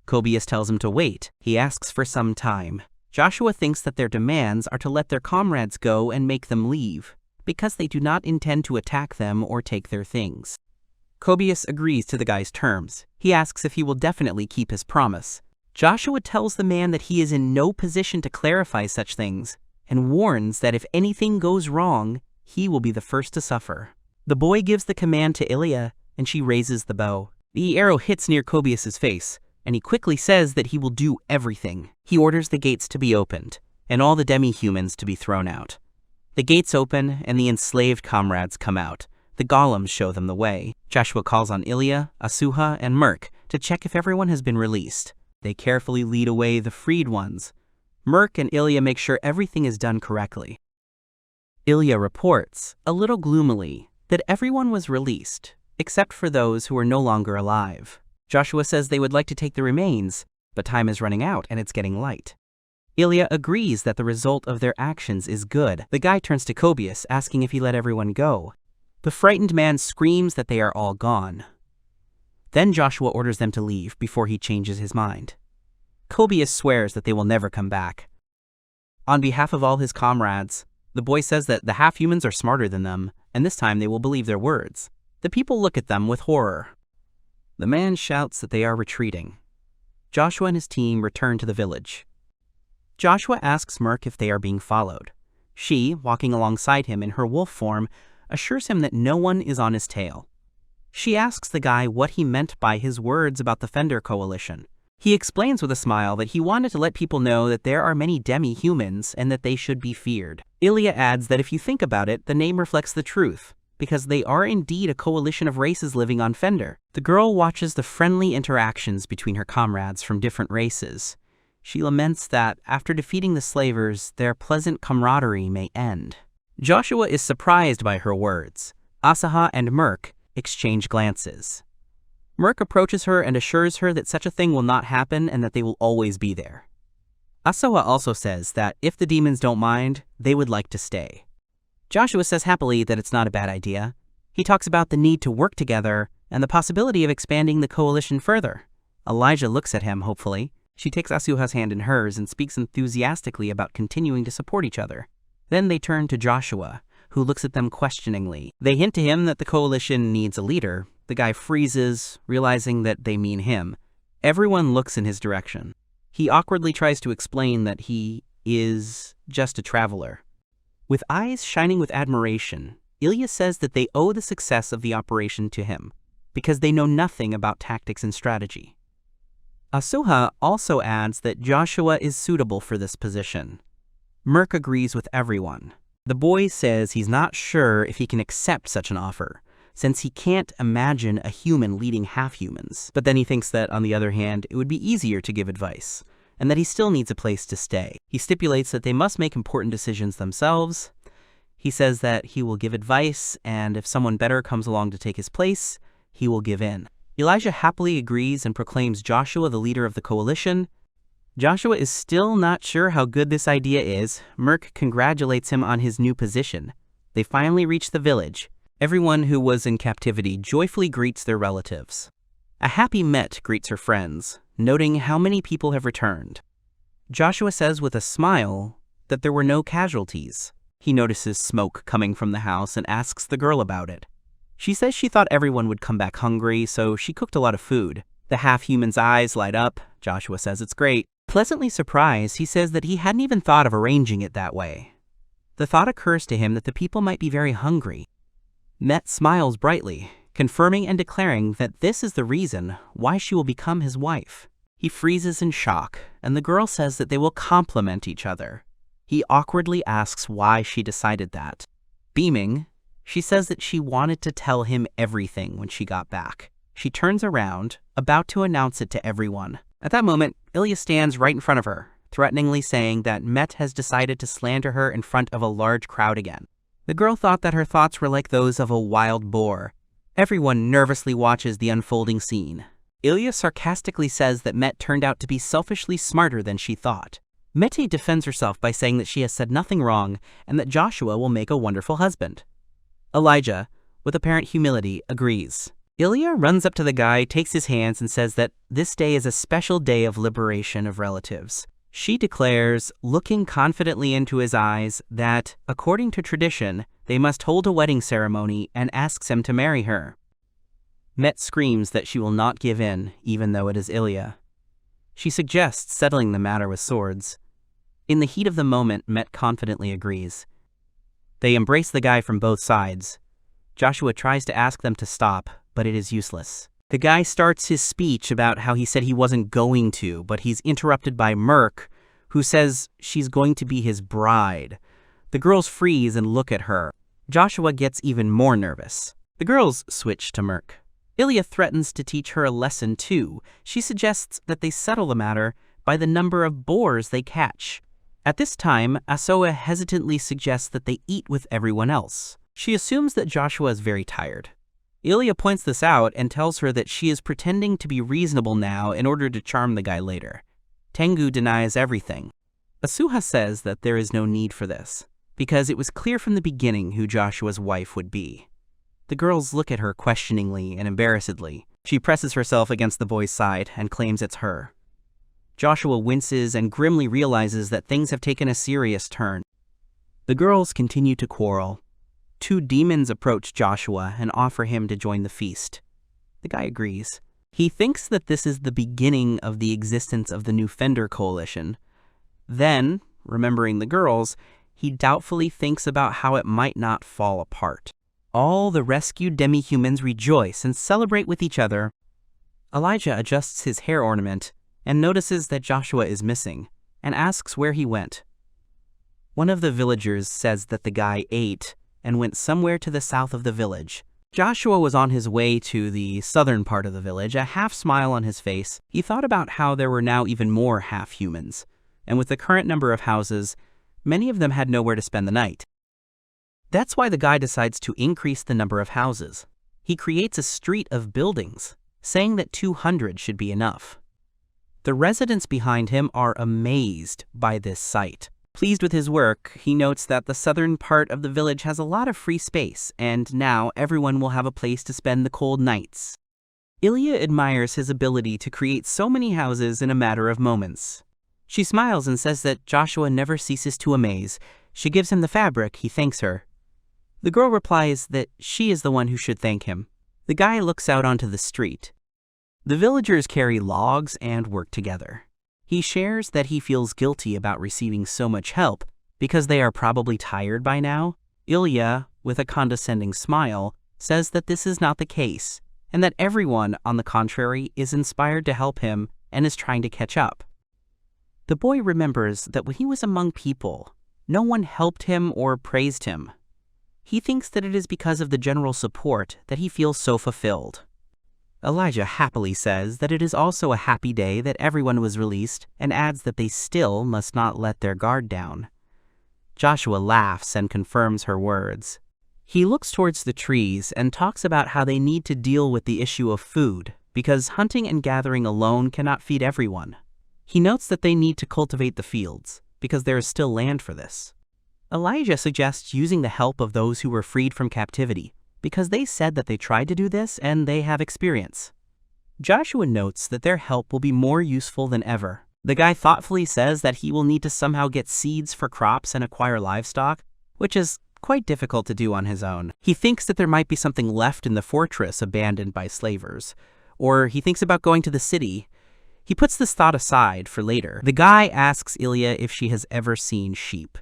Kobius tells him to wait. He asks for some time. Joshua thinks that their demands are to let their comrades go and make them leave, because they do not intend to attack them or take their things. Kobius agrees to the guy's terms. He asks if he will definitely keep his promise. Joshua tells the man that he is in no position to clarify such things, and warns that if anything goes wrong, he will be the first to suffer. The boy gives the command to Ilia, and she raises the bow. The arrow hits near Kobius's face, and he quickly says that he will do everything. He orders the gates to be opened, and all the demi-humans to be thrown out. The gates open, and the enslaved comrades come out. The golems show them the way. Joshua calls on Ilia, Asuha, and Merc to check if everyone has been released. They carefully lead away the freed ones. Merc and Ilia make sure everything is done correctly. Ilia reports, a little gloomily, that everyone was released, except for those who are no longer alive. Joshua says they would like to take the remains, but time is running out and it's getting light. Ilia agrees that the result of their actions is good. The guy turns to Kobius, asking if he let everyone go. The frightened man screams that they are all gone. Then Joshua orders them to leave before he changes his mind. Kobius swears that they will never come back. On behalf of all his comrades, the boy says that the half-humans are smarter than them, and this time they will believe their words. The people look at them with horror. The man shouts that they are retreating. Joshua and his team return to the village. Joshua asks Merc if they are being followed. She, walking alongside him in her wolf form, assures him that no one is on his tail. She asks the guy what he meant by his words about the Fender coalition. He explains with a smile that he wanted to let people know that there are many demi-humans and that they should be feared. Ilia adds that if you think about it, the name reflects the truth, because they are indeed a coalition of races living on Fender. The girl watches the friendly interactions between her comrades from different races. She laments that, after defeating the slavers, their pleasant camaraderie may end. Joshua is surprised by her words. Asaha and Merc exchange glances. Merc approaches her and assures her that such a thing will not happen and that they will always be there. Asaha also says that if the demons don't mind, they would like to stay. Joshua says happily that it's not a bad idea. He talks about the need to work together and the possibility of expanding the coalition further. Elijah looks at him hopefully. She takes Asuha's hand in hers and speaks enthusiastically about continuing to support each other. Then they turn to Joshua, who looks at them questioningly. They hint to him that the coalition needs a leader. The guy freezes, realizing that they mean him. Everyone looks in his direction. He awkwardly tries to explain that he is just a traveler. With eyes shining with admiration, Ilia says that they owe the success of the operation to him, because they know nothing about tactics and strategy. Asuha also adds that Joshua is suitable for this position. Merc agrees with everyone. The boy says he's not sure if he can accept such an offer, since he can't imagine a human leading half-humans. But then he thinks that, on the other hand, it would be easier to give advice, and that he still needs a place to stay. He stipulates that they must make important decisions themselves. He says that he will give advice, and if someone better comes along to take his place, he will give in. Elijah happily agrees and proclaims Joshua the leader of the coalition. Joshua is still not sure how good this idea is. Merc congratulates him on his new position. They finally reach the village. Everyone who was in captivity joyfully greets their relatives. A happy Met greets her friends, noting how many people have returned. Joshua says with a smile that there were no casualties. He notices smoke coming from the house and asks the girl about it. She says she thought everyone would come back hungry, so she cooked a lot of food. The half-human's eyes light up. Joshua says it's great. Pleasantly surprised, he says that he hadn't even thought of arranging it that way. The thought occurs to him that the people might be very hungry. Met smiles brightly, confirming and declaring that this is the reason why she will become his wife. He freezes in shock, and the girl says that they will complement each other. He awkwardly asks why she decided that. Beaming, she says that she wanted to tell him everything when she got back. She turns around, about to announce it to everyone. At that moment, Ilia stands right in front of her, threateningly saying that Met has decided to slander her in front of a large crowd again. The girl thought that her thoughts were like those of a wild boar. Everyone nervously watches the unfolding scene. Ilia sarcastically says that Met turned out to be selfishly smarter than she thought. Mete defends herself by saying that she has said nothing wrong and that Joshua will make a wonderful husband. Elijah, with apparent humility, agrees. Ilia runs up to the guy, takes his hands, and says that this day is a special day of liberation of relatives. She declares, looking confidently into his eyes, that, according to tradition, they must hold a wedding ceremony and asks him to marry her. Met screams that she will not give in, even though it is Ilia. She suggests settling the matter with swords. In the heat of the moment, Met confidently agrees. They embrace the guy from both sides. Joshua tries to ask them to stop, but it is useless. The guy starts his speech about how he said he wasn't going to, but he's interrupted by Merc, who says she's going to be his bride. The girls freeze and look at her. Joshua gets even more nervous. The girls switch to Merc. Ilia threatens to teach her a lesson too. She suggests that they settle the matter by the number of boars they catch. At this time, Asoa hesitantly suggests that they eat with everyone else. She assumes that Joshua is very tired. Ilia points this out and tells her that she is pretending to be reasonable now in order to charm the guy later. Tengu denies everything. Asuha says that there is no need for this, because it was clear from the beginning who Joshua's wife would be. The girls look at her questioningly and embarrassedly. She presses herself against the boy's side and claims it's her. Joshua winces and grimly realizes that things have taken a serious turn. The girls continue to quarrel. 2 demons approach Joshua and offer him to join the feast. The guy agrees. He thinks that this is the beginning of the existence of the new Fender coalition. Then, remembering the girls, he doubtfully thinks about how it might not fall apart. All the rescued demi-humans rejoice and celebrate with each other. Elijah adjusts his hair ornament and notices that Joshua is missing and asks where he went. One of the villagers says that the guy ate and went somewhere to the south of the village. Joshua was on his way to the southern part of the village, a half smile on his face. He thought about how there were now even more half-humans, and with the current number of houses, many of them had nowhere to spend the night. That's why the guy decides to increase the number of houses. He creates a street of buildings, saying that 200 should be enough. The residents behind him are amazed by this sight. Pleased with his work, he notes that the southern part of the village has a lot of free space, and now everyone will have a place to spend the cold nights. Ilia admires his ability to create so many houses in a matter of moments. She smiles and says that Joshua never ceases to amaze. She gives him the fabric, he thanks her. The girl replies that she is the one who should thank him. The guy looks out onto the street. The villagers carry logs and work together. He shares that he feels guilty about receiving so much help because they are probably tired by now. Ilia, with a condescending smile, says that this is not the case, and that everyone, on the contrary, is inspired to help him and is trying to catch up. The boy remembers that when he was among people, no one helped him or praised him. He thinks that it is because of the general support that he feels so fulfilled. Elijah happily says that it is also a happy day that everyone was released and adds that they still must not let their guard down. Joshua laughs and confirms her words. He looks towards the trees and talks about how they need to deal with the issue of food because hunting and gathering alone cannot feed everyone. He notes that they need to cultivate the fields because there is still land for this. Elijah suggests using the help of those who were freed from captivity because they said that they tried to do this and they have experience. Joshua notes that their help will be more useful than ever. The guy thoughtfully says that he will need to somehow get seeds for crops and acquire livestock, which is quite difficult to do on his own. He thinks that there might be something left in the fortress abandoned by slavers, or he thinks about going to the city. He puts this thought aside for later. The guy asks Ilia if she has ever seen sheep.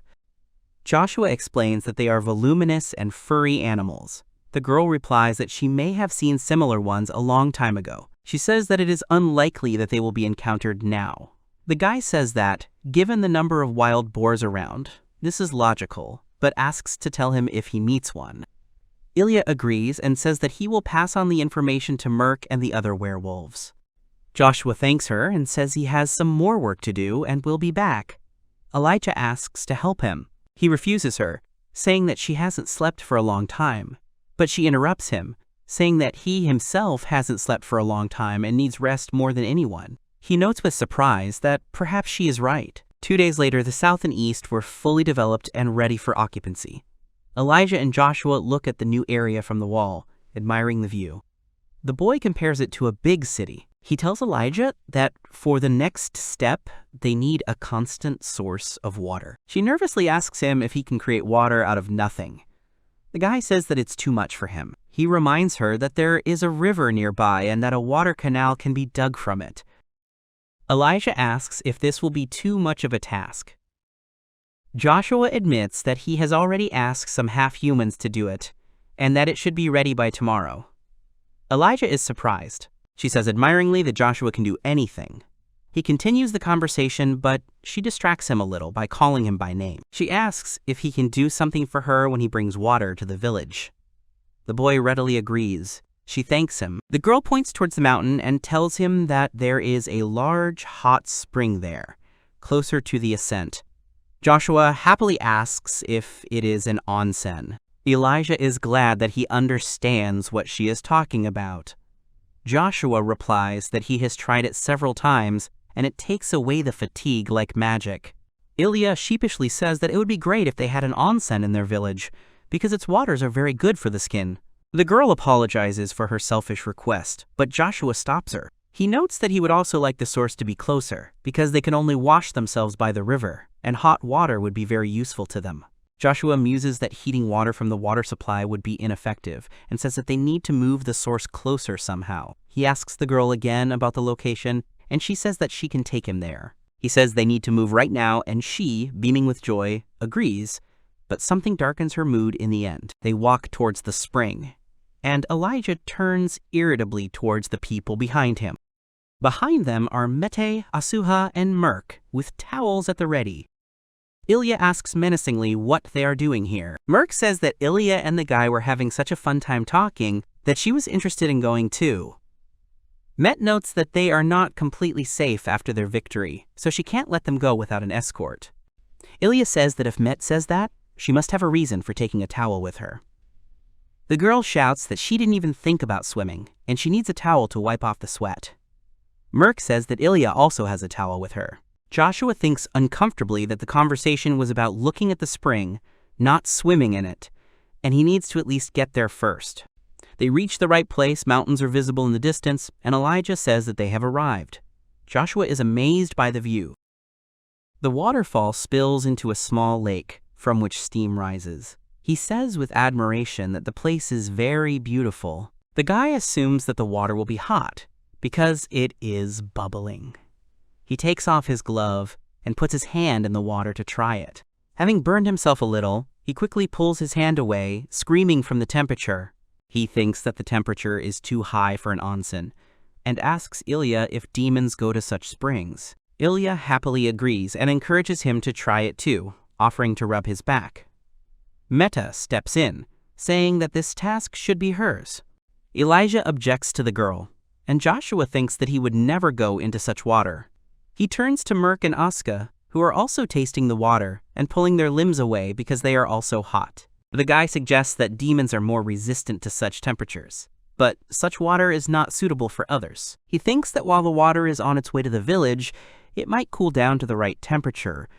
Joshua explains that they are voluminous and furry animals. The girl replies that she may have seen similar ones a long time ago. She says that it is unlikely that they will be encountered now. The guy says that, given the number of wild boars around, this is logical, but asks to tell him if he meets one. Ilia agrees and says that he will pass on the information to Merc and the other werewolves. Joshua thanks her and says he has some more work to do and will be back. Elijah asks to help him. He refuses her, saying that she hasn't slept for a long time. But she interrupts him, saying that he himself hasn't slept for a long time and needs rest more than anyone. He notes with surprise that perhaps she is right. 2 days later, the south and east were fully developed and ready for occupancy. Elijah and Joshua look at the new area from the wall, admiring the view. The boy compares it to a big city. He tells Elijah that for the next step, they need a constant source of water. She nervously asks him if he can create water out of nothing. The guy says that it's too much for him. He reminds her that there is a river nearby and that a water canal can be dug from it. Elijah asks if this will be too much of a task. Joshua admits that he has already asked some half-humans to do it, and that it should be ready by tomorrow. Elijah is surprised. She says admiringly that Joshua can do anything. He continues the conversation, but she distracts him a little by calling him by name. She asks if he can do something for her when he brings water to the village. The boy readily agrees. She thanks him. The girl points towards the mountain and tells him that there is a large hot spring there, closer to the ascent. Joshua happily asks if it is an onsen. Elijah is glad that he understands what she is talking about. Joshua replies that he has tried it several times and it takes away the fatigue like magic. Ilia sheepishly says that it would be great if they had an onsen in their village, because its waters are very good for the skin. The girl apologizes for her selfish request, but Joshua stops her. He notes that he would also like the source to be closer, because they can only wash themselves by the river, and hot water would be very useful to them. Joshua muses that heating water from the water supply would be ineffective, and says that they need to move the source closer somehow. He asks the girl again about the location, and she says that she can take him there. He says they need to move right now, and she, beaming with joy, agrees, but something darkens her mood in the end. They walk towards the spring, and Elijah turns irritably towards the people behind him. Behind them are Mete, Asuha, and Merc, with towels at the ready. Ilia asks menacingly what they are doing here. Merc says that Ilia and the guy were having such a fun time talking that she was interested in going too. Met notes that they are not completely safe after their victory, so she can't let them go without an escort. Ilia says that if Met says that, she must have a reason for taking a towel with her. The girl shouts that she didn't even think about swimming, and she needs a towel to wipe off the sweat. Merc says that Ilia also has a towel with her. Joshua thinks uncomfortably that the conversation was about looking at the spring, not swimming in it, and he needs to at least get there first. They reach the right place, mountains are visible in the distance, and Elijah says that they have arrived. Joshua is amazed by the view. The waterfall spills into a small lake, from which steam rises. He says with admiration that the place is very beautiful. The guy assumes that the water will be hot, because it is bubbling. He takes off his glove and puts his hand in the water to try it. Having burned himself a little, he quickly pulls his hand away, screaming from the temperature. He thinks that the temperature is too high for an onsen, and asks Ilia if demons go to such springs. Ilia happily agrees and encourages him to try it too, offering to rub his back. Meta steps in, saying that this task should be hers. Elijah objects to the girl, and Joshua thinks that he would never go into such water. He turns to Merc and Asuka, who are also tasting the water and pulling their limbs away because they are also hot. The guy suggests that demons are more resistant to such temperatures, but such water is not suitable for others. He thinks that while the water is on its way to the village, it might cool down to the right temperature,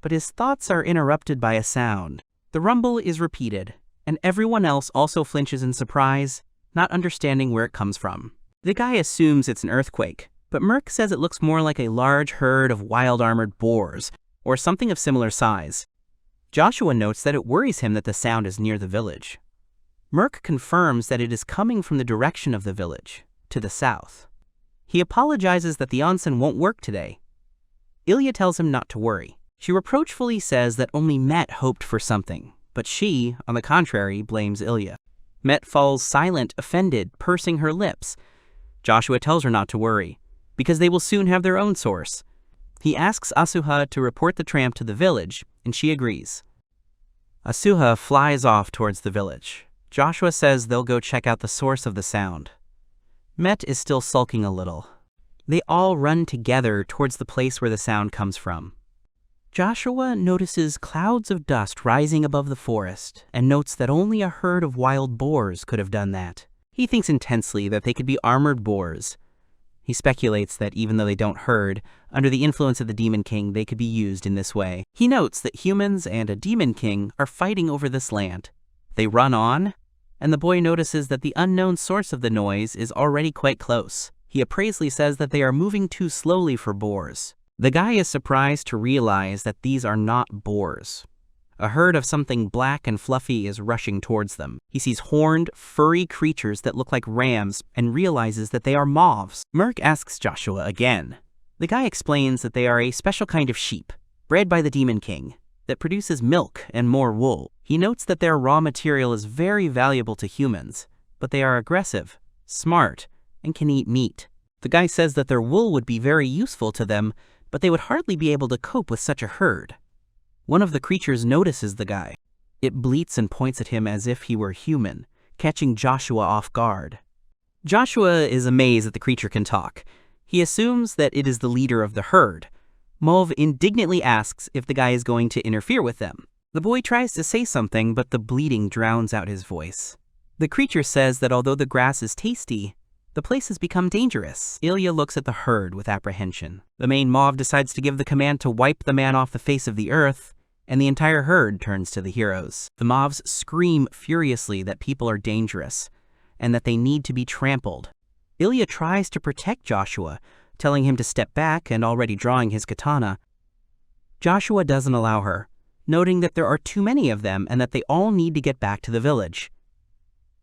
but his thoughts are interrupted by a sound. The rumble is repeated, and everyone else also flinches in surprise, not understanding where it comes from. The guy assumes it's an earthquake, but Merc says it looks more like a large herd of wild armored boars, or something of similar size. Joshua notes that it worries him that the sound is near the village. Merc confirms that it is coming from the direction of the village, to the south. He apologizes that the onsen won't work today. Ilia tells him not to worry. She reproachfully says that only Met hoped for something, but she, on the contrary, blames Ilia. Met falls silent, offended, pursing her lips. Joshua tells her not to worry, because they will soon have their own source. He asks Asuha to report the tramp to the village, and she agrees. Asuha flies off towards the village. Joshua says they'll go check out the source of the sound. Met is still sulking a little. They all run together towards the place where the sound comes from. Joshua notices clouds of dust rising above the forest and notes that only a herd of wild boars could have done that. He thinks intensely that they could be armored boars. He speculates that even though they don't herd, under the influence of the Demon King, they could be used in this way. He notes that humans and a Demon King are fighting over this land. They run on, and the boy notices that the unknown source of the noise is already quite close. He appraisingly says that they are moving too slowly for boars. The guy is surprised to realize that these are not boars. A herd of something black and fluffy is rushing towards them. He sees horned, furry creatures that look like rams and realizes that they are moths. Merc asks Joshua again. The guy explains that they are a special kind of sheep, bred by the Demon King, that produces milk and more wool. He notes that their raw material is very valuable to humans, but they are aggressive, smart, and can eat meat. The guy says that their wool would be very useful to them, but they would hardly be able to cope with such a herd. One of the creatures notices the guy. It bleats and points at him as if he were human, catching Joshua off guard. Joshua is amazed that the creature can talk. He assumes that it is the leader of the herd. Mauve indignantly asks if the guy is going to interfere with them. The boy tries to say something, but the bleating drowns out his voice. The creature says that although the grass is tasty, the place has become dangerous. Ilia looks at the herd with apprehension. The main Mauve decides to give the command to wipe the man off the face of the earth, and the entire herd turns to the heroes. The Mauves scream furiously that people are dangerous, and that they need to be trampled. Ilia tries to protect Joshua, telling him to step back and already drawing his katana. Joshua doesn't allow her, noting that there are too many of them and that they all need to get back to the village.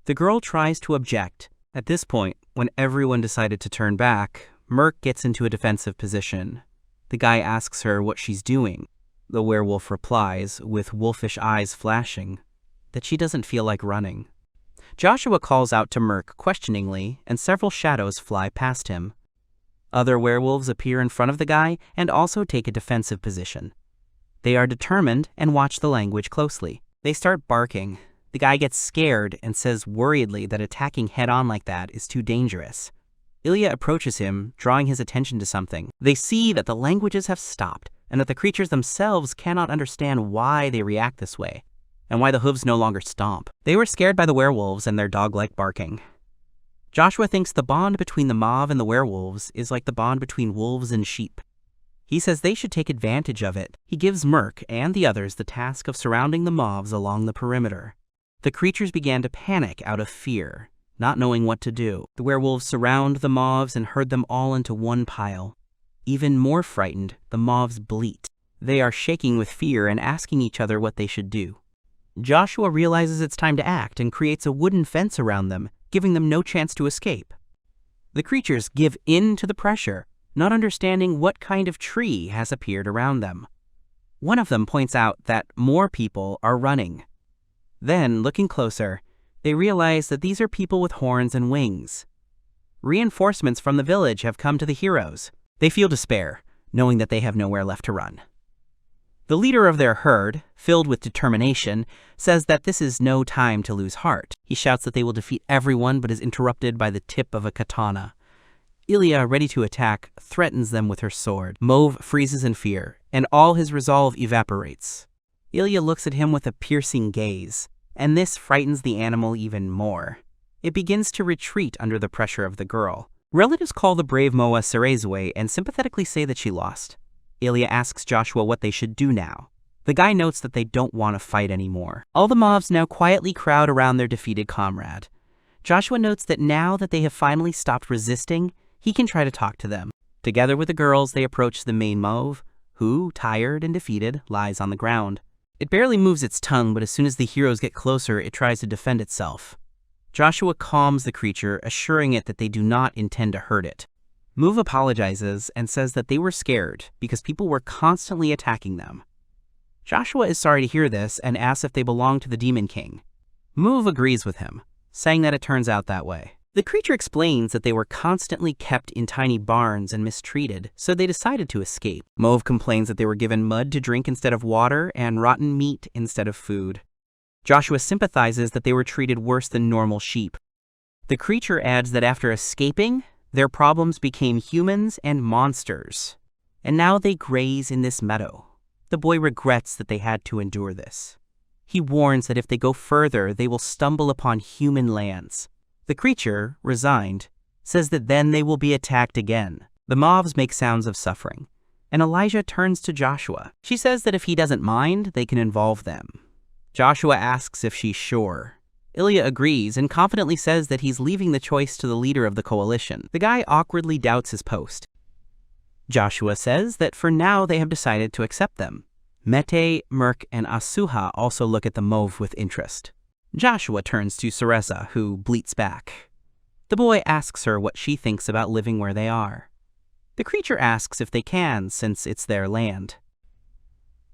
The girl tries to object. At this point, when everyone decided to turn back, Merc gets into a defensive position. The guy asks her what she's doing. The werewolf replies, with wolfish eyes flashing, that she doesn't feel like running. Joshua calls out to Merc questioningly, and several shadows fly past him. Other werewolves appear in front of the guy and also take a defensive position. They are determined and watch the language closely. They start barking. The guy gets scared and says worriedly that attacking head-on like that is too dangerous. Ilia approaches him, drawing his attention to something. They see that the languages have stopped, and that the creatures themselves cannot understand why they react this way, and why the hooves no longer stomp. They were scared by the werewolves and their dog-like barking. Joshua thinks the bond between the Mauve and the werewolves is like the bond between wolves and sheep. He says they should take advantage of it. He gives Merc and the others the task of surrounding the Mauves along the perimeter. The creatures began to panic out of fear, not knowing what to do. The werewolves surround the Mauves and herd them all into one pile. Even more frightened, the Mauves bleat. They are shaking with fear and asking each other what they should do. Joshua realizes it's time to act and creates a wooden fence around them, giving them no chance to escape. The creatures give in to the pressure, not understanding what kind of tree has appeared around them. One of them points out that more people are running. Then, looking closer, they realize that these are people with horns and wings. Reinforcements from the village have come to the heroes. They feel despair, knowing that they have nowhere left to run. The leader of their herd, filled with determination, says that this is no time to lose heart. He shouts that they will defeat everyone but is interrupted by the tip of a katana. Ilia, ready to attack, threatens them with her sword. Mauve freezes in fear, and all his resolve evaporates. Ilia looks at him with a piercing gaze, and this frightens the animal even more. It begins to retreat under the pressure of the girl. Relatives call the brave Moa Cerezue and sympathetically say that she lost. Ilia asks Joshua what they should do now. The guy notes that they don't want to fight anymore. All the Mauves now quietly crowd around their defeated comrade. Joshua notes that now that they have finally stopped resisting, he can try to talk to them. Together with the girls, they approach the main Mauve, who, tired and defeated, lies on the ground. It barely moves its tongue, but as soon as the heroes get closer, it tries to defend itself. Joshua calms the creature, assuring it that they do not intend to hurt it. Mauve apologizes and says that they were scared because people were constantly attacking them. Joshua is sorry to hear this and asks if they belong to the Demon King. Mauve agrees with him, saying that it turns out that way. The creature explains that they were constantly kept in tiny barns and mistreated, so they decided to escape. Mauve complains that they were given mud to drink instead of water and rotten meat instead of food. Joshua sympathizes that they were treated worse than normal sheep. The creature adds that after escaping, their problems became humans and monsters, and now they graze in this meadow. the boy regrets that they had to endure this. He warns that if they go further, they will stumble upon human lands. The creature, resigned, says that then they will be attacked again. The mobs make sounds of suffering, and Elijah turns to Joshua. She says that if he doesn't mind, they can involve them. Joshua asks if she's sure. Ilia agrees and confidently says that he's leaving the choice to the leader of the coalition. The guy awkwardly doubts his post. Joshua says that for now they have decided to accept them. Mete, Merc, and Asuha also look at the mauve with interest. Joshua turns to Cereza, who bleats back. The boy asks her what she thinks about living where they are. The creature asks if they can, since it's their land.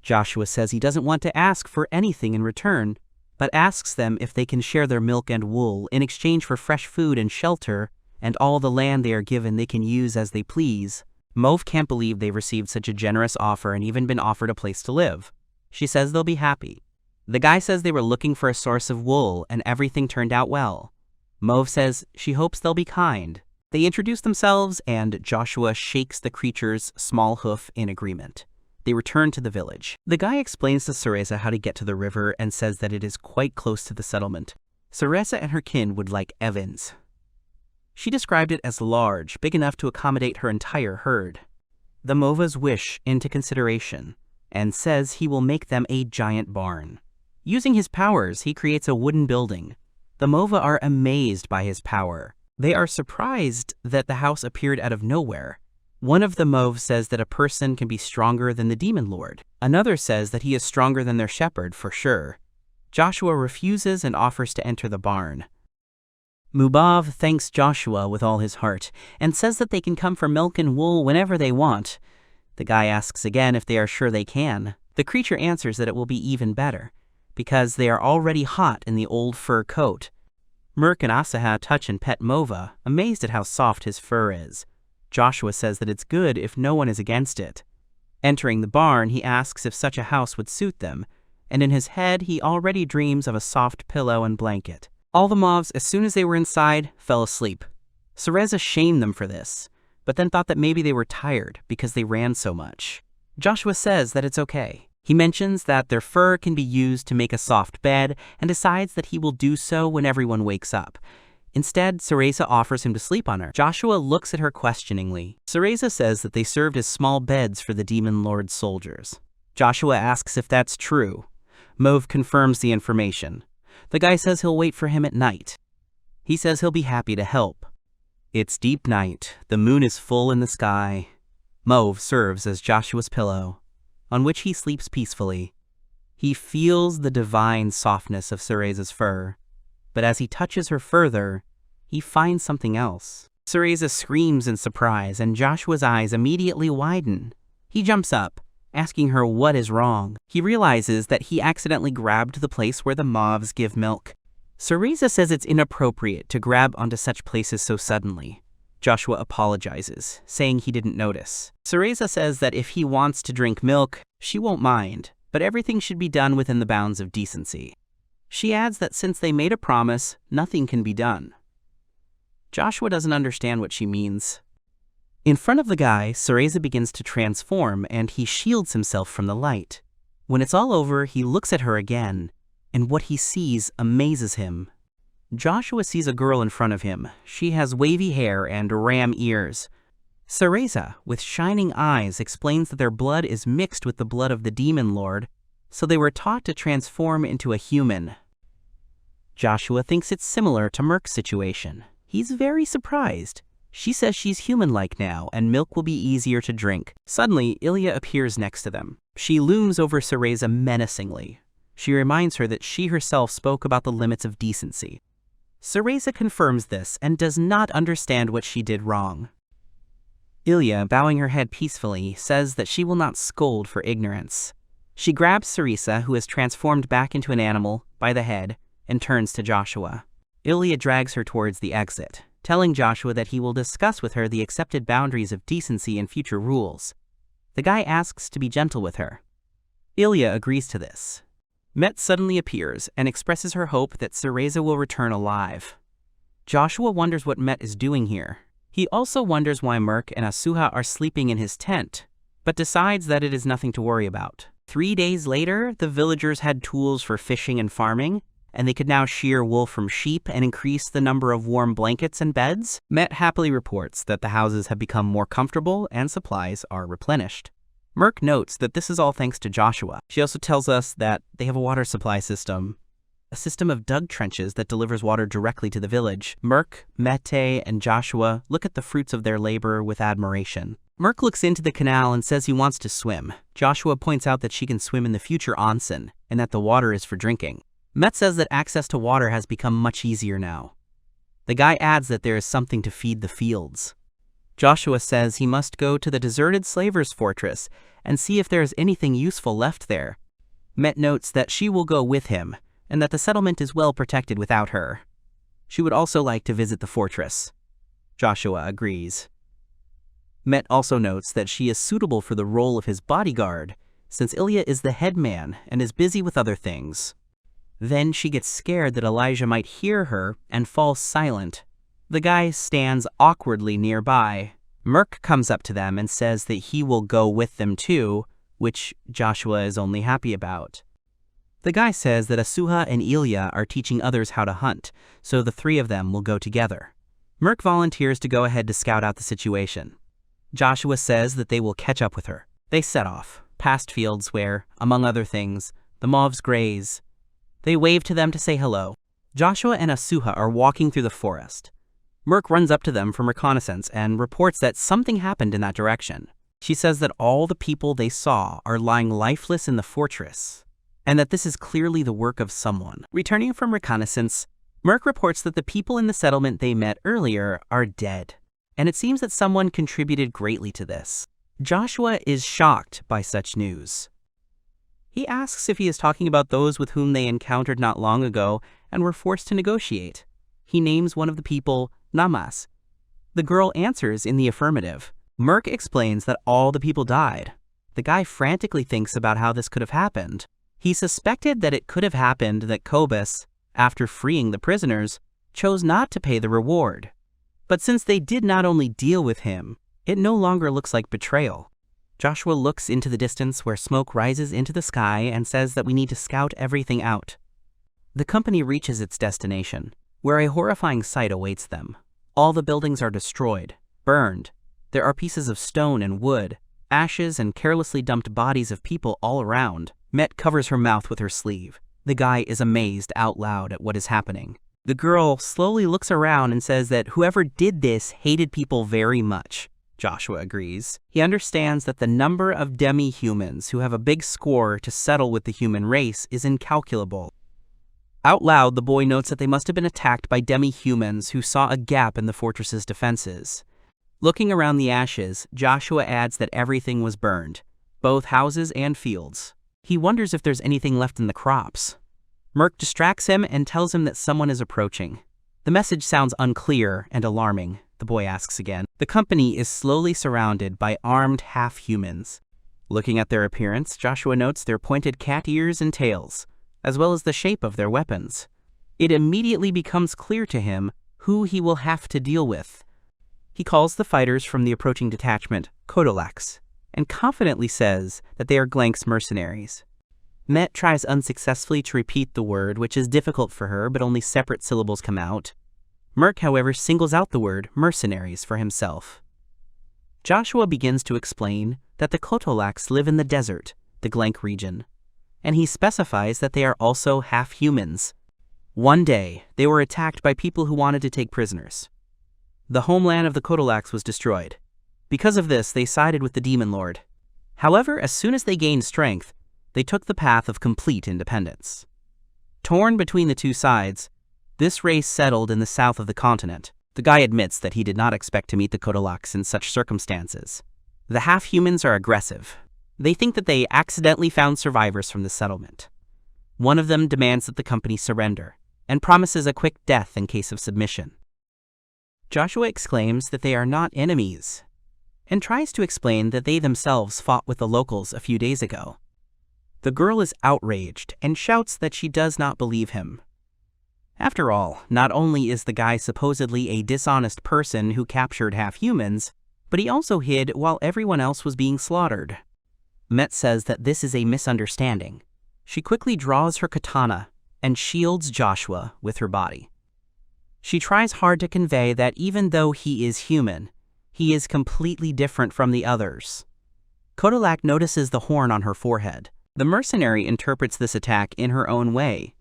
Joshua says he doesn't want to ask for anything in return, but asks them if they can share their milk and wool in exchange for fresh food and shelter, and all the land they are given they can use as they please. Mauve can't believe they've received such a generous offer and even been offered a place to live. She says they'll be happy. The guy says they were looking for a source of wool and everything turned out well. Mauve says she hopes they'll be kind. They introduce themselves and Joshua shakes the creature's small hoof in agreement. They return to the village. The guy explains to Cereza how to get to the river and says that it is quite close to the settlement. Cereza and her kin would like Evans. She described it as large, big enough to accommodate her entire herd. The Mova's wish into consideration, and says he will make them a giant barn. Using his powers, he creates a wooden building. The Mova are amazed by his power. They are surprised that the house appeared out of nowhere. One of the Mauve says that a person can be stronger than the demon lord. Another says that he is stronger than their shepherd, for sure. Joshua refuses and offers to enter the barn. Mubav thanks Joshua with all his heart and says that they can come for milk and wool whenever they want. The guy asks again if they are sure they can. The creature answers that it will be even better, because they are already hot in the old fur coat. Merc and Asaha touch and pet Mova, amazed at how soft his fur is. Joshua says that it's good if no one is against it. Entering the barn, he asks if such a house would suit them, and in his head he already dreams of a soft pillow and blanket. All the mobs, as soon as they were inside, fell asleep. Cereza shamed them for this, but then thought that maybe they were tired because they ran so much. Joshua says that it's okay. He mentions that their fur can be used to make a soft bed and decides that he will do so when everyone wakes up. Instead, Cereza offers him to sleep on her. Joshua looks at her questioningly. Cereza says that they served as small beds for the demon lord's soldiers. Joshua asks if that's true. Mauve confirms the information. The guy says he'll wait for him at night. He says he'll be happy to help. It's deep night. The moon is full in the sky. Mauve serves as Joshua's pillow, on which he sleeps peacefully. He feels the divine softness of Cereza's fur, but as he touches her further, he finds something else. Cereza screams in surprise, and Joshua's eyes immediately widen. He jumps up, asking her what is wrong. He realizes that he accidentally grabbed the place where the mobs give milk. Cereza says it's inappropriate to grab onto such places so suddenly. Joshua apologizes, saying he didn't notice. Cereza says that if he wants to drink milk, she won't mind, but everything should be done within the bounds of decency. She adds that since they made a promise, nothing can be done. Joshua doesn't understand what she means. In front of the guy, Cereza begins to transform and he shields himself from the light. When it's all over, he looks at her again, and what he sees amazes him. Joshua sees a girl in front of him. She has wavy hair and ram ears. Cereza, with shining eyes, explains that their blood is mixed with the blood of the demon lord, so they were taught to transform into a human. Joshua thinks it's similar to Merc's situation. He's very surprised. She says she's human-like now, and milk will be easier to drink. Suddenly, Ilia appears next to them. She looms over Cereza menacingly. She reminds her that she herself spoke about the limits of decency. Cereza confirms this and does not understand what she did wrong. Ilia, bowing her head peacefully, says that she will not scold for ignorance. She grabs Cereza, who has transformed back into an animal, by the head, and turns to Joshua. Ilia drags her towards the exit, telling Joshua that he will discuss with her the accepted boundaries of decency and future rules. The guy asks to be gentle with her. Ilia agrees to this. Met suddenly appears and expresses her hope that Cereza will return alive. Joshua wonders what Met is doing here. He also wonders why Merc and Asuha are sleeping in his tent, but decides that it is nothing to worry about. 3 days later, the villagers had tools for fishing and farming, and they could now shear wool from sheep and increase the number of warm blankets and beds. Met happily reports that the houses have become more comfortable and supplies are replenished. Merc notes that this is all thanks to Joshua. She also tells us that they have a water supply system, a system of dug trenches that delivers water directly to the village. Merc, Mete, and Joshua look at the fruits of their labor with admiration. Merc looks into the canal and says he wants to swim. Joshua points out that she can swim in the future onsen and that the water is for drinking. Met says that access to water has become much easier now. The guy adds that there is something to feed the fields. Joshua says he must go to the deserted slavers' fortress and see if there is anything useful left there. Met notes that she will go with him and that the settlement is well protected without her. She would also like to visit the fortress. Joshua agrees. Met also notes that she is suitable for the role of his bodyguard, since Ilia is the head man and is busy with other things. Then she gets scared that Elijah might hear her and falls silent. The guy stands awkwardly nearby. Merc comes up to them and says that he will go with them too, which Joshua is only happy about. The guy says that Asuha and Ilia are teaching others how to hunt, so the 3 of them will go together. Merc volunteers to go ahead to scout out the situation. Joshua says that they will catch up with her. They set off, past fields where, among other things, the moths graze. They wave to them to say hello. Joshua and Asuha are walking through the forest. Merc runs up to them from reconnaissance and reports that something happened in that direction. She says that all the people they saw are lying lifeless in the fortress, and that this is clearly the work of someone. Returning from reconnaissance, Merc reports that the people in the settlement they met earlier are dead, and it seems that someone contributed greatly to this. Joshua is shocked by such news. He asks if he is talking about those with whom they encountered not long ago and were forced to negotiate. He names one of the people Namas. The girl answers in the affirmative. Merc explains that all the people died. The guy frantically thinks about how this could have happened. He suspected that it could have happened that Kobus, after freeing the prisoners, chose not to pay the reward. But since they did not only deal with him, it no longer looks like betrayal. Joshua looks into the distance where smoke rises into the sky and says that we need to scout everything out. The company reaches its destination, where a horrifying sight awaits them. All the buildings are destroyed, burned. There are pieces of stone and wood, ashes and carelessly dumped bodies of people all around. Met covers her mouth with her sleeve. The guy is amazed out loud at what is happening. The girl slowly looks around and says that whoever did this hated people very much. Joshua agrees. He understands that the number of demi-humans who have a big score to settle with the human race is incalculable. Out loud, the boy notes that they must have been attacked by demi-humans who saw a gap in the fortress's defenses. Looking around the ashes, Joshua adds that everything was burned, both houses and fields. He wonders if there's anything left in the crops. Merc distracts him and tells him that someone is approaching. The message sounds unclear and alarming. The boy asks again. The company is slowly surrounded by armed half-humans. Looking at their appearance, Joshua notes their pointed cat ears and tails, as well as the shape of their weapons. It immediately becomes clear to him who he will have to deal with. He calls the fighters from the approaching detachment Kodolaks, and confidently says that they are Glank's mercenaries. Met tries unsuccessfully to repeat the word, which is difficult for her, but only separate syllables come out. Merc, however, singles out the word mercenaries for himself. Joshua begins to explain that the Kodolaks live in the desert, the Glank region, and he specifies that they are also half-humans. One day, they were attacked by people who wanted to take prisoners. The homeland of the Kodolaks was destroyed. Because of this, they sided with the Demon Lord. However, as soon as they gained strength, they took the path of complete independence. Torn between the two sides, this race settled in the south of the continent. The guy admits that he did not expect to meet the Kodolaks in such circumstances. The half-humans are aggressive. They think that they accidentally found survivors from the settlement. One of them demands that the company surrender, and promises a quick death in case of submission. Joshua exclaims that they are not enemies, and tries to explain that they themselves fought with the locals a few days ago. The girl is outraged and shouts that she does not believe him. After all, not only is the guy supposedly a dishonest person who captured half-humans, but he also hid while everyone else was being slaughtered. Met says that this is a misunderstanding. She quickly draws her katana and shields Joshua with her body. She tries hard to convey that even though he is human, he is completely different from the others. Kodalak notices the horn on her forehead. The mercenary interprets this attack in her own way.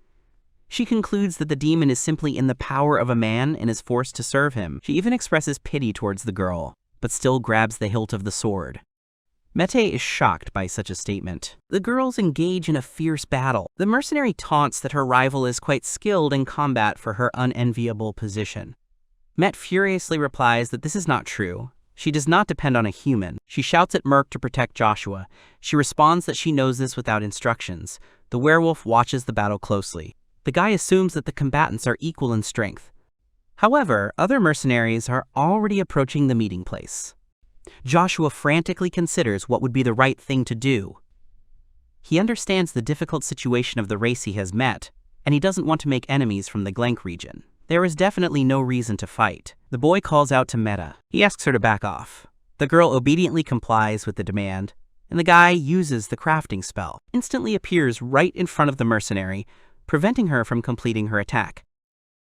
She concludes that the demon is simply in the power of a man and is forced to serve him. She even expresses pity towards the girl, but still grabs the hilt of the sword. Mete is shocked by such a statement. The girls engage in a fierce battle. The mercenary taunts that her rival is quite skilled in combat for her unenviable position. Met furiously replies that this is not true. She does not depend on a human. She shouts at Merc to protect Joshua. She responds that she knows this without instructions. The werewolf watches the battle closely. The guy assumes that the combatants are equal in strength. However, other mercenaries are already approaching the meeting place. Joshua frantically considers what would be the right thing to do. He understands the difficult situation of the race he has met, and he doesn't want to make enemies from the Glenk region. There is definitely no reason to fight. The boy calls out to Meta. He asks her to back off. The girl obediently complies with the demand, and the guy uses the crafting spell. Instantly appears right in front of the mercenary, preventing her from completing her attack.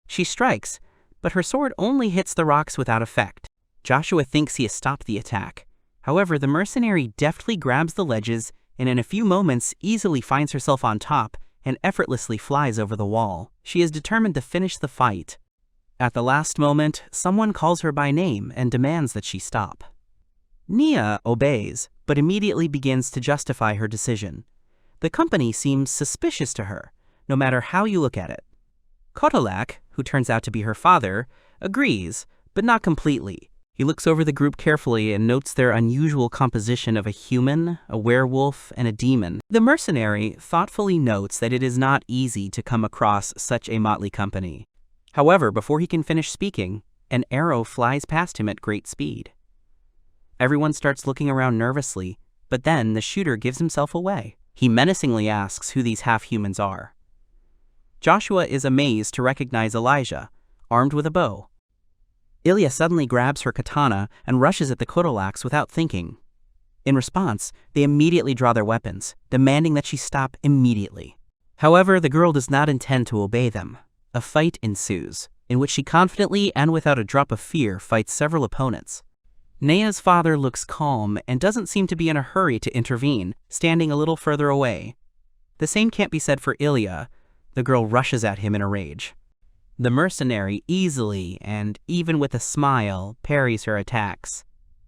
She strikes, but her sword only hits the rocks without effect. Joshua thinks he has stopped the attack. However, the mercenary deftly grabs the ledges and in a few moments easily finds herself on top and effortlessly flies over the wall. She is determined to finish the fight. At the last moment, someone calls her by name and demands that she stop. Nia obeys, but immediately begins to justify her decision. The company seems suspicious to her, no matter how you look at it. Kodalak, who turns out to be her father, agrees, but not completely. He looks over the group carefully and notes their unusual composition of a human, a werewolf, and a demon. The mercenary thoughtfully notes that it is not easy to come across such a motley company. However, before he can finish speaking, an arrow flies past him at great speed. Everyone starts looking around nervously, but then the shooter gives himself away. He menacingly asks who these half-humans are. Joshua is amazed to recognize Elijah, armed with a bow. Ilia suddenly grabs her katana and rushes at the Kodalaks without thinking. In response, they immediately draw their weapons, demanding that she stop immediately. However, the girl does not intend to obey them. A fight ensues, in which she confidently and without a drop of fear fights several opponents. Nea's father looks calm and doesn't seem to be in a hurry to intervene, standing a little further away. The same can't be said for Ilia. The girl rushes at him in a rage. The mercenary easily, and even with a smile, parries her attacks.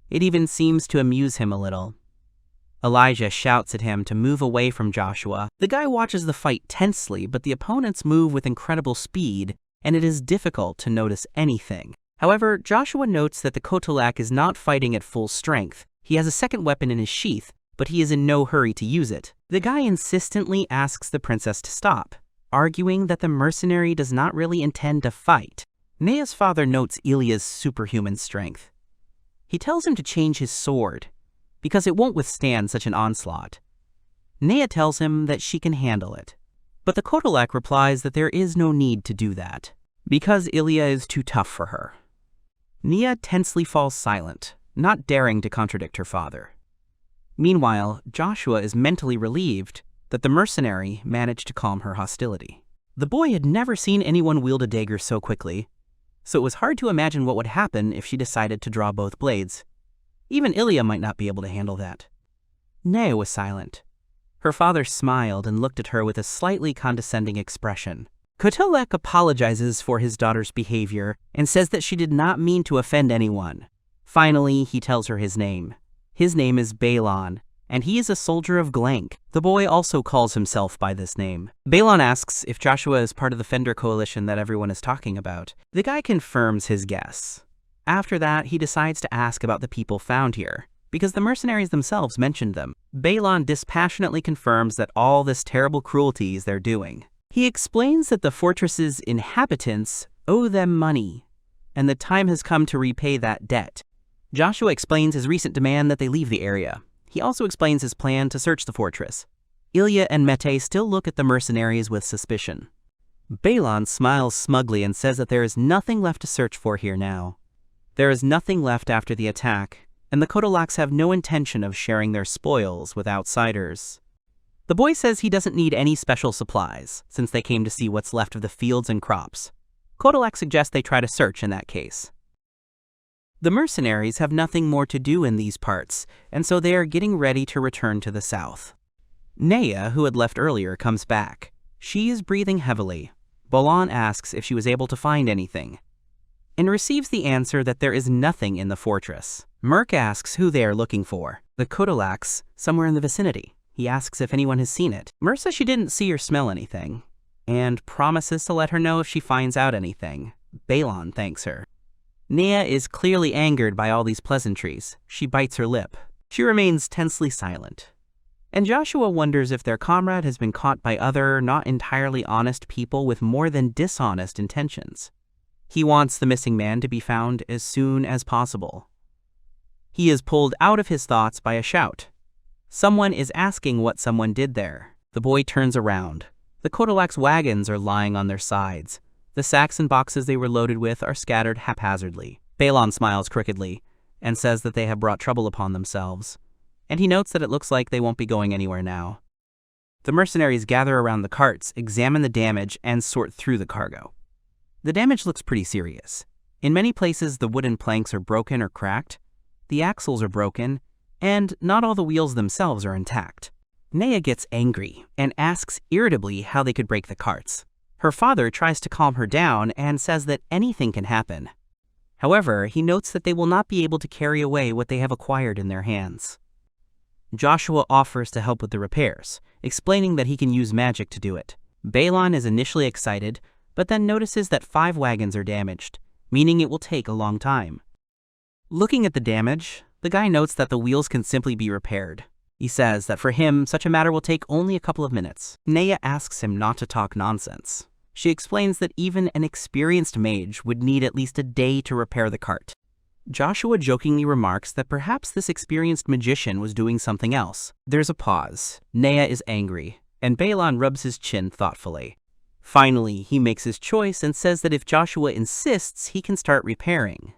It even seems to amuse him a little. Elijah shouts at him to move away from Joshua. The guy watches the fight tensely, but the opponents move with incredible speed, and it is difficult to notice anything. However, Joshua notes that the Kodalak is not fighting at full strength. He has a second weapon in his sheath, but he is in no hurry to use it. The guy insistently asks the princess to stop, arguing that the mercenary does not really intend to fight. Nea's father notes Ilia's superhuman strength. He tells him to change his sword, because it won't withstand such an onslaught. Nea tells him that she can handle it. But the Kodalak replies that there is no need to do that, because Ilia is too tough for her. Nia tensely falls silent, not daring to contradict her father. Meanwhile, Joshua is mentally relieved that the mercenary managed to calm her hostility. The boy had never seen anyone wield a dagger so quickly, so it was hard to imagine what would happen if she decided to draw both blades. Even Ilia might not be able to handle that. Nea was silent. Her father smiled and looked at her with a slightly condescending expression. Kodalak apologizes for his daughter's behavior and says that she did not mean to offend anyone. Finally, he tells her his name. His name is Balon, and he is a soldier of Glenk. The boy also calls himself by this name. Balon asks if Joshua is part of the Fender coalition that everyone is talking about. The guy confirms his guess. After that, he decides to ask about the people found here, because the mercenaries themselves mentioned them. Balon dispassionately confirms that all this terrible cruelty is their doing. He explains that the fortress's inhabitants owe them money, and the time has come to repay that debt. Joshua explains his recent demand that they leave the area. He also explains his plan to search the fortress. Ilia and Mete still look at the mercenaries with suspicion. Balon smiles smugly and says that there is nothing left to search for here now. There is nothing left after the attack, and the Kodolaks have no intention of sharing their spoils with outsiders. The boy says he doesn't need any special supplies, since they came to see what's left of the fields and crops. Kodolak suggests they try to search in that case. The mercenaries have nothing more to do in these parts, and so they are getting ready to return to the south. Nea, who had left earlier, comes back. She is breathing heavily. Bolan asks if she was able to find anything, and receives the answer that there is nothing in the fortress. Merc asks who they are looking for. The Kodolaks, somewhere in the vicinity. He asks if anyone has seen it. Mer says she didn't see or smell anything, and promises to let her know if she finds out anything. Balon thanks her. Nea is clearly angered by all these pleasantries. She bites her lip. She remains tensely silent. And Joshua wonders if their comrade has been caught by other, not entirely honest people with more than dishonest intentions. He wants the missing man to be found as soon as possible. He is pulled out of his thoughts by a shout. Someone is asking what someone did there. The boy turns around. The Kodolak's wagons are lying on their sides. The sacks and boxes they were loaded with are scattered haphazardly. Balon smiles crookedly and says that they have brought trouble upon themselves, and he notes that it looks like they won't be going anywhere now. The mercenaries gather around the carts, examine the damage, and sort through the cargo. The damage looks pretty serious. In many places, the wooden planks are broken or cracked, the axles are broken, and not all the wheels themselves are intact. Nea gets angry and asks irritably how they could break the carts. Her father tries to calm her down and says that anything can happen. However, he notes that they will not be able to carry away what they have acquired in their hands. Joshua offers to help with the repairs, explaining that he can use magic to do it. Balon is initially excited, but then notices that 5 wagons are damaged, meaning it will take a long time. Looking at the damage, the guy notes that the wheels can simply be repaired. He says that for him, such a matter will take only a couple of minutes. Nea asks him not to talk nonsense. She explains that even an experienced mage would need at least a day to repair the cart. Joshua jokingly remarks that perhaps this experienced magician was doing something else. There's a pause. Nea is angry, and Balon rubs his chin thoughtfully. Finally, he makes his choice and says that if Joshua insists, he can start repairing.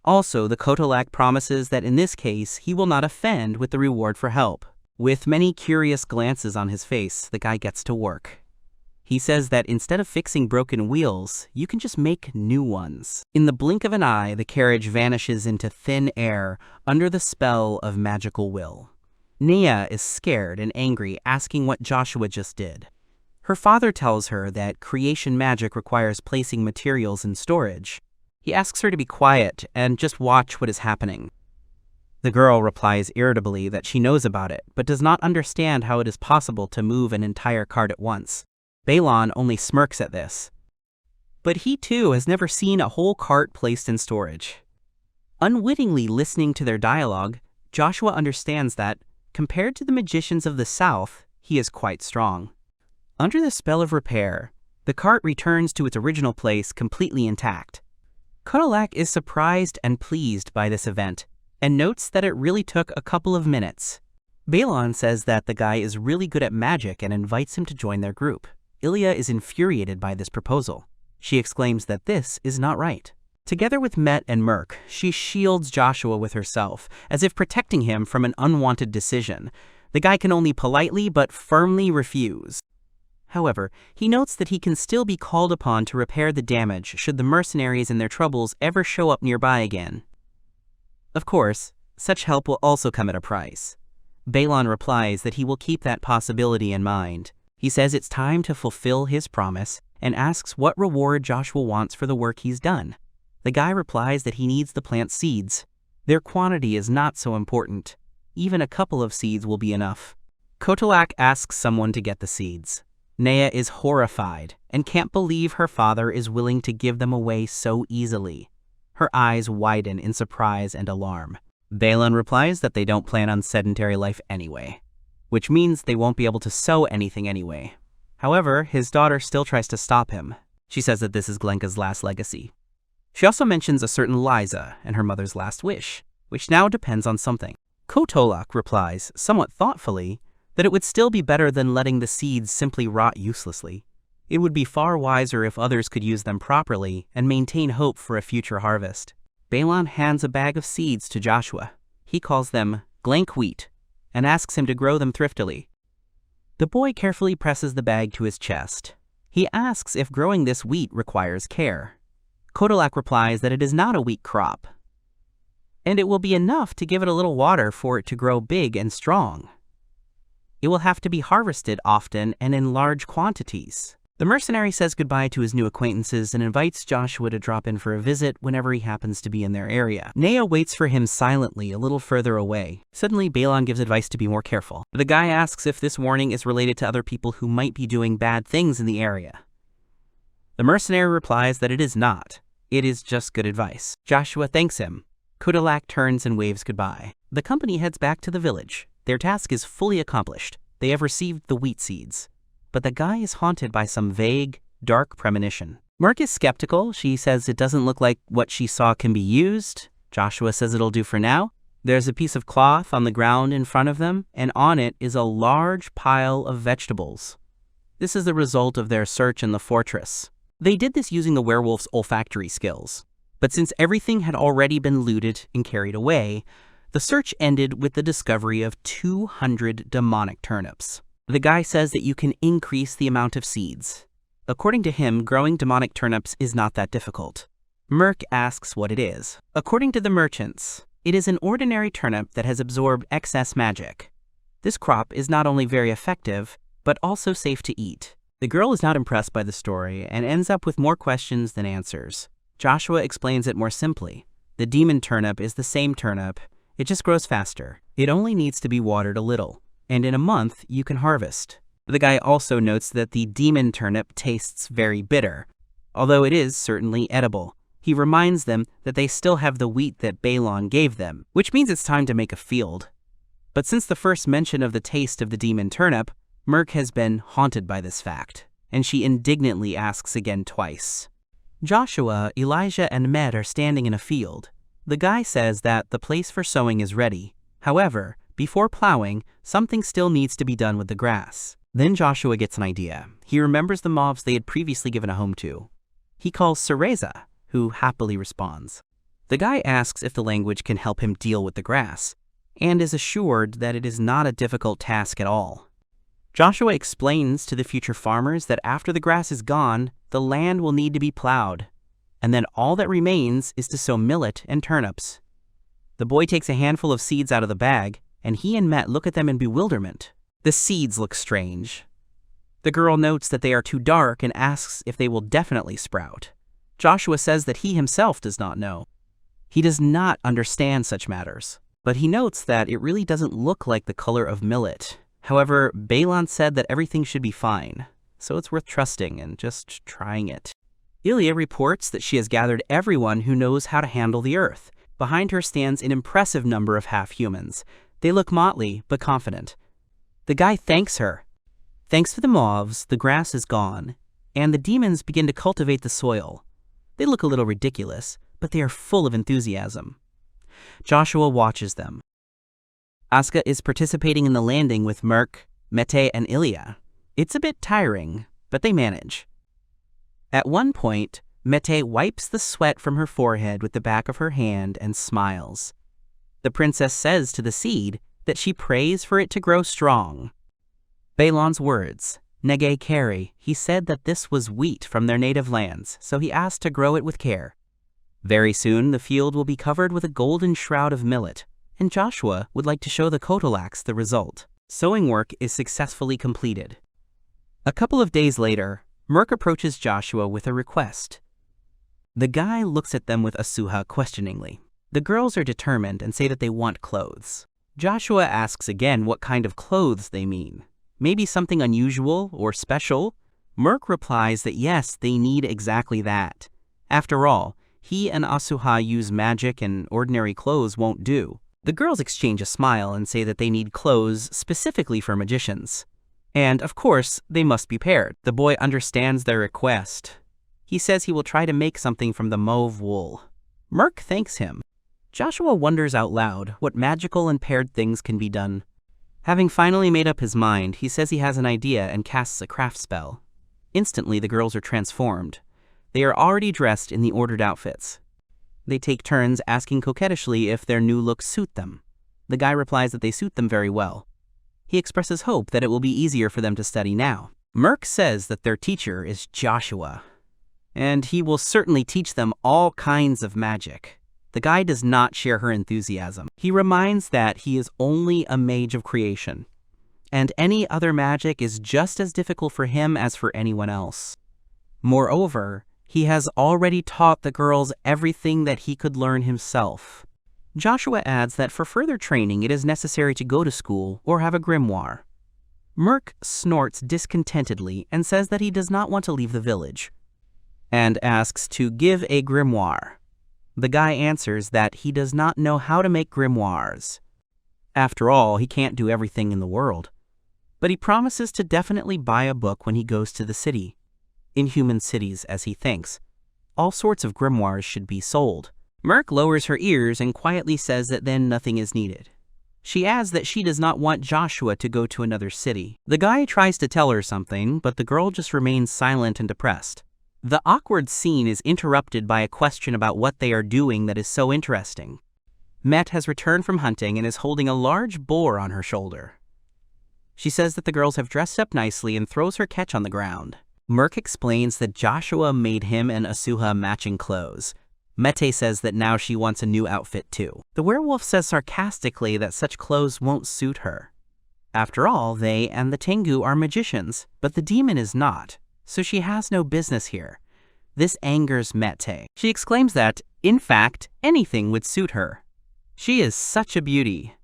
Also, the Kodolak promises that in this case, he will not offend with the reward for help. With many curious glances on his face, the guy gets to work. He says that instead of fixing broken wheels, you can just make new ones. In the blink of an eye, the carriage vanishes into thin air under the spell of magical will. Nea is scared and angry, asking what Joshua just did. Her father tells her that creation magic requires placing materials in storage. He asks her to be quiet and just watch what is happening. The girl replies irritably that she knows about it, but does not understand how it is possible to move an entire cart at once. Balon only smirks at this. But he too has never seen a whole cart placed in storage. Unwittingly listening to their dialogue, Joshua understands that, compared to the magicians of the south, he is quite strong. Under the spell of repair, the cart returns to its original place completely intact. Kodolak is surprised and pleased by this event, and notes that it really took a couple of minutes. Balon says that the guy is really good at magic and invites him to join their group. Ilia is infuriated by this proposal. She exclaims that this is not right. Together with Met and Merc, she shields Joshua with herself, as if protecting him from an unwanted decision. The guy can only politely but firmly refuse. However, he notes that he can still be called upon to repair the damage should the mercenaries and their troubles ever show up nearby again. Of course, such help will also come at a price. Balon replies that he will keep that possibility in mind. He says it's time to fulfill his promise and asks what reward Joshua wants for the work he's done. The guy replies that he needs the plant seeds. Their quantity is not so important. Even a couple of seeds will be enough. Kodolak asks someone to get the seeds. Nea is horrified and can't believe her father is willing to give them away so easily. Her eyes widen in surprise and alarm. Balon replies that they don't plan on sedentary life anyway, which means they won't be able to sew anything anyway. However, his daughter still tries to stop him. She says that this is Glenka's last legacy. She also mentions a certain Liza and her mother's last wish, which now depends on something. Kodolak replies, somewhat thoughtfully, that it would still be better than letting the seeds simply rot uselessly. It would be far wiser if others could use them properly and maintain hope for a future harvest. Balon hands a bag of seeds to Joshua. He calls them glank wheat and asks him to grow them thriftily. The boy carefully presses the bag to his chest. He asks if growing this wheat requires care. Kodalak replies that it is not a weak crop, and it will be enough to give it a little water for it to grow big and strong. It will have to be harvested often and in large quantities. The mercenary says goodbye to his new acquaintances and invites Joshua to drop in for a visit whenever he happens to be in their area. Nea waits for him silently a little further away. Suddenly, Balon gives advice to be more careful. The guy asks if this warning is related to other people who might be doing bad things in the area. The mercenary replies that it is not. It is just good advice. Joshua thanks him. Kodalak turns and waves goodbye. The company heads back to the village. Their task is fully accomplished. They have received the wheat seeds. But the guy is haunted by some vague, dark premonition. Merc is skeptical. She says it doesn't look like what she saw can be used. Joshua says it'll do for now. There's a piece of cloth on the ground in front of them, and on it is a large pile of vegetables. This is the result of their search in the fortress. They did this using the werewolf's olfactory skills. But since everything had already been looted and carried away, the search ended with the discovery of 200 demonic turnips. The guy says that you can increase the amount of seeds. According to him, growing demonic turnips is not that difficult. Merc asks what it is. According to the merchants, it is an ordinary turnip that has absorbed excess magic. This crop is not only very effective, but also safe to eat. The girl is not impressed by the story and ends up with more questions than answers. Joshua explains it more simply. The demon turnip is the same turnip. It just grows faster. It only needs to be watered a little, and in a month you can harvest. The guy also notes that the demon turnip tastes very bitter, although it is certainly edible. He reminds them that they still have the wheat that Balon gave them, which means it's time to make a field. But since the first mention of the taste of the demon turnip, Merc has been haunted by this fact, and she indignantly asks again twice. Joshua, Elijah, and Med are standing in a field. The guy says that the place for sowing is ready. However, before plowing, something still needs to be done with the grass. Then Joshua gets an idea. He remembers the mobs they had previously given a home to. He calls Cereza, who happily responds. The guy asks if the language can help him deal with the grass, and is assured that it is not a difficult task at all. Joshua explains to the future farmers that after the grass is gone, the land will need to be plowed, and then all that remains is to sow millet and turnips. The boy takes a handful of seeds out of the bag, and he and Matt look at them in bewilderment. The seeds look strange. The girl notes that they are too dark and asks if they will definitely sprout. Joshua says that he himself does not know. He does not understand such matters, but he notes that it really doesn't look like the color of millet. However, Balon said that everything should be fine, so it's worth trusting and just trying it. Ilia reports that she has gathered everyone who knows how to handle the earth. Behind her stands an impressive number of half-humans. They look motley, but confident. The guy thanks her. Thanks to the mauves, the grass is gone, and the demons begin to cultivate the soil. They look a little ridiculous, but they are full of enthusiasm. Joshua watches them. Asuka is participating in the landing with Merc, Mete, and Ilia. It's a bit tiring, but they manage. At one point, Mete wipes the sweat from her forehead with the back of her hand and smiles. The princess says to the seed that she prays for it to grow strong. Balon's words, Nege Kari, he said that this was wheat from their native lands, so he asked to grow it with care. Very soon, the field will be covered with a golden shroud of millet, and Joshua would like to show the Kodalax the result. Sowing work is successfully completed. A couple of days later, Merc approaches Joshua with a request. The guy looks at them with Asuha questioningly. The girls are determined and say that they want clothes. Joshua asks again what kind of clothes they mean. Maybe something unusual or special? Merc replies that yes, they need exactly that. After all, he and Asuha use magic and ordinary clothes won't do. The girls exchange a smile and say that they need clothes specifically for magicians. And, of course, they must be paired. The boy understands their request. He says he will try to make something from the mauve wool. Merc thanks him. Joshua wonders out loud what magical and paired things can be done. Having finally made up his mind, he says he has an idea and casts a craft spell. Instantly, the girls are transformed. They are already dressed in the ordered outfits. They take turns asking coquettishly if their new looks suit them. The guy replies that they suit them very well. He expresses hope that it will be easier for them to study now. Merc says that their teacher is Joshua, and he will certainly teach them all kinds of magic. The guy does not share her enthusiasm. He reminds that he is only a mage of creation, and any other magic is just as difficult for him as for anyone else. Moreover, he has already taught the girls everything that he could learn himself. Joshua adds that for further training it is necessary to go to school or have a grimoire. Merc snorts discontentedly and says that he does not want to leave the village, and asks to give a grimoire. The guy answers that he does not know how to make grimoires. After all, he can't do everything in the world. But he promises to definitely buy a book when he goes to the city. In human cities, as he thinks, all sorts of grimoires should be sold. Merc lowers her ears and quietly says that then nothing is needed. She adds that she does not want Joshua to go to another city. The guy tries to tell her something, but the girl just remains silent and depressed. The awkward scene is interrupted by a question about what they are doing that is so interesting. Met has returned from hunting and is holding a large boar on her shoulder. She says that the girls have dressed up nicely and throws her catch on the ground. Merc explains that Joshua made him and Asuha matching clothes. Mete says that now she wants a new outfit too. The werewolf says sarcastically that such clothes won't suit her. After all, they and the Tengu are magicians, but the demon is not, so she has no business here. This angers Mete. She exclaims that, in fact, anything would suit her. She is such a beauty.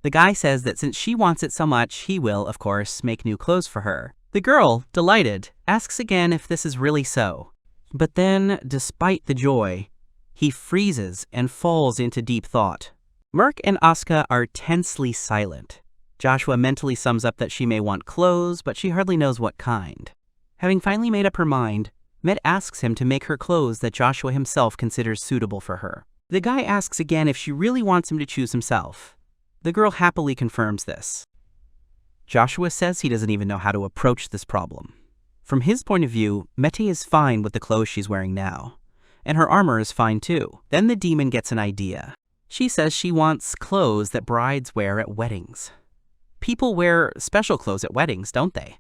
The guy says that since she wants it so much, he will, of course, make new clothes for her. The girl, delighted, asks again if this is really so. But then, despite the joy, he freezes and falls into deep thought. Merc and Asuka are tensely silent. Joshua mentally sums up that she may want clothes, but she hardly knows what kind. Having finally made up her mind, Met asks him to make her clothes that Joshua himself considers suitable for her. The guy asks again if she really wants him to choose himself. The girl happily confirms this. Joshua says he doesn't even know how to approach this problem. From his point of view, Mete is fine with the clothes she's wearing now. And her armor is fine too. Then the demon gets an idea. She says she wants clothes that brides wear at weddings. People wear special clothes at weddings, don't they?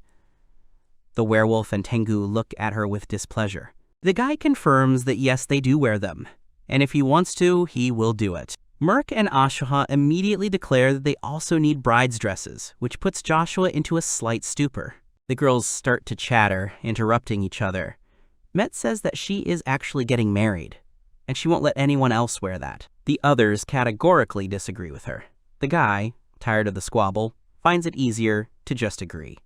The werewolf and Tengu look at her with displeasure. The guy confirms that yes, they do wear them, and if he wants to, he will do it. Merc and Asuha immediately declare that they also need bride's dresses, which puts Joshua into a slight stupor. The girls start to chatter, interrupting each other. Met says that she is actually getting married, and she won't let anyone else wear that. The others categorically disagree with her. The guy, tired of the squabble, finds it easier to just agree.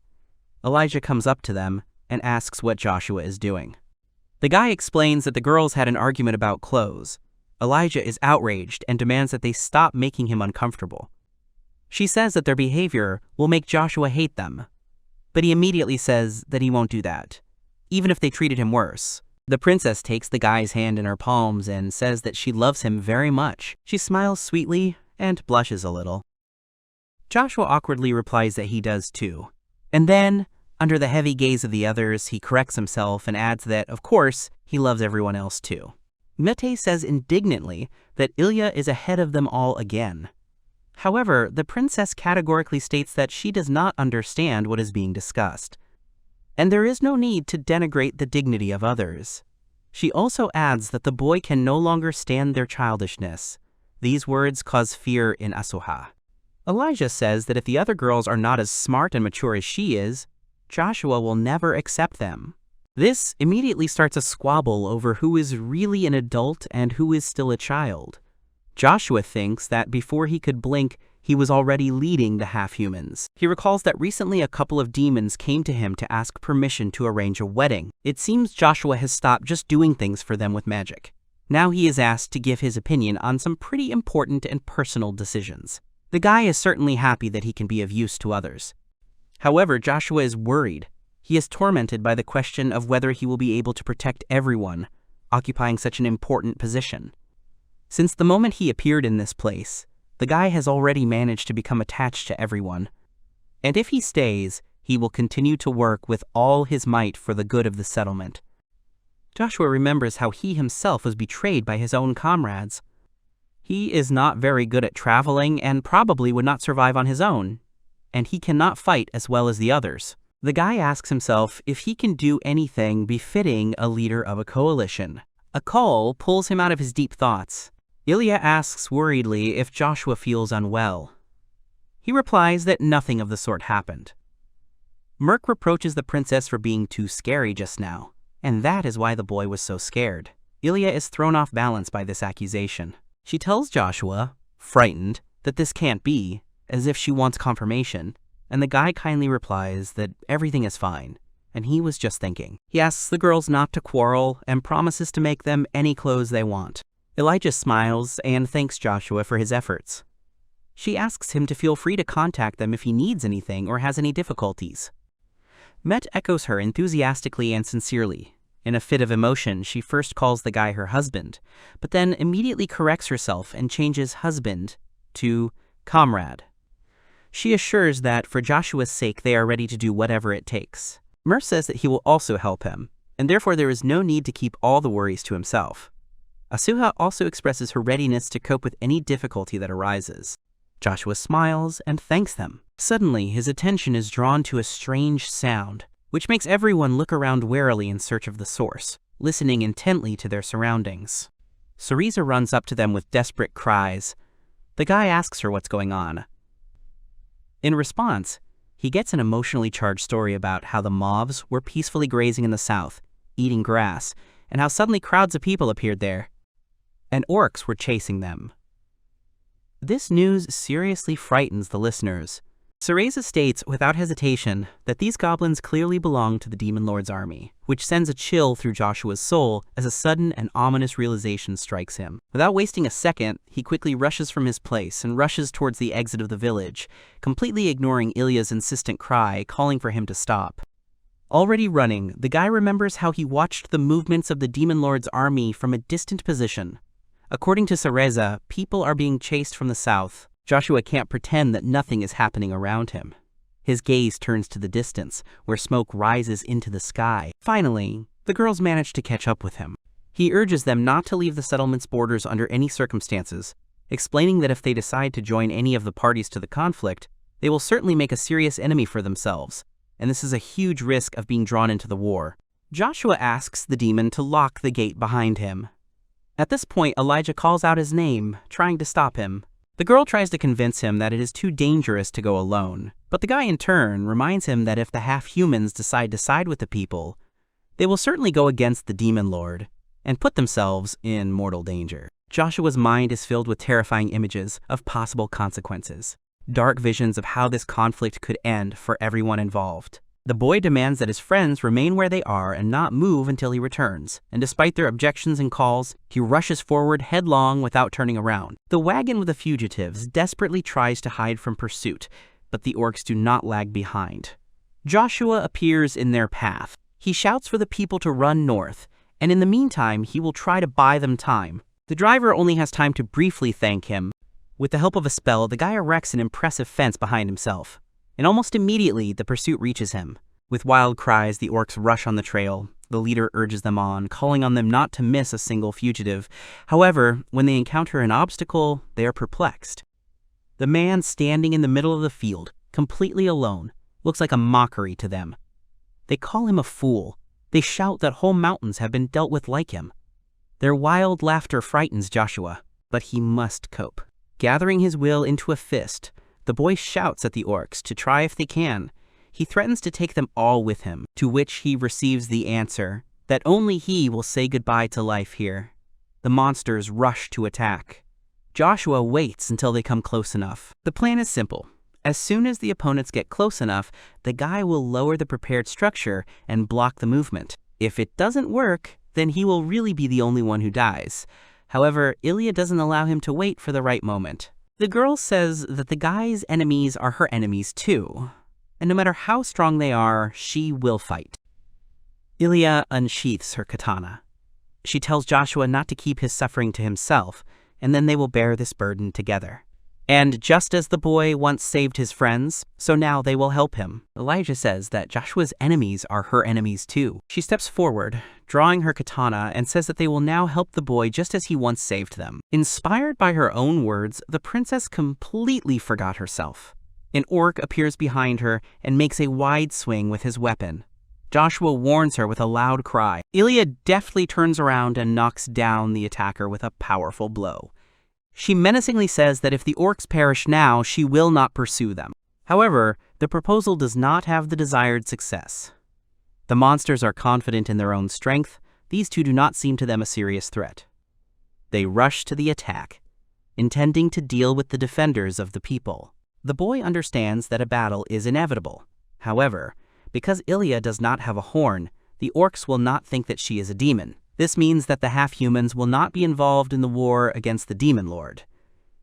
Elijah comes up to them and asks what Joshua is doing. The guy explains that the girls had an argument about clothes. Elijah is outraged and demands that they stop making him uncomfortable. She says that their behavior will make Joshua hate them, but he immediately says that he won't do that, even if they treated him worse. The princess takes the guy's hand in her palms and says that she loves him very much. She smiles sweetly and blushes a little. Joshua awkwardly replies that he does too. And then, under the heavy gaze of the others, he corrects himself and adds that, of course, he loves everyone else too. Mete says indignantly that Ilia is ahead of them all again. However, the princess categorically states that she does not understand what is being discussed, and there is no need to denigrate the dignity of others. She also adds that the boy can no longer stand their childishness. These words cause fear in Asuha. Elijah says that if the other girls are not as smart and mature as she is, Joshua will never accept them. This immediately starts a squabble over who is really an adult and who is still a child. Joshua thinks that before he could blink, he was already leading the half-humans. He recalls that recently a couple of demons came to him to ask permission to arrange a wedding. It seems Joshua has stopped just doing things for them with magic. Now he is asked to give his opinion on some pretty important and personal decisions. The guy is certainly happy that he can be of use to others. However, Joshua is worried. He is tormented by the question of whether he will be able to protect everyone, occupying such an important position. Since the moment he appeared in this place, the guy has already managed to become attached to everyone. And if he stays, he will continue to work with all his might for the good of the settlement. Joshua remembers how he himself was betrayed by his own comrades. He is not very good at traveling and probably would not survive on his own, and he cannot fight as well as the others. The guy asks himself if he can do anything befitting a leader of a coalition. A call pulls him out of his deep thoughts. Ilia asks worriedly if Joshua feels unwell. He replies that nothing of the sort happened. Merc reproaches the princess for being too scary just now, and that is why the boy was so scared. Ilia is thrown off balance by this accusation. She tells Joshua, frightened, that this can't be, as if she wants confirmation, and the guy kindly replies that everything is fine, and he was just thinking. He asks the girls not to quarrel and promises to make them any clothes they want. Elijah smiles and thanks Joshua for his efforts. She asks him to feel free to contact them if he needs anything or has any difficulties. Met echoes her enthusiastically and sincerely. In a fit of emotion, she first calls the guy her husband, but then immediately corrects herself and changes husband to comrade. She assures that for Joshua's sake they are ready to do whatever it takes. Mer says that he will also help him, and therefore there is no need to keep all the worries to himself. Asuha also expresses her readiness to cope with any difficulty that arises. Joshua smiles and thanks them. Suddenly, his attention is drawn to a strange sound, which makes everyone look around warily in search of the source, listening intently to their surroundings. Cereza runs up to them with desperate cries. The guy asks her what's going on. In response, he gets an emotionally charged story about how the mobs were peacefully grazing in the south, eating grass, and how suddenly crowds of people appeared there, and orcs were chasing them. This news seriously frightens the listeners. Cereza states without hesitation that these goblins clearly belong to the Demon Lord's army, which sends a chill through Joshua's soul as a sudden and ominous realization strikes him. Without wasting a second, he quickly rushes from his place and rushes towards the exit of the village, completely ignoring Ilia's insistent cry, calling for him to stop. Already running, the guy remembers how he watched the movements of the Demon Lord's army from a distant position. According to Cereza, people are being chased from the south. Joshua can't pretend that nothing is happening around him. His gaze turns to the distance, where smoke rises into the sky. Finally, the girls manage to catch up with him. He urges them not to leave the settlement's borders under any circumstances, explaining that if they decide to join any of the parties to the conflict, they will certainly make a serious enemy for themselves, and this is a huge risk of being drawn into the war. Joshua asks the demon to lock the gate behind him. At this point, Elijah calls out his name, trying to stop him. The girl tries to convince him that it is too dangerous to go alone, but the guy in turn reminds him that if the half-humans decide to side with the people, they will certainly go against the Demon Lord and put themselves in mortal danger. Joshua's mind is filled with terrifying images of possible consequences, dark visions of how this conflict could end for everyone involved. The boy demands that his friends remain where they are and not move until he returns, and despite their objections and calls, he rushes forward headlong without turning around. The wagon with the fugitives desperately tries to hide from pursuit, but the orcs do not lag behind. Joshua appears in their path. He shouts for the people to run north, and in the meantime, he will try to buy them time. The driver only has time to briefly thank him. With the help of a spell, the guy erects an impressive fence behind himself, and almost immediately the pursuit reaches him. With wild cries, the orcs rush on the trail. The leader urges them on, calling on them not to miss a single fugitive. However, when they encounter an obstacle, they are perplexed. The man standing in the middle of the field, completely alone, looks like a mockery to them. They call him a fool. They shout that whole mountains have been dealt with like him. Their wild laughter frightens Joshua, but he must cope. Gathering his will into a fist, the boy shouts at the orcs to try if they can. He threatens to take them all with him, to which he receives the answer that only he will say goodbye to life here. The monsters rush to attack. Joshua waits until they come close enough. The plan is simple. As soon as the opponents get close enough, the guy will lower the prepared structure and block the movement. If it doesn't work, then he will really be the only one who dies. However, Ilia doesn't allow him to wait for the right moment. The girl says that the guy's enemies are her enemies too, and no matter how strong they are, she will fight. Ilia unsheaths her katana. She tells Joshua not to keep his suffering to himself, and then they will bear this burden together. And just as the boy once saved his friends, so now they will help him. Elijah says that Joshua's enemies are her enemies too. She steps forward, drawing her katana, and says that they will now help the boy just as he once saved them. Inspired by her own words, the princess completely forgot herself. An orc appears behind her and makes a wide swing with his weapon. Joshua warns her with a loud cry. Ilia deftly turns around and knocks down the attacker with a powerful blow. She menacingly says that if the orcs perish now, she will not pursue them. However, the proposal does not have the desired success. The monsters are confident in their own strength. These two do not seem to them a serious threat. They rush to the attack, intending to deal with the defenders of the people. The boy understands that a battle is inevitable. However, because Ilia does not have a horn, the orcs will not think that she is a demon. This means that the half-humans will not be involved in the war against the demon lord.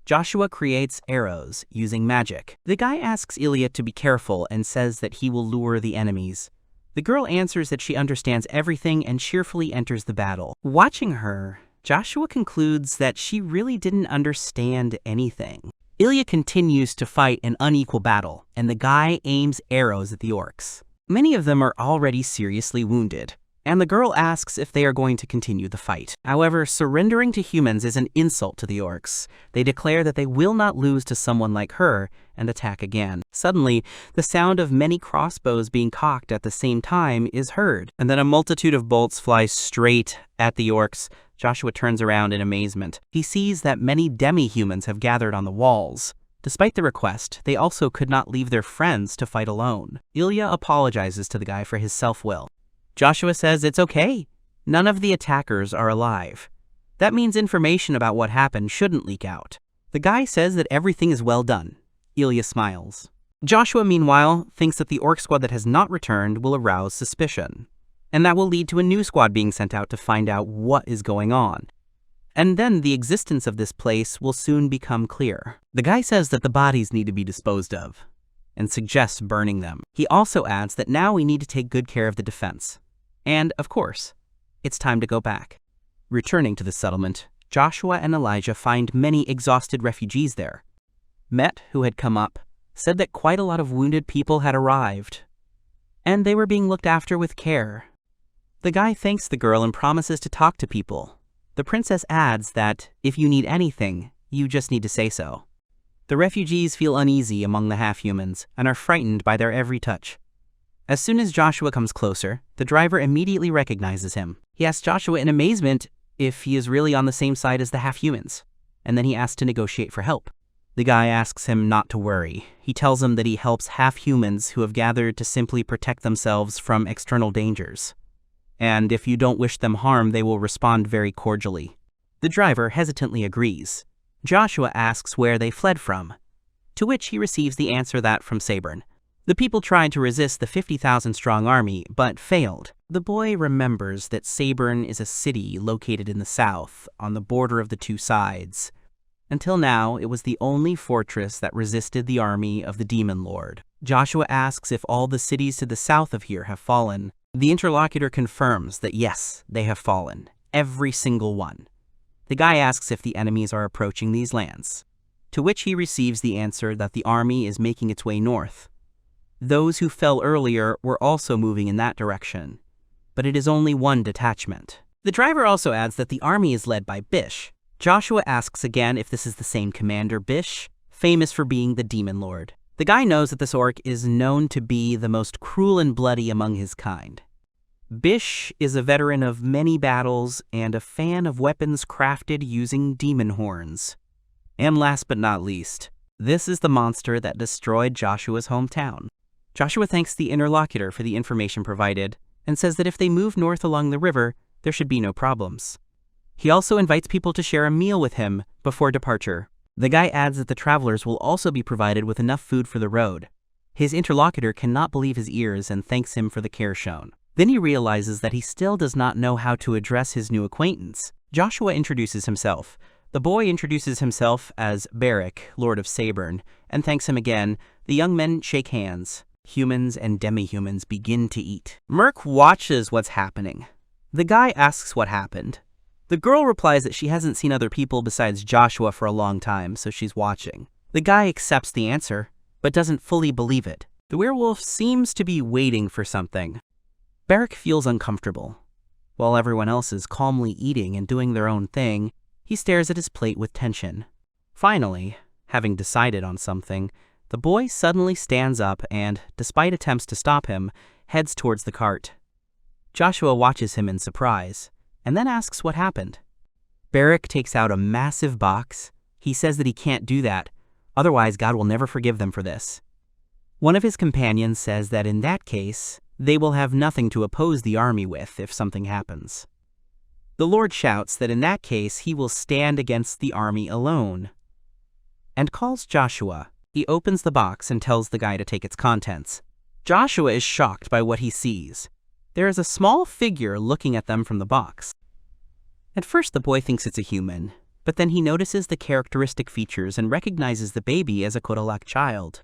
Joshua creates arrows using magic. The guy asks Ilia to be careful and says that he will lure the enemies. The girl answers that she understands everything and cheerfully enters the battle. Watching her, Joshua concludes that she really didn't understand anything. Ilia continues to fight an unequal battle, and the guy aims arrows at the orcs. Many of them are already seriously wounded, and the girl asks if they are going to continue the fight. However, surrendering to humans is an insult to the orcs. They declare that they will not lose to someone like her and attack again. Suddenly, the sound of many crossbows being cocked at the same time is heard, and then a multitude of bolts fly straight at the orcs. Joshua turns around in amazement. He sees that many demi-humans have gathered on the walls. Despite the request, they also could not leave their friends to fight alone. Ilia apologizes to the guy for his self-will. Joshua says it's okay. None of the attackers are alive. That means information about what happened shouldn't leak out. The guy says that everything is well done. Ilia smiles. Joshua, meanwhile, thinks that the orc squad that has not returned will arouse suspicion, and that will lead to a new squad being sent out to find out what is going on. And then the existence of this place will soon become clear. The guy says that the bodies need to be disposed of, and suggests burning them. He also adds that now we need to take good care of the defense. And, of course, it's time to go back. Returning to the settlement, Joshua and Elijah find many exhausted refugees there. Met, who had come up, said that quite a lot of wounded people had arrived, and they were being looked after with care. The guy thanks the girl and promises to talk to people. The princess adds that if you need anything, you just need to say so. The refugees feel uneasy among the half-humans and are frightened by their every touch. As soon as Joshua comes closer, the driver immediately recognizes him. He asks Joshua in amazement if he is really on the same side as the half-humans, and then he asks to negotiate for help. The guy asks him not to worry. He tells him that he helps half-humans who have gathered to simply protect themselves from external dangers, and if you don't wish them harm, they will respond very cordially. The driver hesitantly agrees. Joshua asks where they fled from, to which he receives the answer that from Seisan. The people tried to resist the 50,000-strong army, but failed. The boy remembers that Seisan is a city located in the south, on the border of the two sides. Until now, it was the only fortress that resisted the army of the demon lord. Joshua asks if all the cities to the south of here have fallen. The interlocutor confirms that yes, they have fallen. Every single one. The guy asks if the enemies are approaching these lands, to which he receives the answer that the army is making its way north. Those who fell earlier were also moving in that direction, but it is only one detachment. The driver also adds that the army is led by Bish. Joshua asks again if this is the same commander Bish, famous for being the demon lord. The guy knows that this orc is known to be the most cruel and bloody among his kind. Bish is a veteran of many battles and a fan of weapons crafted using demon horns. And last but not least, this is the monster that destroyed Joshua's hometown. Joshua thanks the interlocutor for the information provided and says that if they move north along the river, there should be no problems. He also invites people to share a meal with him before departure. The guy adds that the travelers will also be provided with enough food for the road. His interlocutor cannot believe his ears and thanks him for the care shown. Then he realizes that he still does not know how to address his new acquaintance. Joshua introduces himself. The boy introduces himself as Barak, Lord of Seisan, and thanks him again. The young men shake hands. Humans and demi-humans begin to eat. Merc watches what's happening. The guy asks what happened. The girl replies that she hasn't seen other people besides Joshua for a long time, so she's watching. The guy accepts the answer, but doesn't fully believe it. The werewolf seems to be waiting for something. Beric feels uncomfortable. While everyone else is calmly eating and doing their own thing, he stares at his plate with tension. Finally, having decided on something, the boy suddenly stands up and, despite attempts to stop him, heads towards the cart. Joshua watches him in surprise, and then asks what happened. Beric takes out a massive box. He says that he can't do that, otherwise God will never forgive them for this. One of his companions says that in that case, they will have nothing to oppose the army with if something happens. The Lord shouts that in that case he will stand against the army alone, and calls Joshua. He opens the box and tells the guy to take its contents. Joshua is shocked by what he sees. There is a small figure looking at them from the box. At first the boy thinks it's a human, but then he notices the characteristic features and recognizes the baby as a Kodalak child.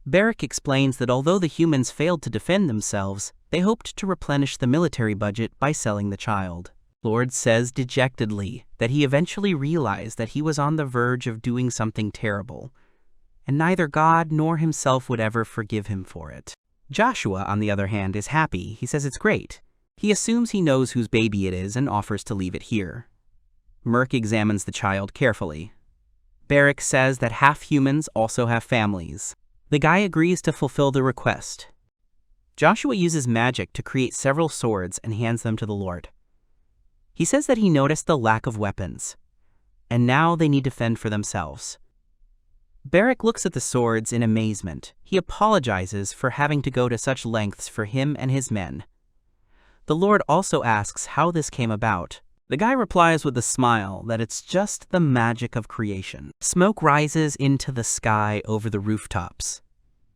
Beric explains that although the humans failed to defend themselves, they hoped to replenish the military budget by selling the child. Lord says dejectedly that he eventually realized that he was on the verge of doing something terrible, and neither God nor himself would ever forgive him for it. Joshua, on the other hand, is happy. He says it's great. He assumes he knows whose baby it is and offers to leave it here. Merc examines the child carefully. Beric says that half-humans also have families. The guy agrees to fulfill the request. Joshua uses magic to create several swords and hands them to the Lord. He says that he noticed the lack of weapons, and now they need to fend for themselves. Beric looks at the swords in amazement. He apologizes for having to go to such lengths for him and his men. The Lord also asks how this came about. The guy replies with a smile that it's just the magic of creation. Smoke rises into the sky over the rooftops.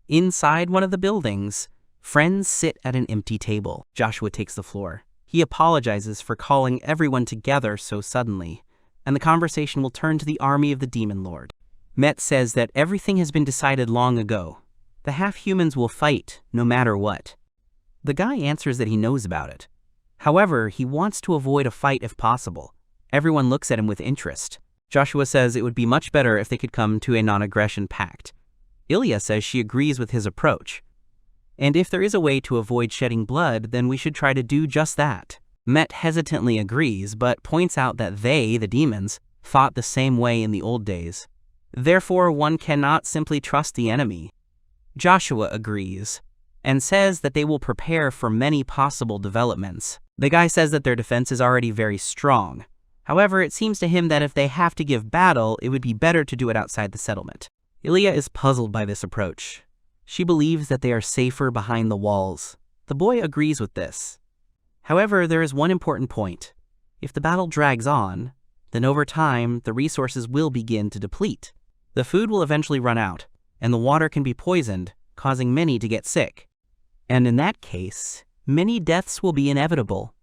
Inside one of the buildings, friends sit at an empty table. Joshua takes the floor. He apologizes for calling everyone together so suddenly, and the conversation will turn to the army of the Demon Lord. Met says that everything has been decided long ago. The half-humans will fight no matter what. The guy answers that he knows about it. However, he wants to avoid a fight if possible. Everyone looks at him with interest. Joshua says it would be much better if they could come to a non-aggression pact. Ilia says she agrees with his approach. And if there is a way to avoid shedding blood, then we should try to do just that. Met hesitantly agrees, but points out that they, the demons, fought the same way in the old days. Therefore, one cannot simply trust the enemy. Joshua agrees, and says that they will prepare for many possible developments. The guy says that their defense is already very strong. However, it seems to him that if they have to give battle, it would be better to do it outside the settlement. Ilia is puzzled by this approach. She believes that they are safer behind the walls. The boy agrees with this. However, there is one important point. If the battle drags on, then over time, the resources will begin to deplete. The food will eventually run out, and the water can be poisoned, causing many to get sick. And in that case, many deaths will be inevitable.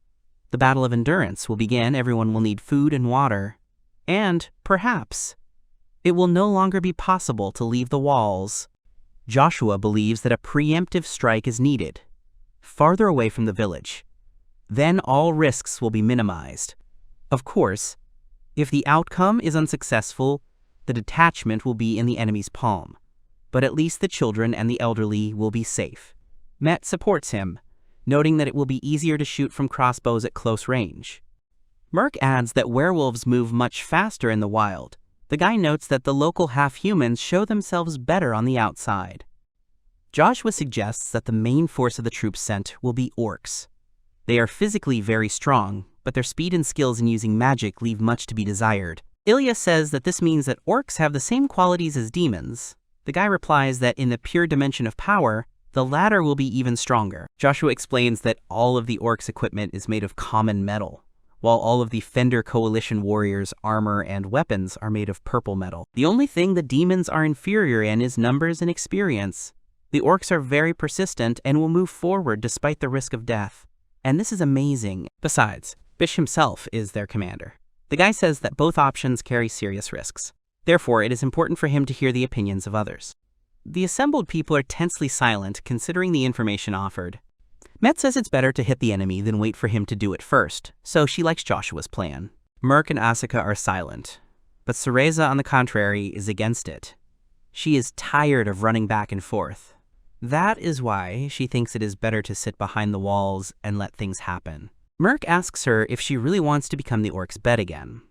The battle of endurance will begin, everyone will need food and water, and, perhaps, it will no longer be possible to leave the walls. Joshua believes that a preemptive strike is needed, farther away from the village. Then all risks will be minimized. Of course, if the outcome is unsuccessful, the detachment will be in the enemy's palm, but at least the children and the elderly will be safe. Met supports him, noting that it will be easier to shoot from crossbows at close range. Merc adds that werewolves move much faster in the wild. The guy notes that the local half-humans show themselves better on the outside. Joshua suggests that the main force of the troops sent will be orcs. They are physically very strong, but their speed and skills in using magic leave much to be desired. Ilia says that this means that orcs have the same qualities as demons. The guy replies that in the pure dimension of power, the latter will be even stronger. Joshua explains that all of the orcs' equipment is made of common metal, while all of the Fender Coalition warriors' armor and weapons are made of purple metal. The only thing the demons are inferior in is numbers and experience. The orcs are very persistent and will move forward despite the risk of death. And this is amazing. Besides, Bish himself is their commander. The guy says that both options carry serious risks. Therefore, it is important for him to hear the opinions of others. The assembled people are tensely silent, considering the information offered. Met says it's better to hit the enemy than wait for him to do it first, so she likes Joshua's plan. Merc and Asuka are silent, but Cereza, on the contrary, is against it. She is tired of running back and forth. That is why she thinks it is better to sit behind the walls and let things happen. Merc asks her if she really wants to become the orcs' bed again.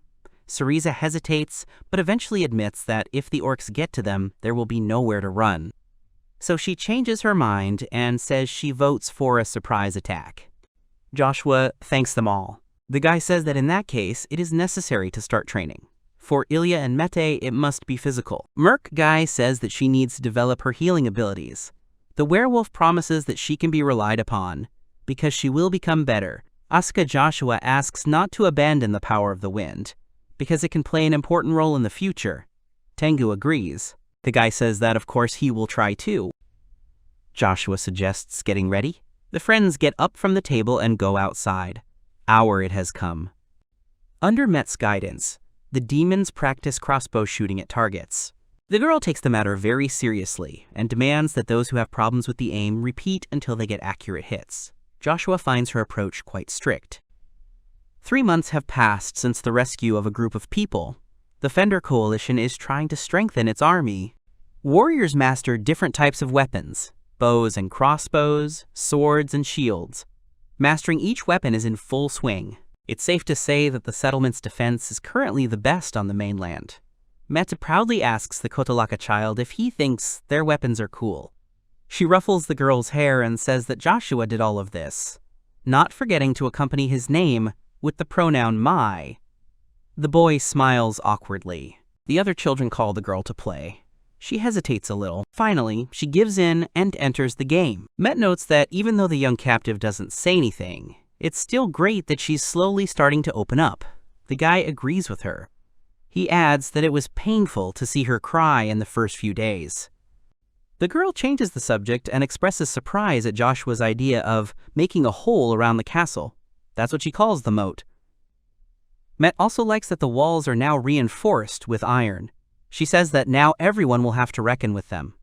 Cereza hesitates, but eventually admits that if the orcs get to them, there will be nowhere to run. So she changes her mind and says she votes for a surprise attack. Joshua thanks them all. The guy says that in that case, it is necessary to start training. For Ilia and Mete, it must be physical. Merc guy says that she needs to develop her healing abilities. The werewolf promises that she can be relied upon, because she will become better. Asuka Joshua asks not to abandon the power of the wind, because it can play an important role in the future. Tengu agrees. The guy says that of course he will try too. Joshua suggests getting ready. The friends get up from the table and go outside. Hour it has come. Under Met's guidance, the demons practice crossbow shooting at targets. The girl takes the matter very seriously and demands that those who have problems with the aim repeat until they get accurate hits. Joshua finds her approach quite strict. 3 months have passed since the rescue of a group of people. The Fender Coalition is trying to strengthen its army. Warriors master different types of weapons, bows and crossbows, swords and shields. Mastering each weapon is in full swing. It's safe to say that the settlement's defense is currently the best on the mainland. Meta proudly asks the Kotalaka child if he thinks their weapons are cool. She ruffles the girl's hair and says that Joshua did all of this, not forgetting to accompany his name with the pronoun my. The boy smiles awkwardly. The other children call the girl to play. She hesitates a little. Finally, she gives in and enters the game. Met notes that even though the young captive doesn't say anything, it's still great that she's slowly starting to open up. The guy agrees with her. He adds that it was painful to see her cry in the first few days. The girl changes the subject and expresses surprise at Joshua's idea of making a hole around the castle. That's what she calls the moat. Met also likes that the walls are now reinforced with iron. She says that now everyone will have to reckon with them.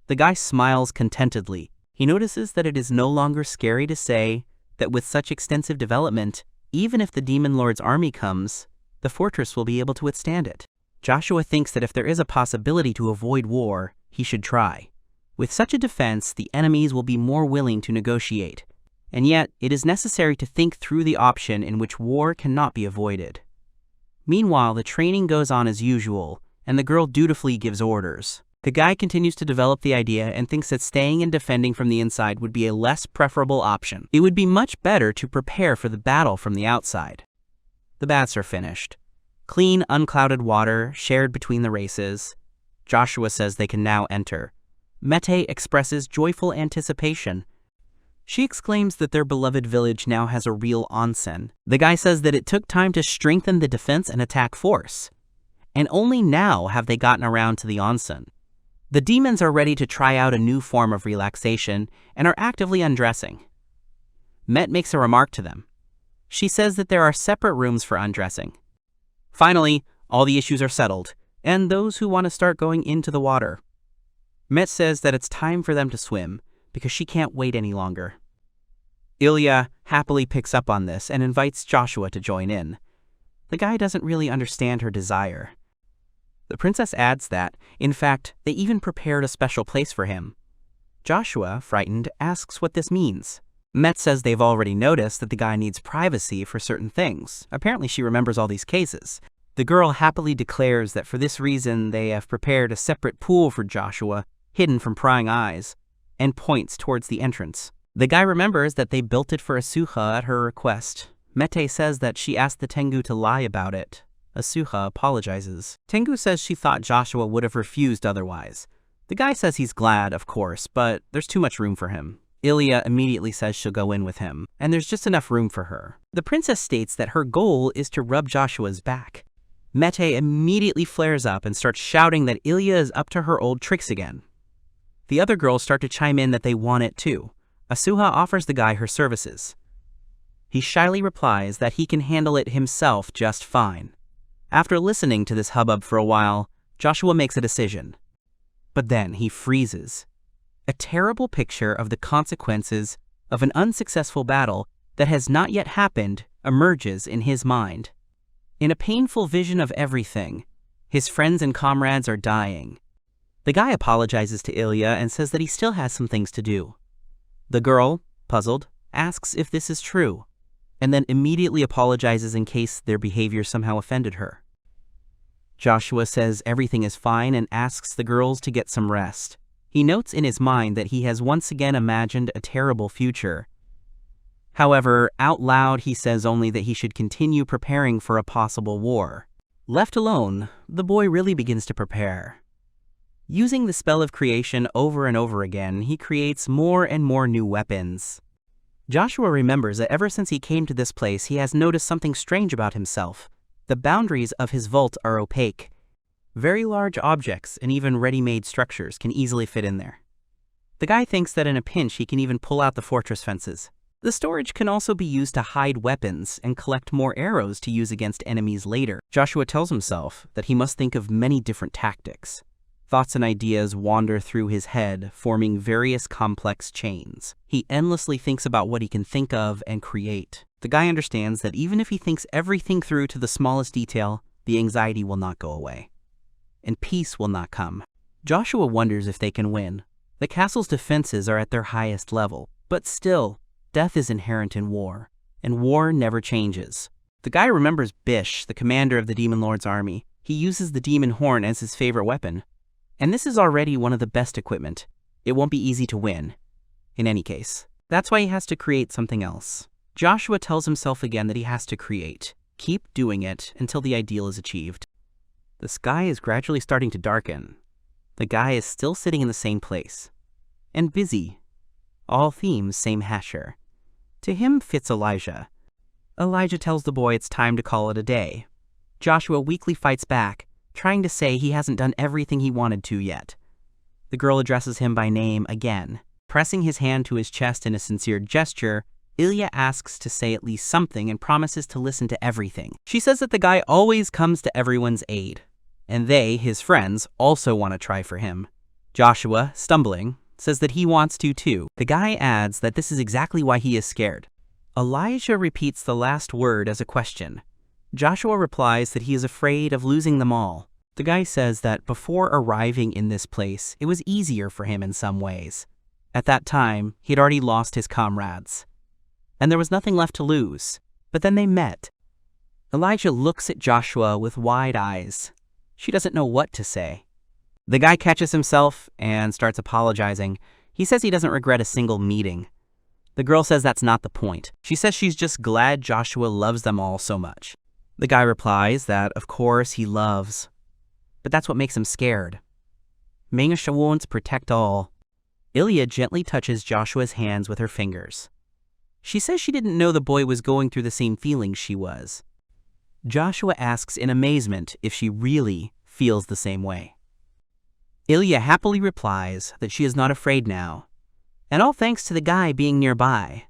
The guy smiles contentedly. He notices that it is no longer scary to say that with such extensive development, even if the Demon Lord's army comes, the fortress will be able to withstand it. Joshua thinks that if there is a possibility to avoid war, he should try. With such a defense, the enemies will be more willing to negotiate. And yet, it is necessary to think through the option in which war cannot be avoided. Meanwhile, the training goes on as usual, and the girl dutifully gives orders. The guy continues to develop the idea and thinks that staying and defending from the inside would be a less preferable option. It would be much better to prepare for the battle from the outside. The baths are finished. Clean, unclouded water shared between the races. Joshua says they can now enter. Mete expresses joyful anticipation. She exclaims that their beloved village now has a real onsen. The guy says that it took time to strengthen the defense and attack force, and only now have they gotten around to the onsen. The demons are ready to try out a new form of relaxation and are actively undressing. Met makes a remark to them. She says that there are separate rooms for undressing. Finally, all the issues are settled, and those who want to start going into the water. Met says that it's time for them to swim, because she can't wait any longer. Ilia happily picks up on this and invites Joshua to join in. The guy doesn't really understand her desire. The princess adds that, in fact, they even prepared a special place for him. Joshua, frightened, asks what this means. Met says they've already noticed that the guy needs privacy for certain things. Apparently she remembers all these cases. The girl happily declares that for this reason they have prepared a separate pool for Joshua, hidden from prying eyes, and points towards the entrance. The guy remembers that they built it for Asuha at her request. Mete says that she asked the Tengu to lie about it. Asuha apologizes. Tengu says she thought Joshua would have refused otherwise. The guy says he's glad, of course, but there's too much room for him. Ilia immediately says she'll go in with him, and there's just enough room for her. The princess states that her goal is to rub Joshua's back. Mete immediately flares up and starts shouting that Ilia is up to her old tricks again. The other girls start to chime in that they want it too. Asuha offers the guy her services. He shyly replies that he can handle it himself just fine. After listening to this hubbub for a while, Joshua makes a decision. But then he freezes. A terrible picture of the consequences of an unsuccessful battle that has not yet happened emerges in his mind. In a painful vision of everything, his friends and comrades are dying. The guy apologizes to Ilia and says that he still has some things to do. The girl, puzzled, asks if this is true, and then immediately apologizes in case their behavior somehow offended her. Joshua says everything is fine and asks the girls to get some rest. He notes in his mind that he has once again imagined a terrible future. However, out loud he says only that he should continue preparing for a possible war. Left alone, the boy really begins to prepare. Using the spell of creation over and over again, he creates more and more new weapons. Joshua remembers that ever since he came to this place, he has noticed something strange about himself. The boundaries of his vault are opaque. Very large objects and even ready-made structures can easily fit in there. The guy thinks that in a pinch he can even pull out the fortress fences. The storage can also be used to hide weapons and collect more arrows to use against enemies later. Joshua tells himself that he must think of many different tactics. Thoughts and ideas wander through his head, forming various complex chains. He endlessly thinks about what he can think of and create. The guy understands that even if he thinks everything through to the smallest detail, the anxiety will not go away, and peace will not come. Joshua wonders if they can win. The castle's defenses are at their highest level, but still, death is inherent in war, and war never changes. The guy remembers Bish, the commander of the Demon Lord's army. He uses the demon horn as his favorite weapon. And this is already one of the best equipment. It won't be easy to win. In any case, that's why he has to create something else. Joshua tells himself again that he has to create. Keep doing it until the ideal is achieved. The sky is gradually starting to darken. The guy is still sitting in the same place. And busy. All themes same hasher. To him fits Elijah. Elijah tells the boy it's time to call it a day. Joshua weakly fights back, trying to say he hasn't done everything he wanted to yet. The girl addresses him by name again. Pressing his hand to his chest in a sincere gesture, Ilia asks to say at least something and promises to listen to everything. She says that the guy always comes to everyone's aid, and they, his friends, also want to try for him. Joshua, stumbling, says that he wants to too. The guy adds that this is exactly why he is scared. Elijah repeats the last word as a question. Joshua replies that he is afraid of losing them all. The guy says that before arriving in this place, it was easier for him in some ways. At that time, he had already lost his comrades, and there was nothing left to lose. But then they met. Elijah looks at Joshua with wide eyes. She doesn't know what to say. The guy catches himself and starts apologizing. He says he doesn't regret a single meeting. The girl says that's not the point. She says she's just glad Joshua loves them all so much. The guy replies that, of course, he loves. But that's what makes him scared. Manga won't protect all. Ilia gently touches Joshua's hands with her fingers. She says she didn't know the boy was going through the same feelings she was. Joshua asks in amazement if she really feels the same way. Ilia happily replies that she is not afraid now, and all thanks to the guy being nearby.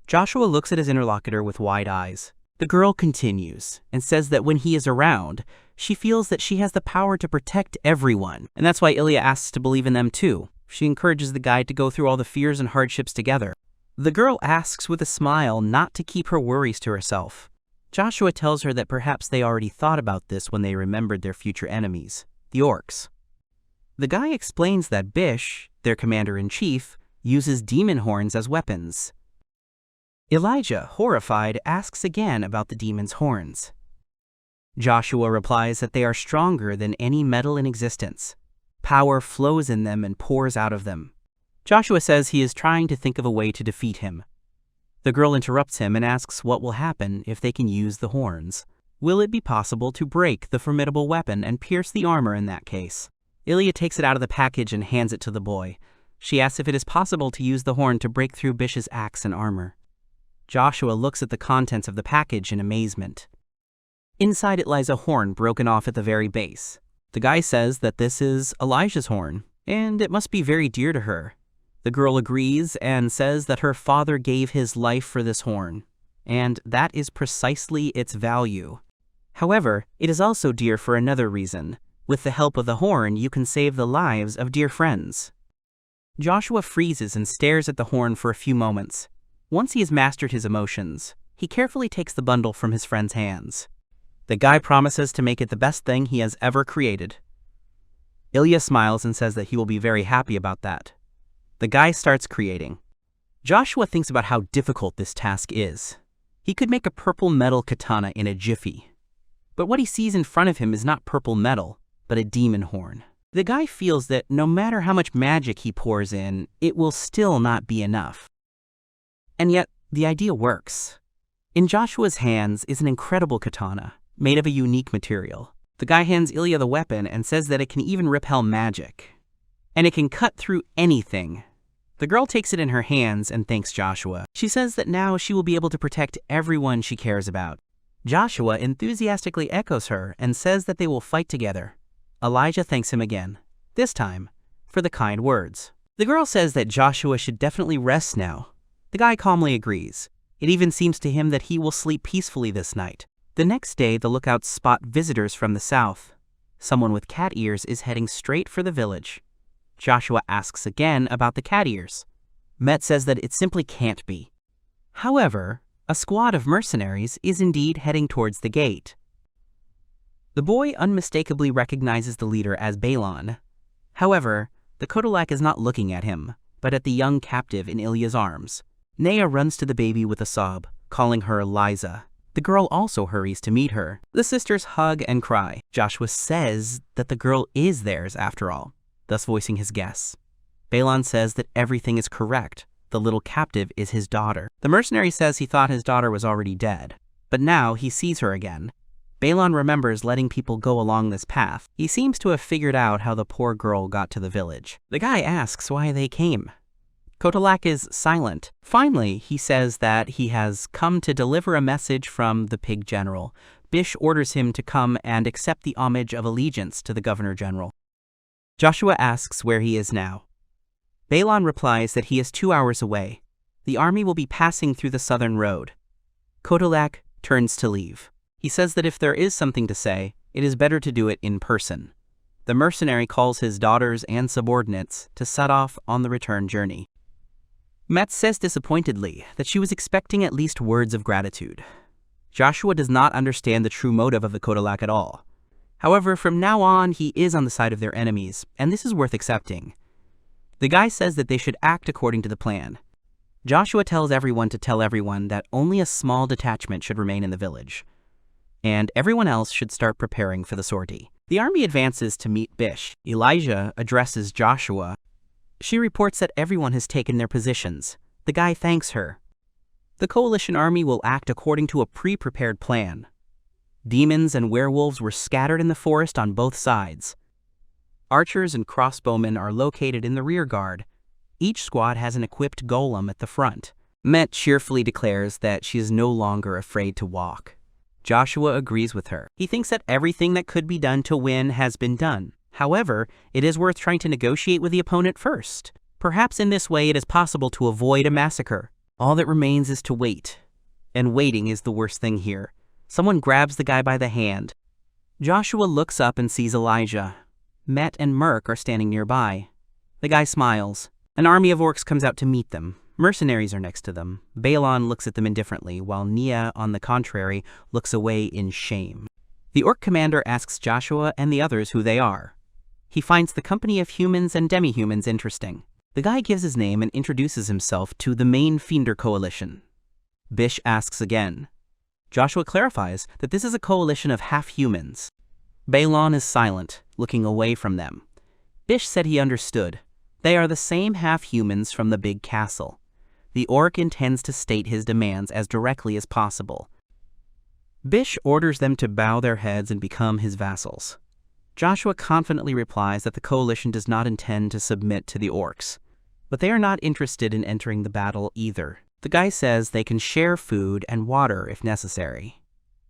Joshua looks at his interlocutor with wide eyes. The girl continues and says that when he is around, she feels that she has the power to protect everyone, and that's why Ilia asks to believe in them too. She encourages the guy to go through all the fears and hardships together. The girl asks with a smile not to keep her worries to herself. Joshua tells her that perhaps they already thought about this when they remembered their future enemies, the orcs. The guy explains that Bish, their commander-in-chief, uses demon horns as weapons. Elijah, horrified, asks again about the demon's horns. Joshua replies that they are stronger than any metal in existence. Power flows in them and pours out of them. Joshua says he is trying to think of a way to defeat him. The girl interrupts him and asks what will happen if they can use the horns. Will it be possible to break the formidable weapon and pierce the armor in that case? Ilia takes it out of the package and hands it to the boy. She asks if it is possible to use the horn to break through Bish's axe and armor. Joshua looks at the contents of the package in amazement. Inside it lies a horn broken off at the very base. The guy says that this is Elijah's horn, and it must be very dear to her. The girl agrees and says that her father gave his life for this horn, and that is precisely its value. However, it is also dear for another reason. With the help of the horn, you can save the lives of dear friends. Joshua freezes and stares at the horn for a few moments. Once he has mastered his emotions, he carefully takes the bundle from his friend's hands. The guy promises to make it the best thing he has ever created. Ilia smiles and says that he will be very happy about that. The guy starts creating. Joshua thinks about how difficult this task is. He could make a purple metal katana in a jiffy. But what he sees in front of him is not purple metal, but a demon horn. The guy feels that no matter how much magic he pours in, it will still not be enough. And yet, the idea works. In Joshua's hands is an incredible katana, made of a unique material. The guy hands Ilia the weapon and says that it can even repel magic. And it can cut through anything. The girl takes it in her hands and thanks Joshua. She says that now she will be able to protect everyone she cares about. Joshua enthusiastically echoes her and says that they will fight together. Elijah thanks him again, this time for the kind words. The girl says that Joshua should definitely rest now. The guy calmly agrees. It even seems to him that he will sleep peacefully this night. The next day, the lookouts spot visitors from the south. Someone with cat ears is heading straight for the village. Joshua asks again about the cat ears. Met says that it simply can't be. However, a squad of mercenaries is indeed heading towards the gate. The boy unmistakably recognizes the leader as Balon. However, the Kodalak is not looking at him, but at the young captive in Ilia's arms. Nea runs to the baby with a sob, calling her Liza. The girl also hurries to meet her. The sisters hug and cry. Joshua says that the girl is theirs after all, thus voicing his guess. Balon says that everything is correct. The little captive is his daughter. The mercenary says he thought his daughter was already dead, but now he sees her again. Balon remembers letting people go along this path. He seems to have figured out how the poor girl got to the village. The guy asks why they came. Kodalak is silent. Finally, he says that he has come to deliver a message from the pig general. Bish orders him to come and accept the homage of allegiance to the governor general. Joshua asks where he is now. Balon replies that he is 2 hours away. The army will be passing through the southern road. Kodalak turns to leave. He says that if there is something to say, it is better to do it in person. The mercenary calls his daughters and subordinates to set off on the return journey. Met says disappointedly that she was expecting at least words of gratitude. Joshua does not understand the true motive of the Kodalak at all. However, from now on, he is on the side of their enemies, and this is worth accepting. The guy says that they should act according to the plan. Joshua tells everyone to tell everyone that only a small detachment should remain in the village, and everyone else should start preparing for the sortie. The army advances to meet Bish. Elijah addresses Joshua. She reports that everyone has taken their positions. The guy thanks her. The coalition army will act according to a pre-prepared plan. Demons and werewolves were scattered in the forest on both sides. Archers and crossbowmen are located in the rear guard. Each squad has an equipped golem at the front. Met cheerfully declares that she is no longer afraid to walk. Joshua agrees with her. He thinks that everything that could be done to win has been done. However, it is worth trying to negotiate with the opponent first. Perhaps in this way it is possible to avoid a massacre. All that remains is to wait. And waiting is the worst thing here. Someone grabs the guy by the hand. Joshua looks up and sees Elijah. Met and Merc are standing nearby. The guy smiles. An army of orcs comes out to meet them. Mercenaries are next to them. Balon looks at them indifferently, while Nia, on the contrary, looks away in shame. The orc commander asks Joshua and the others who they are. He finds the company of humans and demi-humans interesting. The guy gives his name and introduces himself to the main Fiender coalition. Bish asks again. Joshua clarifies that this is a coalition of half-humans. Balon is silent, looking away from them. Bish said he understood. They are the same half-humans from the big castle. The orc intends to state his demands as directly as possible. Bish orders them to bow their heads and become his vassals. Joshua confidently replies that the coalition does not intend to submit to the orcs, but they are not interested in entering the battle either. The guy says they can share food and water if necessary.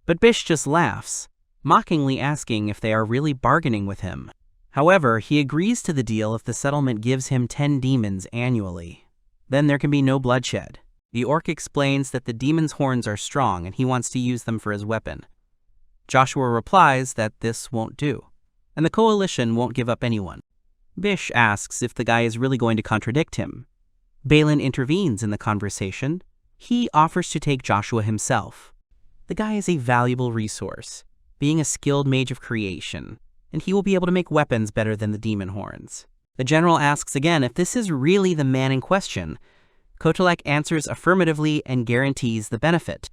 But Bish just laughs, mockingly asking if they are really bargaining with him. However, he agrees to the deal if the settlement gives him 10 demons annually. Then there can be no bloodshed. The orc explains that the demon's horns are strong and he wants to use them for his weapon. Joshua replies that this won't do, and the coalition won't give up anyone. Bish asks if the guy is really going to contradict him. Balon intervenes in the conversation. He offers to take Joshua himself. The guy is a valuable resource, being a skilled mage of creation, and he will be able to make weapons better than the demon horns. The general asks again if this is really the man in question. Kotalek answers affirmatively and guarantees the benefit.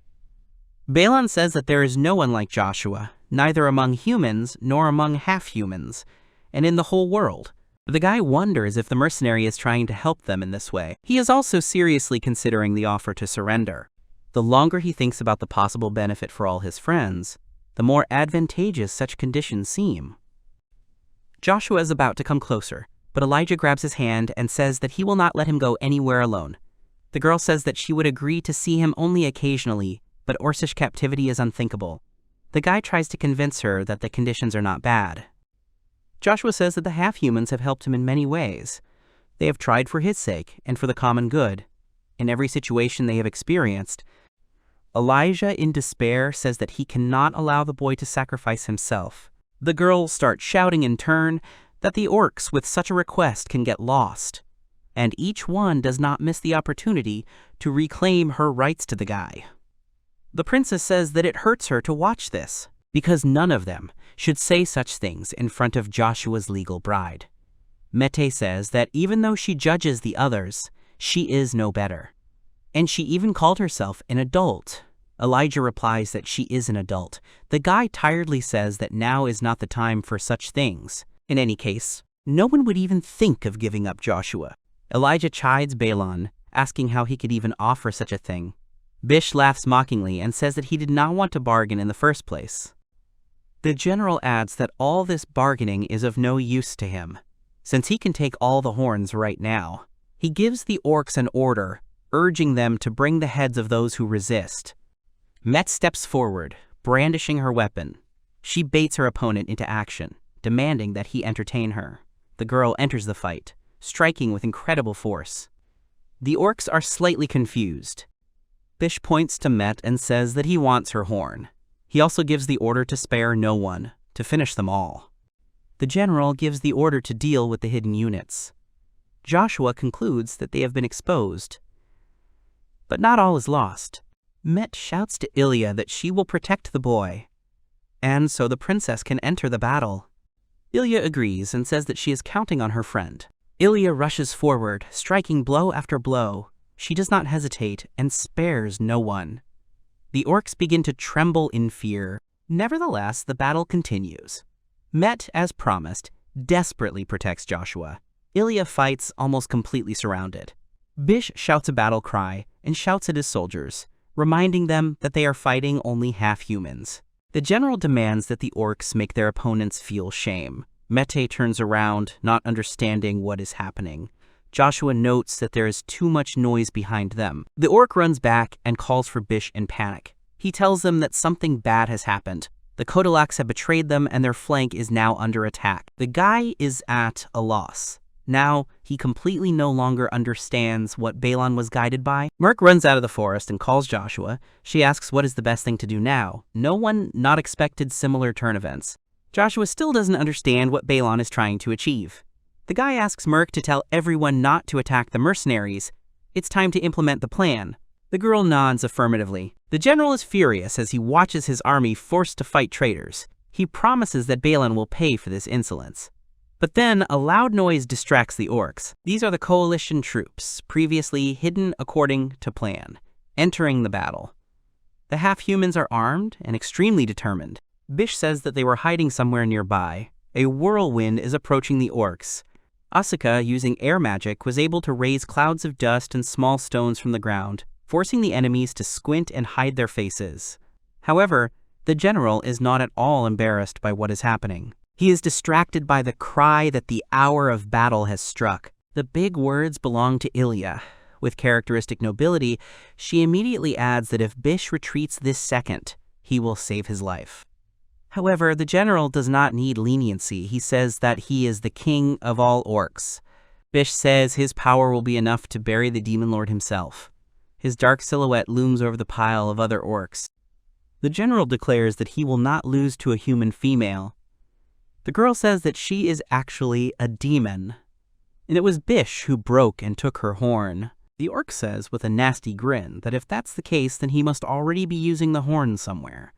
Balon says that there is no one like Joshua, neither among humans nor among half-humans, and in the whole world. The guy wonders if the mercenary is trying to help them in this way. He is also seriously considering the offer to surrender. The longer he thinks about the possible benefit for all his friends, the more advantageous such conditions seem. Joshua is about to come closer, but Elijah grabs his hand and says that he will not let him go anywhere alone. The girl says that she would agree to see him only occasionally, but Orcish captivity is unthinkable. The guy tries to convince her that the conditions are not bad. Joshua says that the half-humans have helped him in many ways. They have tried for his sake and for the common good. In every situation they have experienced, Elijah, in despair, says that he cannot allow the boy to sacrifice himself. The girls start shouting in turn that the orcs with such a request can get lost, and each one does not miss the opportunity to reclaim her rights to the guy. The princess says that it hurts her to watch this, because none of them should say such things in front of Joshua's legal bride. Mete says that even though she judges the others, she is no better. And she even called herself an adult. Elijah replies that she is an adult. The guy tiredly says that now is not the time for such things. In any case, no one would even think of giving up Joshua. Elijah chides Balon, asking how he could even offer such a thing. Bish laughs mockingly and says that he did not want to bargain in the first place. The general adds that all this bargaining is of no use to him, since he can take all the horns right now. He gives the orcs an order, urging them to bring the heads of those who resist. Met steps forward, brandishing her weapon. She baits her opponent into action, demanding that he entertain her. The girl enters the fight, striking with incredible force. The orcs are slightly confused. Bish points to Met and says that he wants her horn. He also gives the order to spare no one, to finish them all. The general gives the order to deal with the hidden units. Joshua concludes that they have been exposed. But not all is lost. Met shouts to Ilia that she will protect the boy, and so the princess can enter the battle. Ilia agrees and says that she is counting on her friend. Ilia rushes forward, striking blow after blow. She does not hesitate and spares no one. The orcs begin to tremble in fear. Nevertheless, the battle continues. Met, as promised, desperately protects Joshua. Ilia fights almost completely surrounded. Bish shouts a battle cry and shouts at his soldiers, reminding them that they are fighting only half-humans. The general demands that the orcs make their opponents feel shame. Mete turns around, not understanding what is happening. Joshua notes that there is too much noise behind them. The orc runs back and calls for Bish in panic. He tells them that something bad has happened. The Kodalaks have betrayed them and their flank is now under attack. The guy is at a loss. Now, he completely no longer understands what Balon was guided by. Merc runs out of the forest and calls Joshua. She asks what is the best thing to do now. No one not expected similar turn events. Joshua still doesn't understand what Balon is trying to achieve. The guy asks Merc to tell everyone not to attack the mercenaries. It's time to implement the plan. The girl nods affirmatively. The general is furious as he watches his army forced to fight traitors. He promises that Balon will pay for this insolence. But then a loud noise distracts the orcs. These are the coalition troops, previously hidden according to plan, entering the battle. The half-humans are armed and extremely determined. Bish says that they were hiding somewhere nearby. A whirlwind is approaching the orcs. Asuka, using air magic, was able to raise clouds of dust and small stones from the ground, forcing the enemies to squint and hide their faces. However, the general is not at all embarrassed by what is happening. He is distracted by the cry that the hour of battle has struck. The big words belong to Ilia. With characteristic nobility, she immediately adds that if Bish retreats this second, he will save his life. However, the general does not need leniency. He says that he is the king of all orcs. Bish says his power will be enough to bury the demon lord himself. His dark silhouette looms over the pile of other orcs. The general declares that he will not lose to a human female. The girl says that she is actually a demon, and it was Bish who broke and took her horn. The orc says with a nasty grin that if that's the case, then he must already be using the horn somewhere.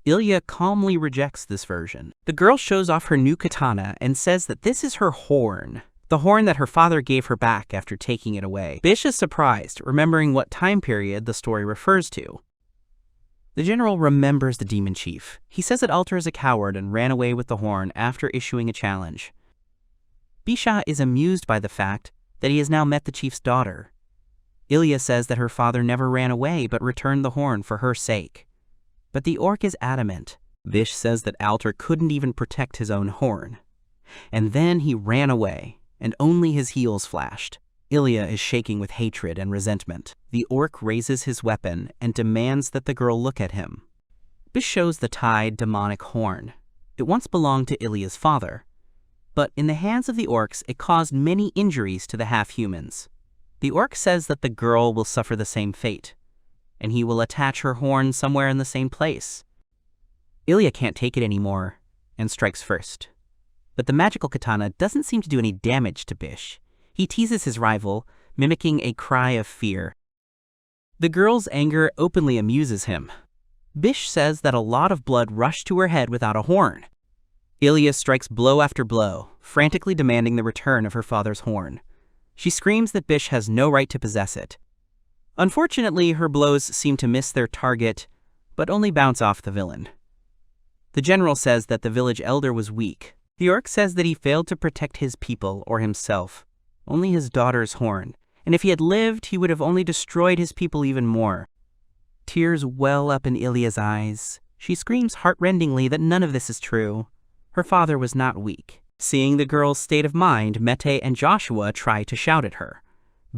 Ilia calmly rejects this version. The girl shows off her new katana and says that this is her horn, the horn that her father gave her back after taking it away. Bish is surprised, remembering what time period the story refers to. The general remembers the demon chief. He says that Alter is a coward and ran away with the horn after issuing a challenge. Bisha is amused by the fact that he has now met the chief's daughter. Ilia says that her father never ran away but returned the horn for her sake. But the orc is adamant. Bish says that Alter couldn't even protect his own horn. And then he ran away, and only his heels flashed. Ilia is shaking with hatred and resentment. The orc raises his weapon and demands that the girl look at him. Bish shows the tied demonic horn. It once belonged to Ilia's father, but in the hands of the orcs it caused many injuries to the half-humans. The orc says that the girl will suffer the same fate, and he will attach her horn somewhere in the same place. Ilia can't take it anymore and strikes first. But the magical katana doesn't seem to do any damage to Bish. He teases his rival, mimicking a cry of fear. The girl's anger openly amuses him. Bish says that a lot of blood rushed to her head without a horn. Ilia strikes blow after blow, frantically demanding the return of her father's horn. She screams that Bish has no right to possess it. Unfortunately, her blows seem to miss their target, but only bounce off the villain. The general says that the village elder was weak. The orc says that he failed to protect his people or himself, only his daughter's horn, and if he had lived, he would have only destroyed his people even more. Tears well up in Ilia's eyes. She screams heartrendingly that none of this is true. Her father was not weak. Seeing the girl's state of mind, Mete and Joshua try to shout at her.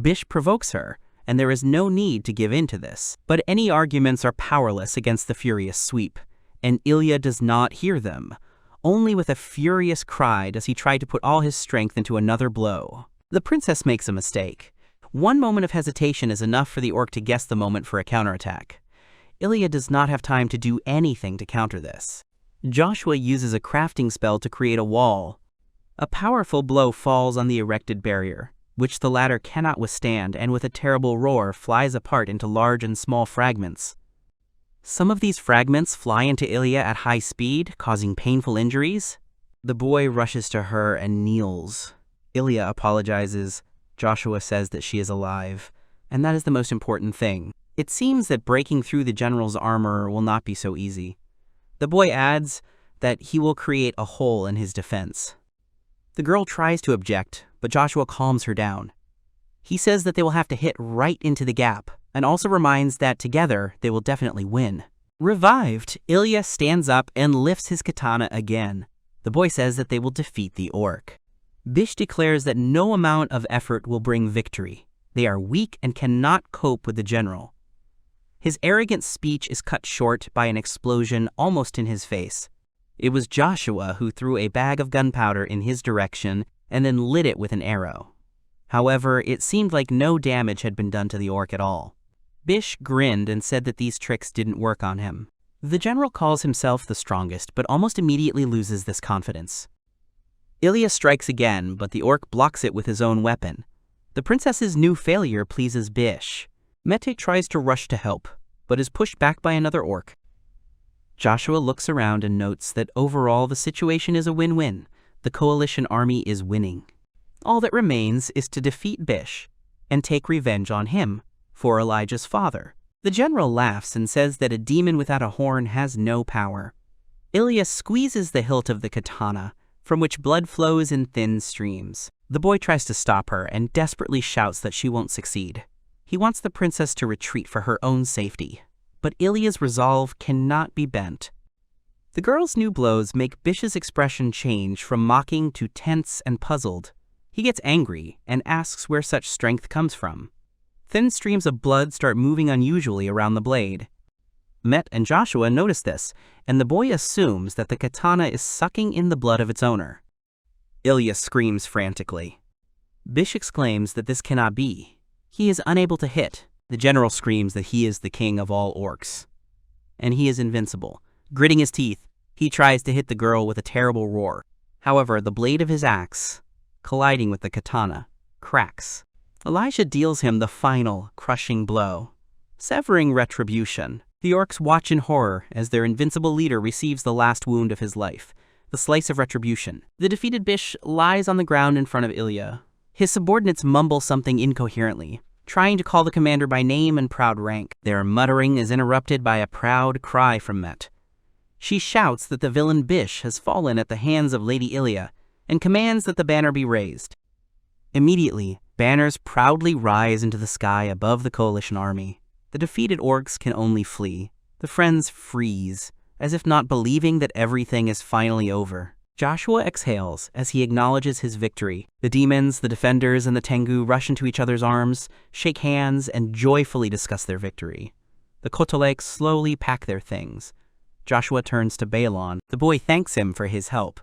Bish provokes her, and there is no need to give in to this. But any arguments are powerless against the furious sweep, and Ilia does not hear them. Only with a furious cry does he try to put all his strength into another blow. The princess makes a mistake. One moment of hesitation is enough for the orc to guess the moment for a counterattack. Ilia does not have time to do anything to counter this. Joshua uses a crafting spell to create a wall. A powerful blow falls on the erected barrier, which the latter cannot withstand, and with a terrible roar flies apart into large and small fragments. Some of these fragments fly into Ilia at high speed, causing painful injuries. The boy rushes to her and kneels. Ilia apologizes. Joshua says that she is alive, and that is the most important thing. It seems that breaking through the general's armor will not be so easy. The boy adds that he will create a hole in his defense. The girl tries to object, but Joshua calms her down. He says that they will have to hit right into the gap, and also reminds that together they will definitely win. Revived, Ilia stands up and lifts his katana again. The boy says that they will defeat the orc. Bish declares that no amount of effort will bring victory. They are weak and cannot cope with the general. His arrogant speech is cut short by an explosion almost in his face. It was Joshua who threw a bag of gunpowder in his direction and then lit it with an arrow. However, it seemed like no damage had been done to the orc at all. Bish grinned and said that these tricks didn't work on him. The general calls himself the strongest, but almost immediately loses this confidence. Ilia strikes again, but the orc blocks it with his own weapon. The princess's new failure pleases Bish. Mete tries to rush to help, but is pushed back by another orc. Joshua looks around and notes that overall the situation is a win-win. The coalition army is winning. All that remains is to defeat Bish and take revenge on him for Elijah's father. The general laughs and says that a demon without a horn has no power. Ilia squeezes the hilt of the katana, from which blood flows in thin streams. The boy tries to stop her and desperately shouts that she won't succeed. He wants the princess to retreat for her own safety, but Ilia's resolve cannot be bent. The girl's new blows make Bish's expression change from mocking to tense and puzzled. He gets angry and asks where such strength comes from. Thin streams of blood start moving unusually around the blade. Met and Joshua notice this, and the boy assumes that the katana is sucking in the blood of its owner. Ilia screams frantically. Bish exclaims that this cannot be. He is unable to hit. The general screams that he is the king of all orcs, and he is invincible. Gritting his teeth, he tries to hit the girl with a terrible roar. However, the blade of his axe, colliding with the katana, cracks. Elijah deals him the final, crushing blow, severing retribution. The orcs watch in horror as their invincible leader receives the last wound of his life, the slice of retribution. The defeated Bish lies on the ground in front of Ilia. His subordinates mumble something incoherently, trying to call the commander by name and proud rank. Their muttering is interrupted by a proud cry from Met. She shouts that the villain Bish has fallen at the hands of Lady Ilia and commands that the banner be raised. Immediately, banners proudly rise into the sky above the coalition army. The defeated orcs can only flee. The friends freeze, as if not believing that everything is finally over. Joshua exhales as he acknowledges his victory. The demons, the defenders, and the Tengu rush into each other's arms, shake hands, and joyfully discuss their victory. The Kotoleks slowly pack their things. Joshua turns to Balon. The boy thanks him for his help.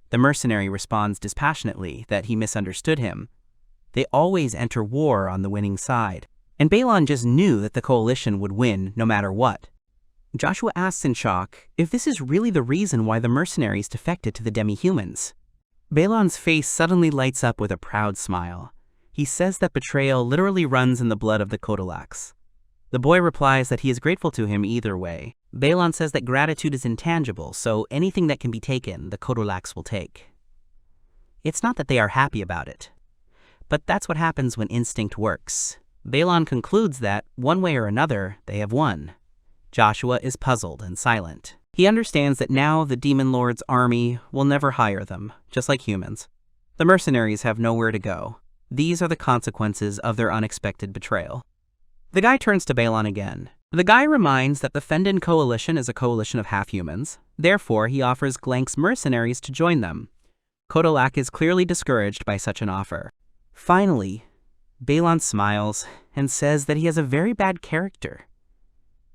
The mercenary responds dispassionately that he misunderstood him. They always enter war on the winning side, and Balon just knew that the coalition would win no matter what. Joshua asks in shock if this is really the reason why the mercenaries defected to the demi-humans. Balon's face suddenly lights up with a proud smile. He says that betrayal literally runs in the blood of the Kotoleks. The boy replies that he is grateful to him either way. Balon says that gratitude is intangible, so anything that can be taken, the Kotoleks will take. It's not that they are happy about it, but that's what happens when instinct works. Balon concludes that, one way or another, they have won. Joshua is puzzled and silent. He understands that now the Demon Lord's army will never hire them, just like humans. The mercenaries have nowhere to go. These are the consequences of their unexpected betrayal. The guy turns to Balon again. The guy reminds that the Fending coalition is a coalition of half-humans. Therefore, he offers Glank's mercenaries to join them. Kotolak is clearly discouraged by such an offer. Finally, Balon smiles and says that he has a very bad character.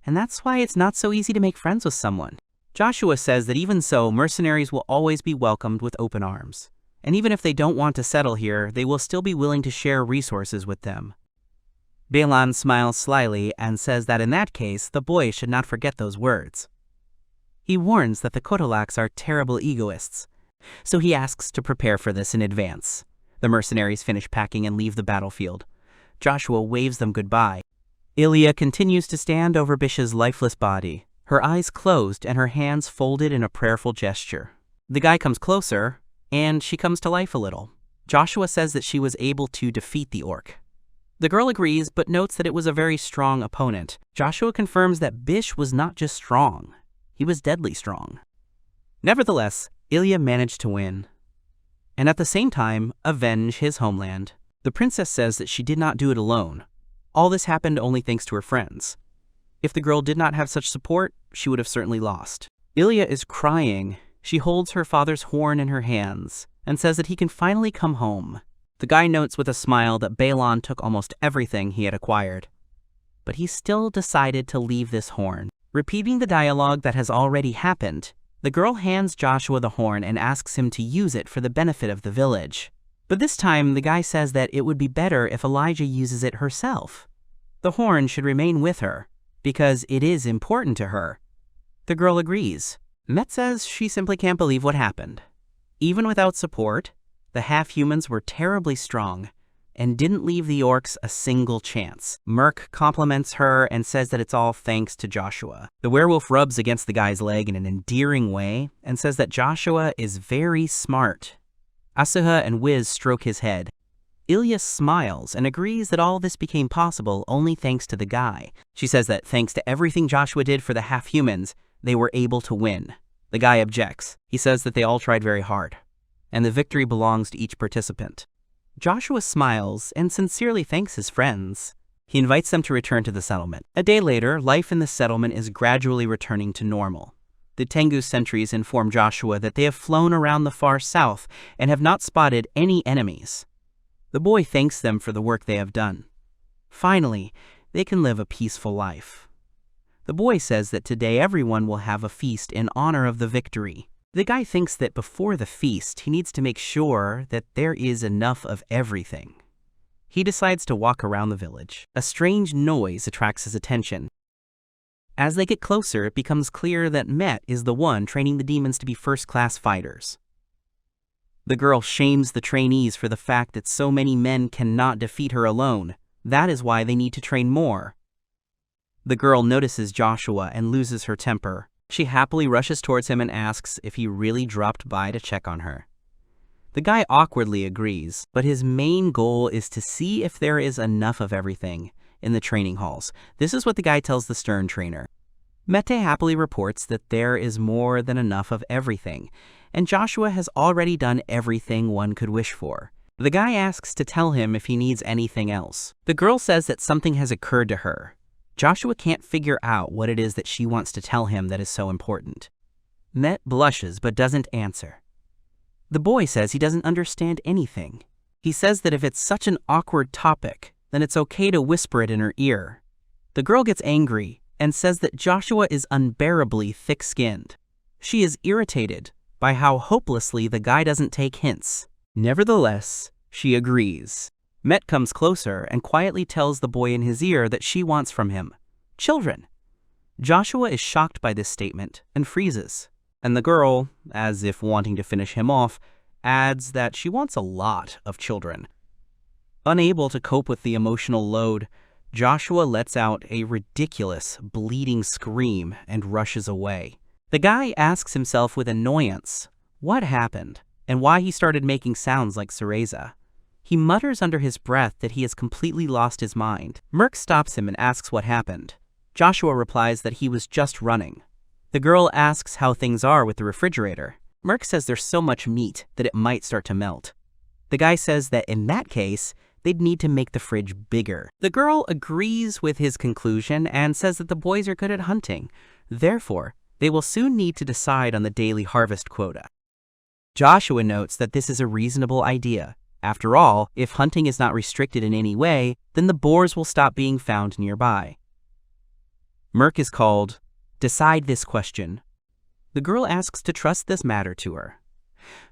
And that's why it's not so easy to make friends with someone. Joshua says that even so, mercenaries will always be welcomed with open arms. And even if they don't want to settle here, they will still be willing to share resources with them. Balon smiles slyly and says that in that case, the boy should not forget those words. He warns that the Kotolaks are terrible egoists, so he asks to prepare for this in advance. The mercenaries finish packing and leave the battlefield. Joshua waves them goodbye. Ilia continues to stand over Bish's lifeless body, her eyes closed and her hands folded in a prayerful gesture. The guy comes closer, and she comes to life a little. Joshua says that she was able to defeat the orc. The girl agrees, but notes that it was a very strong opponent. Joshua confirms that Bish was not just strong, he was deadly strong. Nevertheless, Ilia managed to win, and at the same time, avenge his homeland. The princess says that she did not do it alone. All this happened only thanks to her friends. If the girl did not have such support, she would have certainly lost. Ilia is crying. She holds her father's horn in her hands and says that he can finally come home. The guy notes with a smile that Balon took almost everything he had acquired. But he still decided to leave this horn. Repeating the dialogue that has already happened, the girl hands Joshua the horn and asks him to use it for the benefit of the village. But this time, the guy says that it would be better if Elijah uses it herself. The horn should remain with her, because it is important to her. The girl agrees. Met says she simply can't believe what happened. Even without support, the half-humans were terribly strong and didn't leave the orcs a single chance. Merc compliments her and says that it's all thanks to Joshua. The werewolf rubs against the guy's leg in an endearing way and says that Joshua is very smart. Asuha and Wiz stroke his head. Ilia smiles and agrees that all this became possible only thanks to the guy. She says that thanks to everything Joshua did for the half-humans, they were able to win. The guy objects. He says that they all tried very hard, and the victory belongs to each participant. Joshua smiles and sincerely thanks his friends. He invites them to return to the settlement. A day later, life in the settlement is gradually returning to normal. The Tengu sentries inform Joshua that they have flown around the far south and have not spotted any enemies. The boy thanks them for the work they have done. Finally, they can live a peaceful life. The boy says that today everyone will have a feast in honor of the victory. The guy thinks that before the feast, he needs to make sure that there is enough of everything. He decides to walk around the village. A strange noise attracts his attention. As they get closer, it becomes clear that Met is the one training the demons to be first-class fighters. The girl shames the trainees for the fact that so many men cannot defeat her alone. That is why they need to train more. The girl notices Joshua and loses her temper. She happily rushes towards him and asks if he really dropped by to check on her. The guy awkwardly agrees, but his main goal is to see if there is enough of everything in the training halls. This is what the guy tells the stern trainer. Mete happily reports that there is more than enough of everything, and Joshua has already done everything one could wish for. The guy asks to tell him if he needs anything else. The girl says that something has occurred to her. Joshua can't figure out what it is that she wants to tell him that is so important. Met blushes but doesn't answer. The boy says he doesn't understand anything. He says that if it's such an awkward topic, then it's okay to whisper it in her ear. The girl gets angry and says that Joshua is unbearably thick-skinned. She is irritated by how hopelessly the guy doesn't take hints. Nevertheless, she agrees. Met comes closer and quietly tells the boy in his ear that she wants from him children. Joshua is shocked by this statement and freezes. And the girl, as if wanting to finish him off, adds that she wants a lot of children. Unable to cope with the emotional load, Joshua lets out a ridiculous, bleeding scream and rushes away. The guy asks himself with annoyance what happened and why he started making sounds like Cereza. He mutters under his breath that he has completely lost his mind. Merc stops him and asks what happened. Joshua replies that he was just running. The girl asks how things are with the refrigerator. Merc says there's so much meat that it might start to melt. The guy says that in that case, they'd need to make the fridge bigger. The girl agrees with his conclusion and says that the boys are good at hunting. Therefore, they will soon need to decide on the daily harvest quota. Joshua notes that this is a reasonable idea. After all, if hunting is not restricted in any way, then the boars will stop being found nearby. Merc is called. Decide this question. The girl asks to trust this matter to her.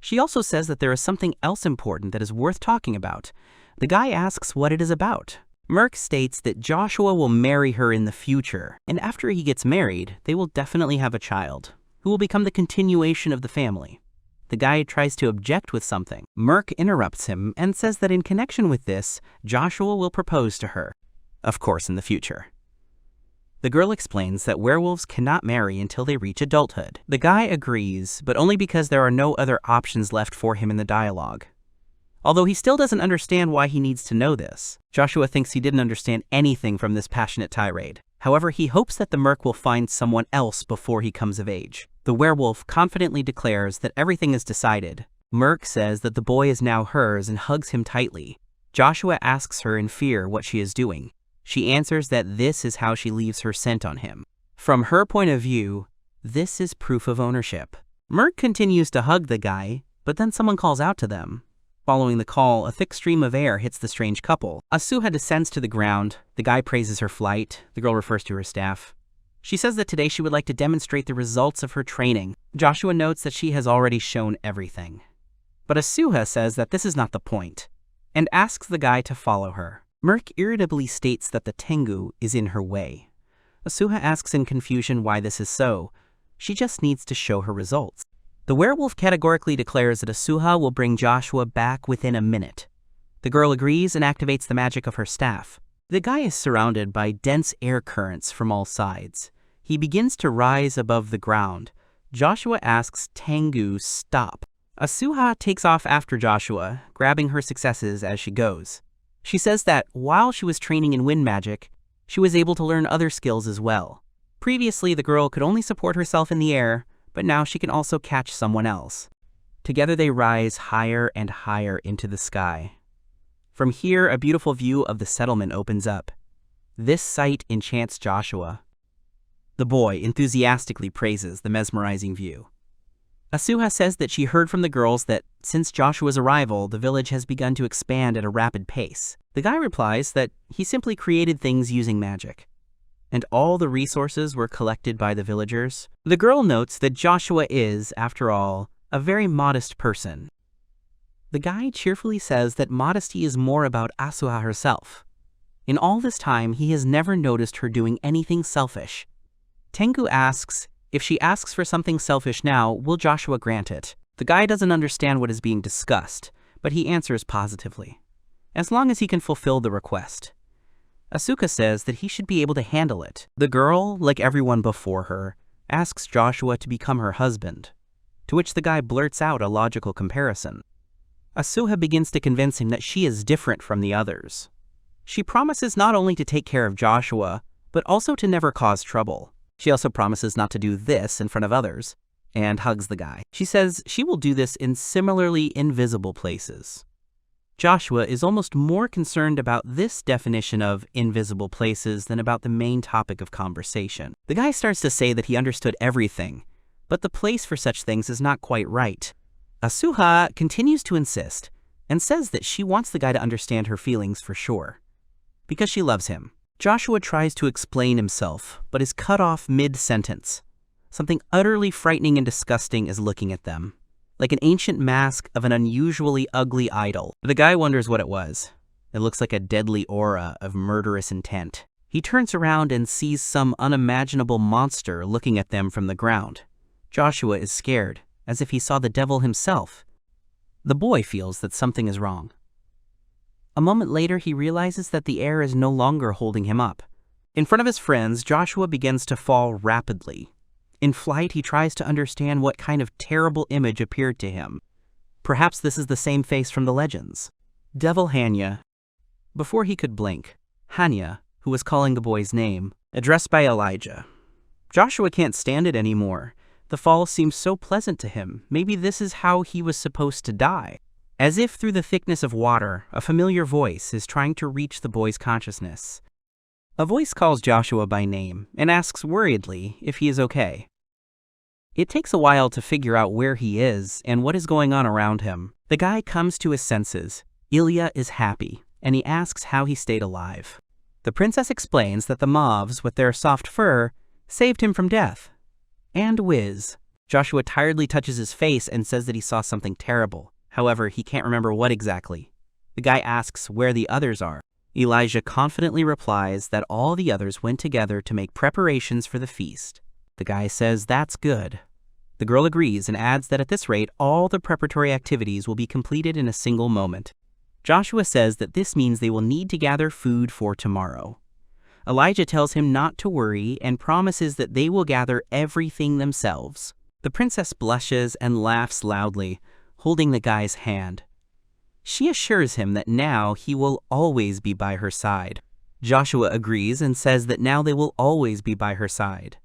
She also says that there is something else important that is worth talking about. The guy asks what it is about. Merc states that Joshua will marry her in the future, and after he gets married, they will definitely have a child, who will become the continuation of the family. The guy tries to object with something. Merc interrupts him and says that in connection with this, Joshua will propose to her. Of course, in the future. The girl explains that werewolves cannot marry until they reach adulthood. The guy agrees, but only because there are no other options left for him in the dialogue. Although he still doesn't understand why he needs to know this. Joshua thinks he didn't understand anything from this passionate tirade. However, he hopes that the merc will find someone else before he comes of age. The werewolf confidently declares that everything is decided. Merc says that the boy is now hers and hugs him tightly. Joshua asks her in fear what she is doing. She answers that this is how she leaves her scent on him. From her point of view, this is proof of ownership. Merc continues to hug the guy, but then someone calls out to them. Following the call, a thick stream of air hits the strange couple. Asuha descends to the ground. The guy praises her flight. The girl refers to her staff. She says that today she would like to demonstrate the results of her training. Joshua notes that she has already shown everything. But Asuha says that this is not the point, and asks the guy to follow her. Merc irritably states that the Tengu is in her way. Asuha asks in confusion why this is so. She just needs to show her results. The werewolf categorically declares that Asuha will bring Joshua back within a minute. The girl agrees and activates the magic of her staff. The guy is surrounded by dense air currents from all sides. He begins to rise above the ground. Joshua asks Tengu stop. Asuha takes off after Joshua, grabbing her successes as she goes. She says that while she was training in wind magic, she was able to learn other skills as well. Previously, the girl could only support herself in the air, but now she can also catch someone else. Together they rise higher and higher into the sky. From here, a beautiful view of the settlement opens up. This sight enchants Joshua. The boy enthusiastically praises the mesmerizing view. Asuha says that she heard from the girls that since Joshua's arrival, the village has begun to expand at a rapid pace. The guy replies that he simply created things using magic, and all the resources were collected by the villagers. The girl notes that Joshua is, after all, a very modest person. The guy cheerfully says that modesty is more about Asuha herself. In all this time, he has never noticed her doing anything selfish. Tengu asks, if she asks for something selfish now, will Joshua grant it? The guy doesn't understand what is being discussed, but he answers positively, as long as he can fulfill the request. Asuka says that he should be able to handle it. The girl, like everyone before her, asks Joshua to become her husband, to which the guy blurts out a logical comparison. Asuka begins to convince him that she is different from the others. She promises not only to take care of Joshua, but also to never cause trouble. She also promises not to do this in front of others, and hugs the guy. She says she will do this in similarly invisible places. Joshua is almost more concerned about this definition of invisible places than about the main topic of conversation. The guy starts to say that he understood everything, but the place for such things is not quite right. Asuka continues to insist and says that she wants the guy to understand her feelings for sure, because she loves him. Joshua tries to explain himself, but is cut off mid-sentence. Something utterly frightening and disgusting is looking at them, like an ancient mask of an unusually ugly idol. The guy wonders what it was. It looks like a deadly aura of murderous intent. He turns around and sees some unimaginable monster looking at them from the ground. Joshua is scared, as if he saw the devil himself. The boy feels that something is wrong. A moment later, he realizes that the air is no longer holding him up. In front of his friends, Joshua begins to fall rapidly. In flight, he tries to understand what kind of terrible image appeared to him. Perhaps this is the same face from the legends. Devil Hanya. Before he could blink, Hanya, who was calling the boy's name, addressed by Elijah. Joshua can't stand it anymore. The fall seems so pleasant to him. Maybe this is how he was supposed to die. As if through the thickness of water, a familiar voice is trying to reach the boy's consciousness. A voice calls Joshua by name and asks worriedly if he is okay. It takes a while to figure out where he is and what is going on around him. The guy comes to his senses. Ilia is happy, and he asks how he stayed alive. The princess explains that the mauves, with their soft fur, saved him from death. And whiz. Joshua tiredly touches his face and says that he saw something terrible. However, he can't remember what exactly. The guy asks where the others are. Elijah confidently replies that all the others went together to make preparations for the feast. The guy says that's good. The girl agrees and adds that at this rate, all the preparatory activities will be completed in a single moment. Joshua says that this means they will need to gather food for tomorrow. Elijah tells him not to worry and promises that they will gather everything themselves. The princess blushes and laughs loudly, holding the guy's hand. She assures him that now he will always be by her side. Joshua agrees and says that now they will always be by her side.